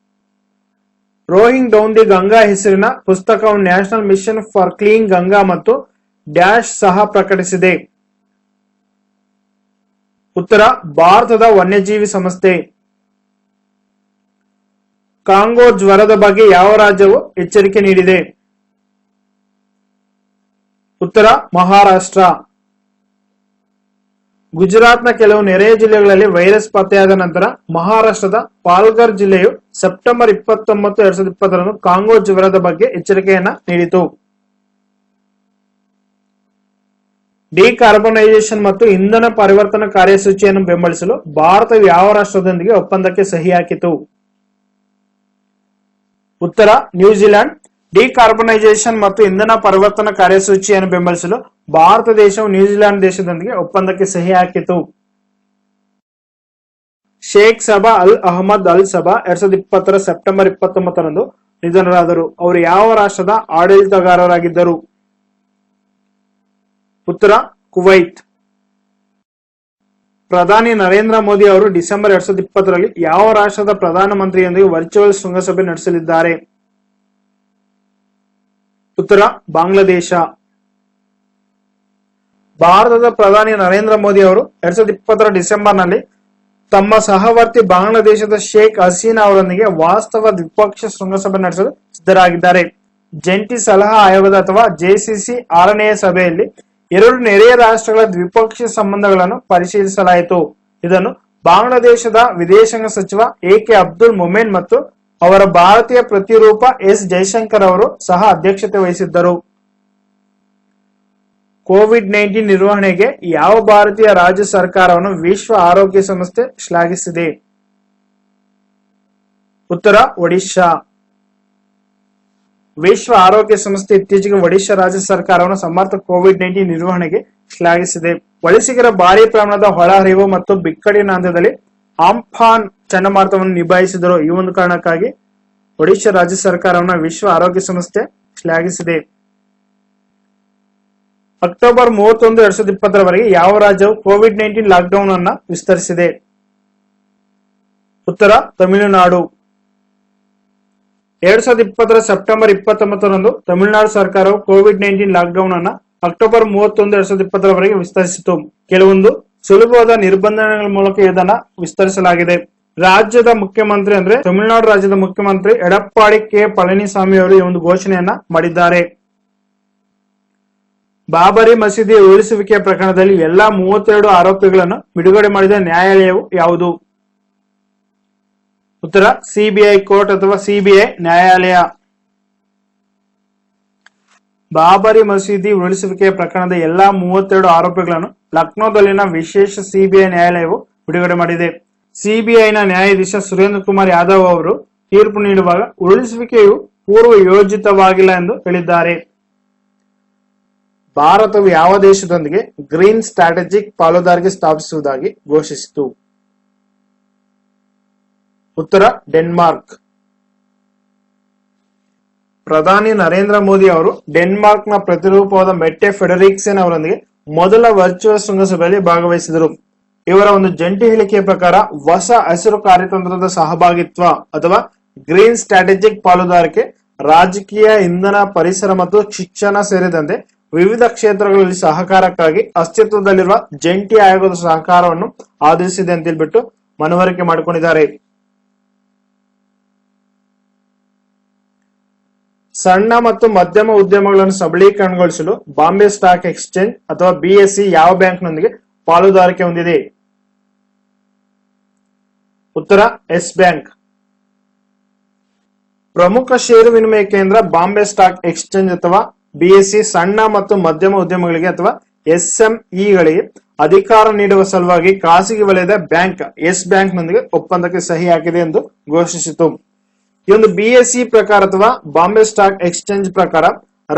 ರೋಯಿಂಗ್ ಡೌನ್ ದಿ ಗಂಗಾ ಹೆಸರಿನ ಪುಸ್ತಕವನ್ನು National Mission for Clean Ganga ಮತ್ತು ಡ್ಯಾಶ್ ಸಹ ಪ್ರಕಟಿಸಿದೆ. ಉತ್ತರ ಭಾರತದ ವನ್ಯಜೀವಿ ಸಂಸ್ಥೆ. ಕಾಂಗೋ ಜ್ವರದ ಬಗ್ಗೆ ಯಾವ ರಾಜ್ಯವು ಎಚ್ಚರಿಕೆ ನೀಡಿದೆ? ಉತ್ತರ ಮಹಾರಾಷ್ಟ್ರ. ಗುಜರಾತ್ನ ಕೆಲವು ನೆರೆಯ ಜಿಲ್ಲೆಗಳಲ್ಲಿ ವೈರಸ್ ಪತ್ತೆಯಾದ ನಂತರ ಮಹಾರಾಷ್ಟ್ರದ ಪಾಲ್ಘರ್ ಜಿಲ್ಲೆಯು ಸೆಪ್ಟೆಂಬರ್ 29, 2020 ಕಾಂಗೋ ಜ್ವರದ ಬಗ್ಗೆ ಎಚ್ಚರಿಕೆಯನ್ನ ನೀಡಿತು. ಡಿಕಾರ್ಬನೈಸೇಷನ್ ಮತ್ತು ಇಂಧನ ಪರಿವರ್ತನಾ ಕಾರ್ಯಸೂಚಿಯನ್ನು ಬೆಂಬಲಿಸಲು ಭಾರತವು ಯಾವ ರಾಷ್ಟ್ರದೊಂದಿಗೆ ಒಪ್ಪಂದಕ್ಕೆ ಸಹಿ ಹಾಕಿತು? ಉತ್ತರ ನ್ಯೂಜಿಲೆಂಡ್. ಡಿಕಾರ್ಬನೈಸೇಷನ್ ಮತ್ತು ಇಂಧನ ಪರಿವರ್ತನಾ ಕಾರ್ಯಸೂಚಿಯನ್ನು ಬೆಂಬಲಿಸಲು ಭಾರತ ದೇಶವು ನ್ಯೂಜಿಲೆಂಡ್ ದೇಶದೊಂದಿಗೆ ಒಪ್ಪಂದಕ್ಕೆ ಸಹಿ ಹಾಕಿತು. ಶೇಖ್ ಸಬಾ ಅಲ್ ಅಹಮದ್ ಅಲ್ ಸಬಾ 2020 ಸೆಪ್ಟೆಂಬರ್ 29 ನಿಧನರಾದರು. ಅವರು ಯಾವ ರಾಷ್ಟ್ರದ ಆಡಳಿತಗಾರರಾಗಿದ್ದರು? ಉತ್ತರ ಕುವೈತ್. ಪ್ರಧಾನಿ ನರೇಂದ್ರ ಮೋದಿ ಅವರು ಡಿಸೆಂಬರ್ 2020 ಯಾವ ರಾಷ್ಟ್ರದ ಪ್ರಧಾನಮಂತ್ರಿಯೊಂದಿಗೆ ವರ್ಚುವಲ್ ಶೃಂಗಸಭೆ ನಡೆಸಲಿದ್ದಾರೆ? ಉತ್ತರ ಬಾಂಗ್ಲಾದೇಶ. ಭಾರತದ ಪ್ರಧಾನಿ ನರೇಂದ್ರ ಮೋದಿ ಅವರು 2020 ಡಿಸೆಂಬರ್ನಲ್ಲಿ ತಮ್ಮ ಸಹವರ್ತಿ ಬಾಂಗ್ಲಾದೇಶದ ಶೇಖ್ ಹಸೀನಾ ಅವರೊಂದಿಗೆ ವಾಸ್ತವ ದ್ವಿಪಕ್ಷೀಯ ಶೃಂಗಸಭೆ ನಡೆಸಲು ಸಿದ್ಧರಾಗಿದ್ದಾರೆ. ಜಂಟಿ ಸಲಹಾ ಆಯೋಗದ ಅಥವಾ ಜೆಸಿಸಿ 6ನೇ ಸಭೆಯಲ್ಲಿ ಎರಡು ನೆರೆಯ ರಾಷ್ಟ್ರಗಳ ದ್ವಿಪಕ್ಷೀಯ ಸಂಬಂಧಗಳನ್ನು ಪರಿಶೀಲಿಸಲಾಯಿತು. ಇದನ್ನು ಬಾಂಗ್ಲಾದೇಶದ ವಿದೇಶಾಂಗ ಸಚಿವ ಎಕೆ ಅಬ್ದುಲ್ ಮೊಮೆನ್ ಮತ್ತು ಅವರ ಭಾರತೀಯ ಪ್ರತಿರೂಪ ಎಸ್ ಜೈಶಂಕರ್ ಅವರು ಸಹ ಅಧ್ಯಕ್ಷತೆ ವಹಿಸಿದ್ದರು. ಕೋವಿಡ್-19 ನಿರ್ವಹಣೆಗೆ ಯಾವ ಭಾರತೀಯ ರಾಜ್ಯ ಸರ್ಕಾರವನ್ನು ವಿಶ್ವ ಆರೋಗ್ಯ ಸಂಸ್ಥೆ ಶ್ಲಾಘಿಸಿದೆ? ಉತ್ತರ ಒಡಿಶಾ. ವಿಶ್ವ ಆರೋಗ್ಯ ಸಂಸ್ಥೆ ಇತ್ತೀಚೆಗೆ ಒಡಿಶಾ ರಾಜ್ಯ ಸರ್ಕಾರವನ್ನು ಸಮರ್ಥ ಕೋವಿಡ್-19 ನಿರ್ವಹಣೆಗೆ ಶ್ಲಾಘಿಸಿದೆ. ವಲಸಿಗರ ಭಾರಿ ಪ್ರಮಾಣದ ಒಳಹರಿವು ಮತ್ತು ಬಿಕ್ಕಟ್ಟಿನ ಹಂತದಲ್ಲಿ ಆಂಫಾನ್ ಚಂಡಮಾರುತವನ್ನು ನಿಭಾಯಿಸಿದರು. ಈ ಒಂದು ಕಾರಣಕ್ಕಾಗಿ ಒಡಿಶಾ ರಾಜ್ಯ ಸರ್ಕಾರವನ್ನು ವಿಶ್ವ ಆರೋಗ್ಯ ಸಂಸ್ಥೆ ಶ್ಲಾಘಿಸಿದೆ. ಅಕ್ಟೋಬರ್ 31, 2020 ಯಾವ ರಾಜ್ಯವು ಕೋವಿಡ್-19 ಲಾಕ್ಡೌನ್ ಅನ್ನು ವಿಸ್ತರಿಸಿದೆ? ಉತ್ತರ ತಮಿಳುನಾಡು. 2020 ಸೆಪ್ಟೆಂಬರ್ 29 ತಮಿಳುನಾಡು ಸರ್ಕಾರವು ಕೋವಿಡ್-19 ಲಾಕ್ಡೌನ್ ಅನ್ನು ಅಕ್ಟೋಬರ್ 31, 2020 ವಿಸ್ತರಿಸಿತು. ಕೆಲವೊಂದು ಸುಲಭವಾದ ನಿರ್ಬಂಧಗಳ ಮೂಲಕ ಇದನ್ನ ವಿಸ್ತರಿಸಲಾಗಿದೆ. ರಾಜ್ಯದ ಮುಖ್ಯಮಂತ್ರಿ ಅಂದ್ರೆ ತಮಿಳುನಾಡು ರಾಜ್ಯದ ಮುಖ್ಯಮಂತ್ರಿ ಎಡಪ್ಪಾಡಿ ಕೆ ಪಳನಿಸ್ವಾಮಿ ಅವರು ಈ ಒಂದು ಘೋಷಣೆಯನ್ನ ಮಾಡಿದ್ದಾರೆ. ಬಾಬರಿ ಮಸೀದಿ ಉರುಳಿಸುವಿಕೆ ಪ್ರಕರಣದಲ್ಲಿ ಎಲ್ಲಾ 32 ಆರೋಪಿಗಳನ್ನು ಬಿಡುಗಡೆ ಮಾಡಿದ ನ್ಯಾಯಾಲಯವು ಯಾವುದು? ಉತ್ತರ ಸಿಬಿಐ ಕೋರ್ಟ್ ಅಥವಾ ಸಿಬಿಐ ನ್ಯಾಯಾಲಯ. ಬಾಬರಿ ಮಸೀದಿ ಉರುಳಿಸುವಿಕೆ ಪ್ರಕರಣದ ಎಲ್ಲಾ 32 ಆರೋಪಿಗಳನ್ನು ಲಕ್ನೋದಲ್ಲಿನ ವಿಶೇಷ ಸಿಬಿಐ ನ್ಯಾಯಾಲಯವು ಬಿಡುಗಡೆ ಮಾಡಿದೆ. ಸಿಬಿಐನ ನ್ಯಾಯಾಧೀಶ ಸುರೇಂದ್ರ ಕುಮಾರ್ ಯಾದವ್ ಅವರು ತೀರ್ಪು ನೀಡುವಾಗ ಉರುಳಿಸುವಿಕೆಯು ಪೂರ್ವ ಯೋಜಿತವಾಗಿಲ್ಲ ಎಂದು ಹೇಳಿದ್ದಾರೆ. ಭಾರತವು ಯಾವ ದೇಶದೊಂದಿಗೆ ಗ್ರೀನ್ ಸ್ಟ್ರಾಟಜಿಕ್ ಪಾಲುದಾರಿಕೆ ಸ್ಥಾಪಿಸುವುದಾಗಿ ಘೋಷಿಸಿತು? ಉತ್ತರ ಡೆನ್ಮಾರ್ಕ್. ಪ್ರಧಾನಿ ನರೇಂದ್ರ ಮೋದಿ ಅವರು ಡೆನ್ಮಾರ್ಕ್ ನ ಪ್ರತಿರೂಪವಾದ ಮೆಟ್ಟೆ ಫೆಡರಿಕ್ಸನ್ ಅವರೊಂದಿಗೆ ಮೊದಲ ವರ್ಚುವಲ್ ಶೃಂಗಸಭೆಯಲ್ಲಿ ಭಾಗವಹಿಸಿದರು. ಇವರ ಒಂದು ಜಂಟಿ ಹೇಳಿಕೆಯ ಪ್ರಕಾರ ಹೊಸ ಹಸಿರು ಕಾರ್ಯತಂತ್ರದ ಸಹಭಾಗಿತ್ವ ಅಥವಾ ಗ್ರೀನ್ ಸ್ಟ್ರಾಟಜಿಕ್ ಪಾಲುದಾರಿಕೆ ರಾಜಕೀಯ, ಇಂಧನ, ಪರಿಸರ ಮತ್ತು ಶಿಕ್ಷಣ ಸೇರಿದಂತೆ ವಿವಿಧ ಕ್ಷೇತ್ರಗಳಲ್ಲಿ ಸಹಕಾರಕ್ಕಾಗಿ ಅಸ್ತಿತ್ವದಲ್ಲಿರುವ ಜಂಟಿ ಆಯೋಗದ ಸಹಕಾರವನ್ನು ಆಧರಿಸಿದೆ ಅಂತ ಹೇಳ್ಬಿಟ್ಟು ಮನವರಿಕೆ ಮಾಡಿಕೊಂಡಿದ್ದಾರೆ. ಸಣ್ಣ ಮತ್ತು ಮಧ್ಯಮ ಉದ್ಯಮಗಳನ್ನು ಸಬಲೀಕರಣಗೊಳಿಸಲು ಬಾಂಬೆ ಸ್ಟಾಕ್ ಎಕ್ಸ್ಚೇಂಜ್ ಅಥವಾ ಬಿಎಸ್ಸಿ ಯಾವ ಬ್ಯಾಂಕ್ನೊಂದಿಗೆ ಪಾಲುದಾರಿಕೆ ಹೊಂದಿದೆ? ಉತ್ತರ ಎಸ್ ಬ್ಯಾಂಕ್. ಪ್ರಮುಖ ಷೇರು ವಿನಿಮಯ ಕೇಂದ್ರ ಬಾಂಬೆ ಸ್ಟಾಕ್ ಎಕ್ಸ್ಚೇಂಜ್ ಅಥವಾ ಬಿಎಸ್ಸಿ ಸಣ್ಣ ಮತ್ತು ಮಧ್ಯಮ ಉದ್ಯಮಗಳಿಗೆ ಅಥವಾ ಎಸ್ಎಂಇಗಳಿಗೆ ಅಧಿಕಾರ ನೀಡುವ ಸಲುವಾಗಿ ಖಾಸಗಿ ವಲಯದ ಬ್ಯಾಂಕ್ ಎಸ್ ಬ್ಯಾಂಕ್ ನೊಂದಿಗೆ ಒಪ್ಪಂದಕ್ಕೆ ಸಹಿ ಹಾಕಿದೆ ಎಂದು ಘೋಷಿಸಿತು. ಈ ಒಂದು ಬಿಎಸ್ಸಿ ಪ್ರಕಾರ ಅಥವಾ ಬಾಂಬೆ ಸ್ಟಾಕ್ ಎಕ್ಸ್ಚೇಂಜ್ ಪ್ರಕಾರ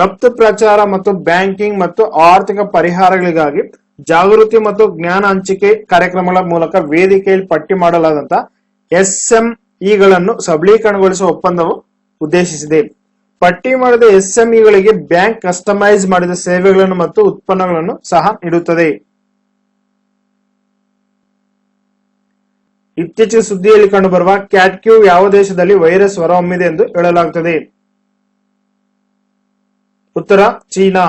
ರಫ್ತು ಪ್ರಚಾರ ಮತ್ತು ಬ್ಯಾಂಕಿಂಗ್ ಮತ್ತು ಆರ್ಥಿಕ ಪರಿಹಾರಗಳಿಗಾಗಿ ಜಾಗೃತಿ ಮತ್ತು ಜ್ಞಾನ ಹಂಚಿಕೆ ಕಾರ್ಯಕ್ರಮಗಳ ಮೂಲಕ ವೇದಿಕೆಯಲ್ಲಿ ಪಟ್ಟಿ ಮಾಡಲಾದಂತಹ ಎಸ್ಎಂಇಗಳನ್ನು ಸಬಲೀಕರಣಗೊಳಿಸುವ ಒಪ್ಪಂದವು ಉದ್ದೇಶಿಸಿದೆ. ಪಟ್ಟಿ ಮಾಡಿದ ಎಸ್ಎಂಇಗಳಿಗೆ ಬ್ಯಾಂಕ್ ಕಸ್ಟಮೈಸ್ ಮಾಡಿದ ಸೇವೆಗಳನ್ನು ಮತ್ತು ಉತ್ಪನ್ನಗಳನ್ನು ಸಹ ನೀಡುತ್ತದೆ. ಇತ್ತೀಚೆಗೆ ಸುದ್ದಿಯಲ್ಲಿ ಕಂಡುಬರುವ ಕ್ಯಾಟ್ಕ್ಯೂ ಯಾವ ದೇಶದಲ್ಲಿ ವೈರಸ್ ಹೊರಹೊಮ್ಮಿದೆ ಎಂದು ಹೇಳಲಾಗುತ್ತದೆ? ಉತ್ತರ China.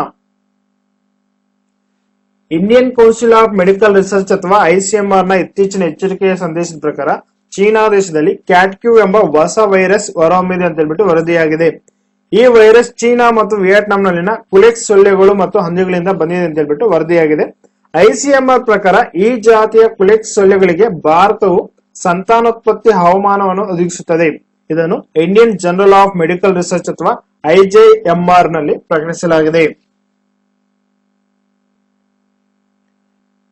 Indian Council of Medical Research ಅಥವಾ ಐಸಿಎಂಆರ್ ನ ಇತ್ತೀಚಿನ ಎಚ್ಚರಿಕೆಯ ಸಂದೇಶದ ಪ್ರಕಾರ ಚೀನಾ ದೇಶದಲ್ಲಿ ಕ್ಯಾಟ್ಕ್ಯೂ ಎಂಬ ಹೊಸ ವೈರಸ್ ಹೊರಹೊಮ್ಮಿದೆ ಅಂತ ಹೇಳ್ಬಿಟ್ಟು ವರದಿಯಾಗಿದೆ. ಈ ವೈರಸ್ ಚೀನಾ ಮತ್ತು ವಿಯೆಟ್ನಾಂನಲ್ಲಿನ ಕುಲೆಕ್ಸ್ ಸೊಳ್ಳೆಗಳು ಮತ್ತು ಹಂದಿಗಳಿಂದ ಬಂದಿದೆ ಅಂತ ಹೇಳ್ಬಿಟ್ಟು ವರದಿಯಾಗಿದೆ. ಐಸಿಎಂಆರ್ ಪ್ರಕಾರ ಈ ಜಾತಿಯ ಕುಲೆಕ್ಸ್ ಸೊಳ್ಳೆಗಳಿಗೆ ಭಾರತವು ಸಂತಾನೋತ್ಪತ್ತಿ ಹವಾಮಾನವನ್ನು ಒದಗಿಸುತ್ತದೆ. ಇದನ್ನು Indian journal of Medical Research ಅಥವಾ ಐಜೆಎಂಆರ್ ನಲ್ಲಿ ಪ್ರಕಟಿಸಲಾಗಿದೆ.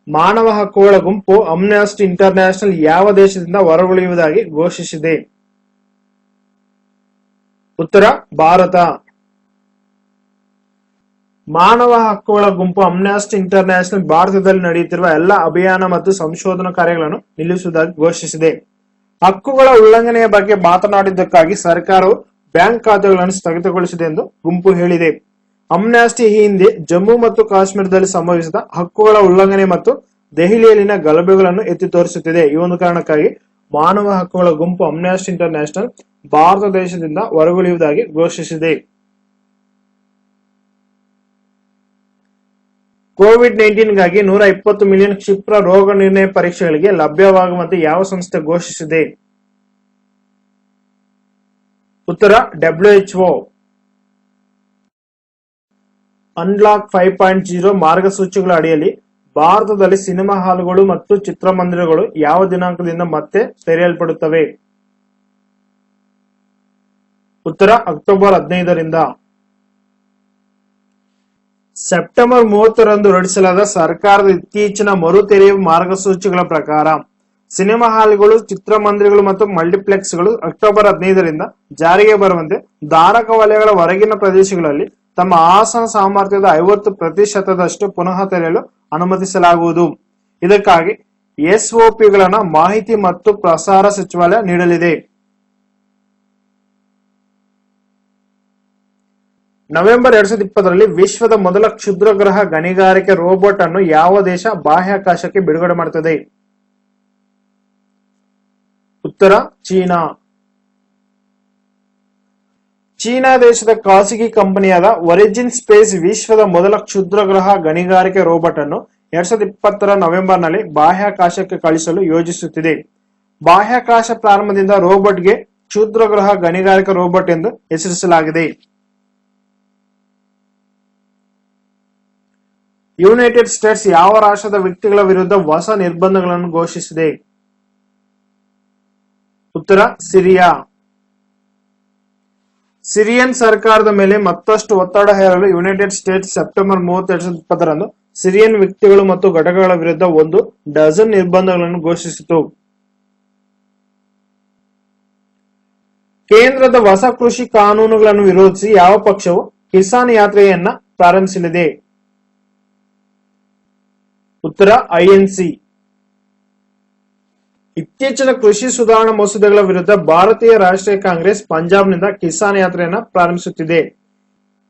ಮಾನವ ಹಕ್ಕುಗಳ ಗುಂಪು ಅಮ್ನೆಸ್ಟಿ ಇಂಟರ್ನ್ಯಾಷನಲ್ ಯಾವ ದೇಶದಿಂದ ಹೊರಗುಳಿಯುವುದಾಗಿ ಘೋಷಿಸಿದೆ? ಉತ್ತರ ಭಾರತ. ಮಾನವ ಹಕ್ಕುಗಳ ಗುಂಪು ಅಮ್ನೆಸ್ಟಿ ಇಂಟರ್ನ್ಯಾಷನಲ್ ಭಾರತದಲ್ಲಿ ನಡೆಯುತ್ತಿರುವ ಎಲ್ಲ ಅಭಿಯಾನ ಮತ್ತು ಸಂಶೋಧನಾ ಕಾರ್ಯಗಳನ್ನು ನಿಲ್ಲಿಸುವುದಾಗಿ ಘೋಷಿಸಿದೆ. ಹಕ್ಕುಗಳ ಉಲ್ಲಂಘನೆಯ ಬಗ್ಗೆ ಮಾತನಾಡಿದ್ದಕ್ಕಾಗಿ ಸರ್ಕಾರವು ಬ್ಯಾಂಕ್ ಖಾತೆಗಳನ್ನು ಸ್ಥಗಿತಗೊಳಿಸಿದೆ ಎಂದು ಗುಂಪು ಹೇಳಿದೆ. ಅಮ್ನೆಸ್ಟಿ ಈ ಹಿಂದೆ ಜಮ್ಮು ಮತ್ತು ಕಾಶ್ಮೀರದಲ್ಲಿ ಸಂಭವಿಸಿದ ಹಕ್ಕುಗಳ ಉಲ್ಲಂಘನೆ ಮತ್ತು ದೆಹಲಿಯಲ್ಲಿನ ಗಲಭೆಗಳನ್ನು ಎತ್ತಿ ತೋರಿಸುತ್ತಿದೆ. ಈ ಒಂದು ಕಾರಣಕ್ಕಾಗಿ ಮಾನವ ಹಕ್ಕುಗಳ ಗುಂಪು ಅಮ್ನೆಸ್ಟಿ ಇಂಟರ್ನ್ಯಾಷನಲ್ ಭಾರತ ದೇಶದಿಂದ ಹೊರಗುಳಿಯುವುದಾಗಿ ಘೋಷಿಸಿದೆ. ಕೋವಿಡ್-19 ಗಾಗಿ 120 ಮಿಲಿಯನ್ ಕ್ಷಿಪ್ರ ರೋಗ ನಿರ್ಣಯ ಪರೀಕ್ಷೆಗಳಿಗೆ ಲಭ್ಯವಾಗುವಂತೆ ಯಾವ ಸಂಸ್ಥೆ ಘೋಷಿಸಿದೆ? ಉತ್ತರ WHO. ಅನ್ಲಾಕ್ 5.0 ಮಾರ್ಗಸೂಚಿಗಳ ಅಡಿಯಲ್ಲಿ ಭಾರತದಲ್ಲಿ ಸಿನಿಮಾ ಹಾಲುಗಳು ಮತ್ತು ಚಿತ್ರಮಂದಿರಗಳು ಯಾವ ದಿನಾಂಕದಿಂದ ಮತ್ತೆ ತೆರೆಯಲ್ಪಡುತ್ತವೆ? ಉತ್ತರ ಅಕ್ಟೋಬರ್ 15ರಿಂದ. ಸೆಪ್ಟೆಂಬರ್ 30ರಂದು ಹೊರಡಿಸಲಾದ ಸರ್ಕಾರದ ಇತ್ತೀಚಿನ ಮರು ತೆರೆಯುವ ಮಾರ್ಗಸೂಚಿಗಳ ಪ್ರಕಾರ ಸಿನಿಮಾ ಹಾಲ್ಗಳು, ಚಿತ್ರಮಂದಿರಗಳು ಮತ್ತು ಮಲ್ಟಿಪ್ಲೆಕ್ಸ್ಗಳು ಅಕ್ಟೋಬರ್ 15ರಿಂದ ಜಾರಿಗೆ ಬರುವಂತೆ ಧಾರಕ ವಲಯಗಳ ಹೊರಗಿನ ಪ್ರದೇಶಗಳಲ್ಲಿ ತಮ್ಮ ಆಸನ ಸಾಮರ್ಥ್ಯದ 50% ಪುನಃ ತೆರೆಯಲು ಅನುಮತಿಸಲಾಗುವುದು. ಇದಕ್ಕಾಗಿ ಎಸ್ಒಪಿಗಳನ್ನು ಮಾಹಿತಿ ಮತ್ತು ಪ್ರಸಾರ ಸಚಿವಾಲಯ ನೀಡಲಿದೆ. ನವೆಂಬರ್ 2020ರಲ್ಲಿ ವಿಶ್ವದ ಮೊದಲ ಕ್ಷುದ್ರಗ್ರಹ ಗಣಿಗಾರಿಕೆ ರೋಬೋಟ್ ಅನ್ನು ಯಾವ ದೇಶ ಬಾಹ್ಯಾಕಾಶಕ್ಕೆ ಬಿಡುಗಡೆ ಮಾಡುತ್ತದೆ? ಉತ್ತರ ಚೀನಾ. ಚೀನಾ ದೇಶದ ಖಾಸಗಿ ಕಂಪನಿಯಾದ ಒರಿಜಿನ್ ಸ್ಪೇಸ್ ವಿಶ್ವದ ಮೊದಲ ಕ್ಷುದ್ರಗ್ರಹ ಗಣಿಗಾರಿಕೆ ರೋಬೋಟ್ ಅನ್ನು 2020ರ ನವೆಂಬರ್ನಲ್ಲಿ ಬಾಹ್ಯಾಕಾಶಕ್ಕೆ ಕಳಿಸಲು ಯೋಜಿಸುತ್ತಿದೆ. ಬಾಹ್ಯಾಕಾಶ ಪ್ರಾರಂಭದಿಂದ ರೋಬೋಟ್ಗೆ ಕ್ಷುದ್ರಗ್ರಹ ಗಣಿಗಾರಿಕೆ ರೋಬೋಟ್ ಎಂದು ಹೆಸರಿಸಲಾಗಿದೆ. ಯುನೈಟೆಡ್ ಸ್ಟೇಟ್ಸ್ ಯಾವ ರಾಷ್ಟ್ರದ ವ್ಯಕ್ತಿಗಳ ವಿರುದ್ಧ ಹೊಸ ನಿರ್ಬಂಧಗಳನ್ನು ಘೋಷಿಸಿದೆ? ಉತ್ತರ ಸಿರಿಯಾ. ಸಿರಿಯನ್ ಸರ್ಕಾರದ ಮೇಲೆ ಮತ್ತಷ್ಟು ಒತ್ತಡ ಹೇರಲು ಯುನೈಟೆಡ್ ಸ್ಟೇಟ್ಸ್ ಸೆಪ್ಟೆಂಬರ್ 30, 2020ರಂದು ಸಿರಿಯನ್ ವ್ಯಕ್ತಿಗಳು ಮತ್ತು ಘಟಕಗಳ ವಿರುದ್ಧ 1 ನಿರ್ಬಂಧಗಳನ್ನು ಘೋಷಿಸಿತು. ಕೇಂದ್ರದ ಹೊಸ ಕೃಷಿ ಕಾನೂನುಗಳನ್ನು ವಿರೋಧಿಸಿ ಯಾವ ಪಕ್ಷವು ಕಿಸಾನ್ ಯಾತ್ರೆಯನ್ನ ಪ್ರಾರಂಭಿಸಲಿದೆ? ಉತ್ತರ ಐಎನ್ಸಿ. ಇತ್ತೀಚಿನ ಕೃಷಿ ಸುಧಾರಣಾ ಮಸೂದೆಗಳ ವಿರುದ್ಧ ಭಾರತೀಯ ರಾಷ್ಟ್ರೀಯ ಕಾಂಗ್ರೆಸ್ ಪಂಜಾಬ್ನಿಂದ ಕಿಸಾನ್ ಯಾತ್ರೆಯನ್ನ ಪ್ರಾರಂಭಿಸುತ್ತಿದೆ.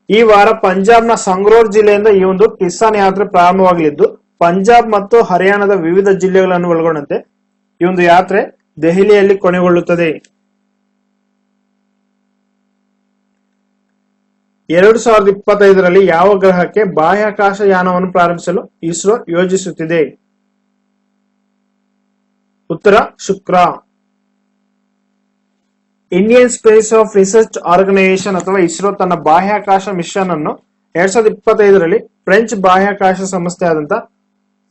ಈ ವಾರ ಪಂಜಾಬ್ನ ಸಂಗ್ರೂರ್ ಜಿಲ್ಲೆಯಿಂದ ಈ ಒಂದು ಕಿಸಾನ್ ಯಾತ್ರೆ ಪ್ರಾರಂಭವಾಗಲಿದ್ದು, ಪಂಜಾಬ್ ಮತ್ತು ಹರಿಯಾಣದ ವಿವಿಧ ಜಿಲ್ಲೆಗಳನ್ನು ಒಳಗೊಂಡಂತೆ ಈ ಒಂದು ಯಾತ್ರೆ ದೆಹಲಿಯಲ್ಲಿ ಕೊನೆಗೊಳ್ಳುತ್ತದೆ. 2025ರಲ್ಲಿ ಯಾವ ಗ್ರಹಕ್ಕೆ ಬಾಹ್ಯಾಕಾಶ ಯಾನವನ್ನು ಪ್ರಾರಂಭಿಸಲು ಇಸ್ರೋ ಯೋಜಿಸುತ್ತಿದೆ? ಉತ್ತರ ಶುಕ್ರ. Indian space of research organisation ಅಥವಾ ಇಸ್ರೋ ತನ್ನ ಬಾಹ್ಯಾಕಾಶ ಮಿಷನ್ ಅನ್ನು 2025ರಲ್ಲಿ ಫ್ರೆಂಚ್ ಬಾಹ್ಯಾಕಾಶ ಸಂಸ್ಥೆ ಆದಂತ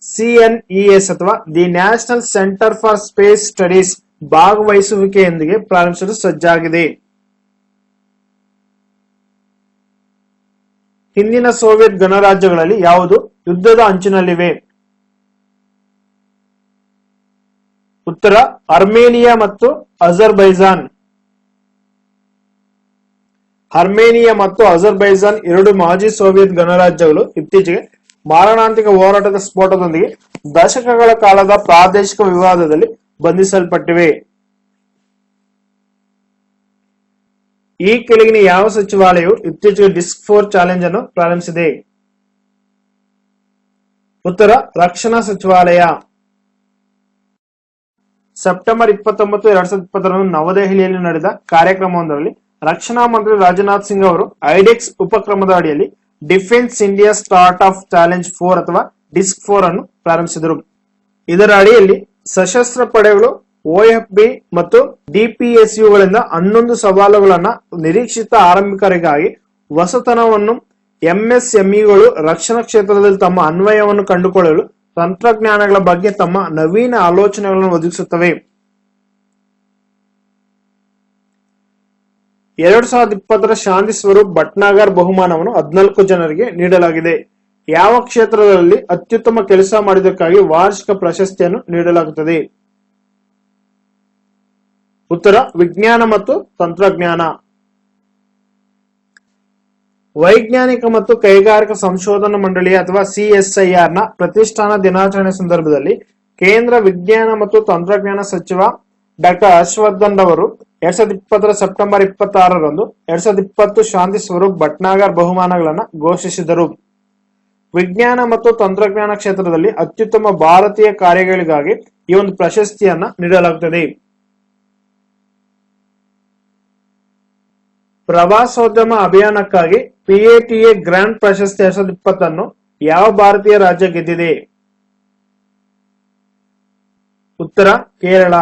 CNES ಅಥವಾ the national centre for space studies ಭಾಗವಹಿಸುವಿಕೆಯೊಂದಿಗೆ ಪ್ರಾರಂಭಿಸಲು ಸಜ್ಜಾಗಿದೆ. ಹಿಂದಿನ ಸೋವಿಯತ್ ಗಣರಾಜ್ಯಗಳಲ್ಲಿ ಯಾವುದು ಯುದ್ಧದ ಅಂಚಿನಲ್ಲಿವೆ? ಉತ್ತರ ಅರ್ಮೇನಿಯಾ ಮತ್ತು ಅಜರ್ಬೈಜಾನ್. ಅರ್ಮೇನಿಯಾ ಮತ್ತು ಅಜರ್ಬೈಜಾನ್ ಎರಡು ಮಾಜಿ ಸೋವಿಯತ್ ಗಣರಾಜ್ಯಗಳು ಇತ್ತೀಚೆಗೆ ಮಾರಣಾಂತಿಕ ಹೋರಾಟದ ಸ್ಫೋಟದೊಂದಿಗೆ ದಶಕಗಳ ಕಾಲದ ಪ್ರಾದೇಶಿಕ ವಿವಾದದಲ್ಲಿ ಬಂಧಿಸಲ್ಪಟ್ಟಿವೆ. ಈ ಕೆಳಗಿನ ಯಾವ ಸಚಿವಾಲಯವು ಇತ್ತೀಚೆಗೆ ಡಿಸ್ಕ್4 ಚಾಲೆಂಜ್ ಅನ್ನು ಪ್ರಾರಂಭಿಸಿದೆ? ಉತ್ತರ ರಕ್ಷಣಾ ಸಚಿವಾಲಯ. ಸೆಪ್ಟೆಂಬರ್ 29, 2020 ನವದೆಹಲಿಯಲ್ಲಿ ನಡೆದ ಕಾರ್ಯಕ್ರಮವೊಂದರಲ್ಲಿ ರಕ್ಷಣಾ ಮಂತ್ರಿ ರಾಜನಾಥ್ ಸಿಂಗ್ ಅವರು ಐಡೆಕ್ಸ್ ಉಪಕ್ರಮದ ಅಡಿಯಲ್ಲಿ defence India start of challenge 4 ಅಥವಾ ಡಿಸ್ಕ್4 ಅನ್ನು ಪ್ರಾರಂಭಿಸಿದರು. ಇದರ ಅಡಿಯಲ್ಲಿ ಸಶಸ್ತ್ರ ಪಡೆಗಳು OFB ಮತ್ತು DPSUಗಳಿಂದ 11 ಸವಾಲುಗಳನ್ನ ನಿರೀಕ್ಷಿತ ಆರಂಭಿಕರಿಗಾಗಿ ಹೊಸತನವನ್ನು MSMEಗಳು ರಕ್ಷಣಾ ಕ್ಷೇತ್ರದಲ್ಲಿ ತಮ್ಮ ಅನ್ವಯವನ್ನು ಕಂಡುಕೊಳ್ಳಲು ತಂತ್ರಜ್ಞಾನಗಳ ಬಗ್ಗೆ ತಮ್ಮ ನವೀನ ಆಲೋಚನೆಗಳನ್ನು ಒದಗಿಸುತ್ತವೆ. 2020 ಶಾಂತಿ ಸ್ವರೂಪ್ ಭಟ್ನಾಗರ್ ಬಹುಮಾನವನ್ನು 14 ಜನರಿಗೆ ನೀಡಲಾಗಿದೆ. ಯಾವ ಕ್ಷೇತ್ರದಲ್ಲಿ ಅತ್ಯುತ್ತಮ ಕೆಲಸ ಮಾಡಿದ್ದಕ್ಕಾಗಿ ವಾರ್ಷಿಕ ಪ್ರಶಸ್ತಿಯನ್ನು ನೀಡಲಾಗುತ್ತದೆ? ಉತ್ತರ ವಿಜ್ಞಾನ ಮತ್ತು ತಂತ್ರಜ್ಞಾನ. ವೈಜ್ಞಾನಿಕ ಮತ್ತು ಕೈಗಾರಿಕಾ ಸಂಶೋಧನಾ ಮಂಡಳಿಯ ಅಥವಾ CSIR ನ ಪ್ರತಿಷ್ಠಾನ ದಿನಾಚರಣೆ ಸಂದರ್ಭದಲ್ಲಿ ಕೇಂದ್ರ ವಿಜ್ಞಾನ ಮತ್ತು ತಂತ್ರಜ್ಞಾನ ಸಚಿವ ಡಾ ಹರ್ಷವರ್ಧನ್ ಅವರು 2020 ಸೆಪ್ಟೆಂಬರ್ 26ರಂದು 2020 ಶಾಂತಿ ಸ್ವರೂಪ್ ಭಟ್ನಾಗರ್ ಬಹುಮಾನಗಳನ್ನು ಘೋಷಿಸಿದರು. ವಿಜ್ಞಾನ ಮತ್ತು ತಂತ್ರಜ್ಞಾನ ಕ್ಷೇತ್ರದಲ್ಲಿ ಅತ್ಯುತ್ತಮ ಭಾರತೀಯ ಕಾರ್ಯಗಳಿಗಾಗಿ ಈ ಒಂದು ಪ್ರಶಸ್ತಿಯನ್ನ ನೀಡಲಾಗುತ್ತದೆ. ಪ್ರವಾಸೋದ್ಯಮ ಅಭಿಯಾನಕ್ಕಾಗಿ PATA ಗ್ರ್ಯಾಂಡ್ ಪ್ರಶಸ್ತಿ 2020 ಅನ್ನು ಯಾವ ಭಾರತೀಯ ರಾಜ್ಯ ಗೆದ್ದಿದೆ? ಉತ್ತರ ಕೇರಳ.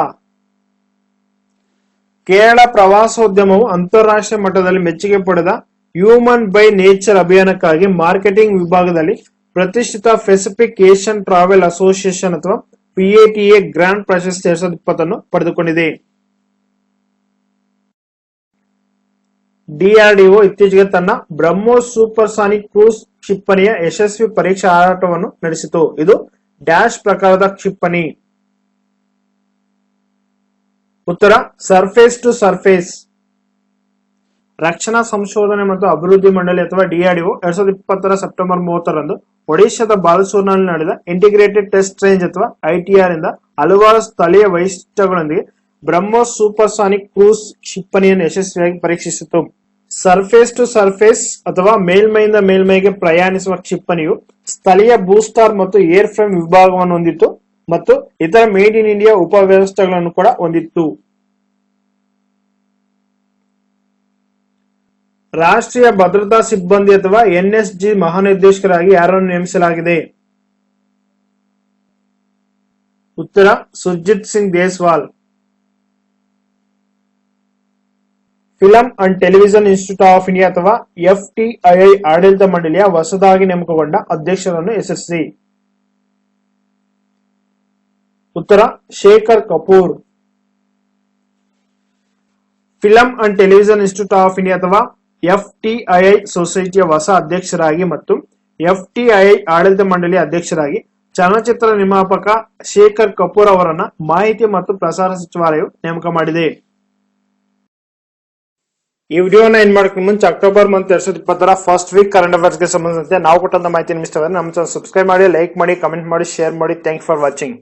ಕೇರಳ ಪ್ರವಾಸೋದ್ಯಮವು ಅಂತಾರಾಷ್ಟ್ರೀಯ ಮಟ್ಟದಲ್ಲಿ ಮೆಚ್ಚುಗೆ ಪಡೆದ ಹ್ಯೂಮನ್ ಬೈ ನೇಚರ್ ಅಭಿಯಾನಕ್ಕಾಗಿ ಮಾರ್ಕೆಟಿಂಗ್ ವಿಭಾಗದಲ್ಲಿ ಪ್ರತಿಷ್ಠಿತ ಪೆಸಿಫಿಕ್ ಏಷ್ಯನ್ ಟ್ರಾವೆಲ್ ಅಸೋಸಿಯೇಷನ್ ಅಥವಾ PATA ಗ್ರ್ಯಾಂಡ್ ಪ್ರಶಸ್ತಿ 2020 ಅನ್ನು ಪಡೆದುಕೊಂಡಿದೆ. DRDO ಇತ್ತೀಚೆಗೆ ತನ್ನ ಬ್ರಹ್ಮೋಸ್ ಸೂಪರ್ಸಾನಿಕ್ ಕ್ರೂಸ್ ಕ್ಷಿಪಣಿಯ ಯಶಸ್ವಿ ಪರೀಕ್ಷಾ ಹಾರಾಟವನ್ನು ನಡೆಸಿತು. ಇದು ಡ್ಯಾಶ್ ಪ್ರಕಾರದ ಕ್ಷಿಪಣಿ. ಉತ್ತರ ಸರ್ಫೇಸ್ ಟು ಸರ್ಫೇಸ್. ರಕ್ಷಣಾ ಸಂಶೋಧನೆ ಮತ್ತು ಅಭಿವೃದ್ಧಿ ಮಂಡಳಿ ಅಥವಾ DRDO 2020 ಸೆಪ್ಟೆಂಬರ್ 30ರಂದು ಒಡಿಶಾದ ಬಾಲಸೂರಿನಲ್ಲಿ ನಡೆದ ಇಂಟಿಗ್ರೇಟೆಡ್ ಟೆಸ್ಟ್ ರೇಂಜ್ ಅಥವಾ ITR ಇಂದ ಹಲವಾರು ಸ್ಥಳೀಯ ವೈಶಿಷ್ಟ್ಯಗಳೊಂದಿಗೆ ಬ್ರಹ್ಮೋಸ್ ಸೂಪರ್ಸಾನಿಕ್ ಕ್ರೂಸ್ ಕ್ಷಿಪಣಿಯನ್ನು ಯಶಸ್ವಿಯಾಗಿ ಪರೀಕ್ಷಿಸಿತು. ಸರ್ಫೇಸ್ ಟು ಸರ್ಫೇಸ್ ಅಥವಾ ಮೇಲ್ಮೈಯಿಂದ ಮೇಲ್ಮೈಗೆ ಪ್ರಯಾಣಿಸುವ ಕ್ಷಿಪಣಿಯು ಸ್ಥಳೀಯ ಬೂಸ್ಟರ್ ಮತ್ತು ಏರ್ ಫ್ರೇಮ್ ವಿಭಾಗವನ್ನು ಹೊಂದಿತ್ತು ಮತ್ತು ಇತರ ಮೇಡ್ ಇನ್ ಇಂಡಿಯಾ ಉಪವ್ಯವಸ್ಥೆಗಳನ್ನು ಕೂಡ ಹೊಂದಿತ್ತು. ರಾಷ್ಟ್ರೀಯ ಭದ್ರತಾ ಸಿಬ್ಬಂದಿ ಅಥವಾ NSG ಮಹಾನಿರ್ದೇಶಕರಾಗಿ ಯಾರನ್ನು ನೇಮಿಸಲಾಗಿದೆ? ಉತ್ತರ Surjit Singh Deswal. Film and television institute of India ಅಥವಾ FTII ಆಡಳಿತ ಮಂಡಳಿಯ ಹೊಸದಾಗಿ ನೇಮಕಗೊಂಡ ಅಧ್ಯಕ್ಷರನ್ನು ಹೆಸರಿಸಿ. ಉತ್ತರ Shekhar Kapur. Film and television institute of India ಅಥವಾ FTII ಸೊಸೈಟಿಯ ಹೊಸ ಅಧ್ಯಕ್ಷರಾಗಿ ಮತ್ತು FTII ಆಡಳಿತ ಮಂಡಳಿಯ ಅಧ್ಯಕ್ಷರಾಗಿ ಚಲನಚಿತ್ರ ನಿರ್ಮಾಪಕ ಶೇಖರ್ ಕಪೂರ್ ಅವರನ್ನ ಮಾಹಿತಿ ಮತ್ತು ಪ್ರಸಾರ ಸಚಿವಾಲಯವು ನೇಮಕ ಮಾಡಿದೆ. ಈ ವಿಡಿಯೋನ ಏನ್ ಮಾಡಕ್ಕೆ ಮುಂಚೆ October month 2020 first week current affairs ಗೆ ಸಂಬಂಧಿಸಿದಂತೆ ನಾವು ಕೊಟ್ಟಂತ ಮಾಹಿತಿ ನಿಮಗೆ ಇಷ್ಟವಾದರೆ ನಮ್ಮ ಚಾನಲ್ ಸಬ್ಸ್ಕ್ರೈಬ್ ಮಾಡಿ, ಲೈಕ್ ಮಾಡಿ, ಕಮೆಂಟ್ ಮಾಡಿ, ಶೇರ್ ಮಾಡಿ. Thank for watching.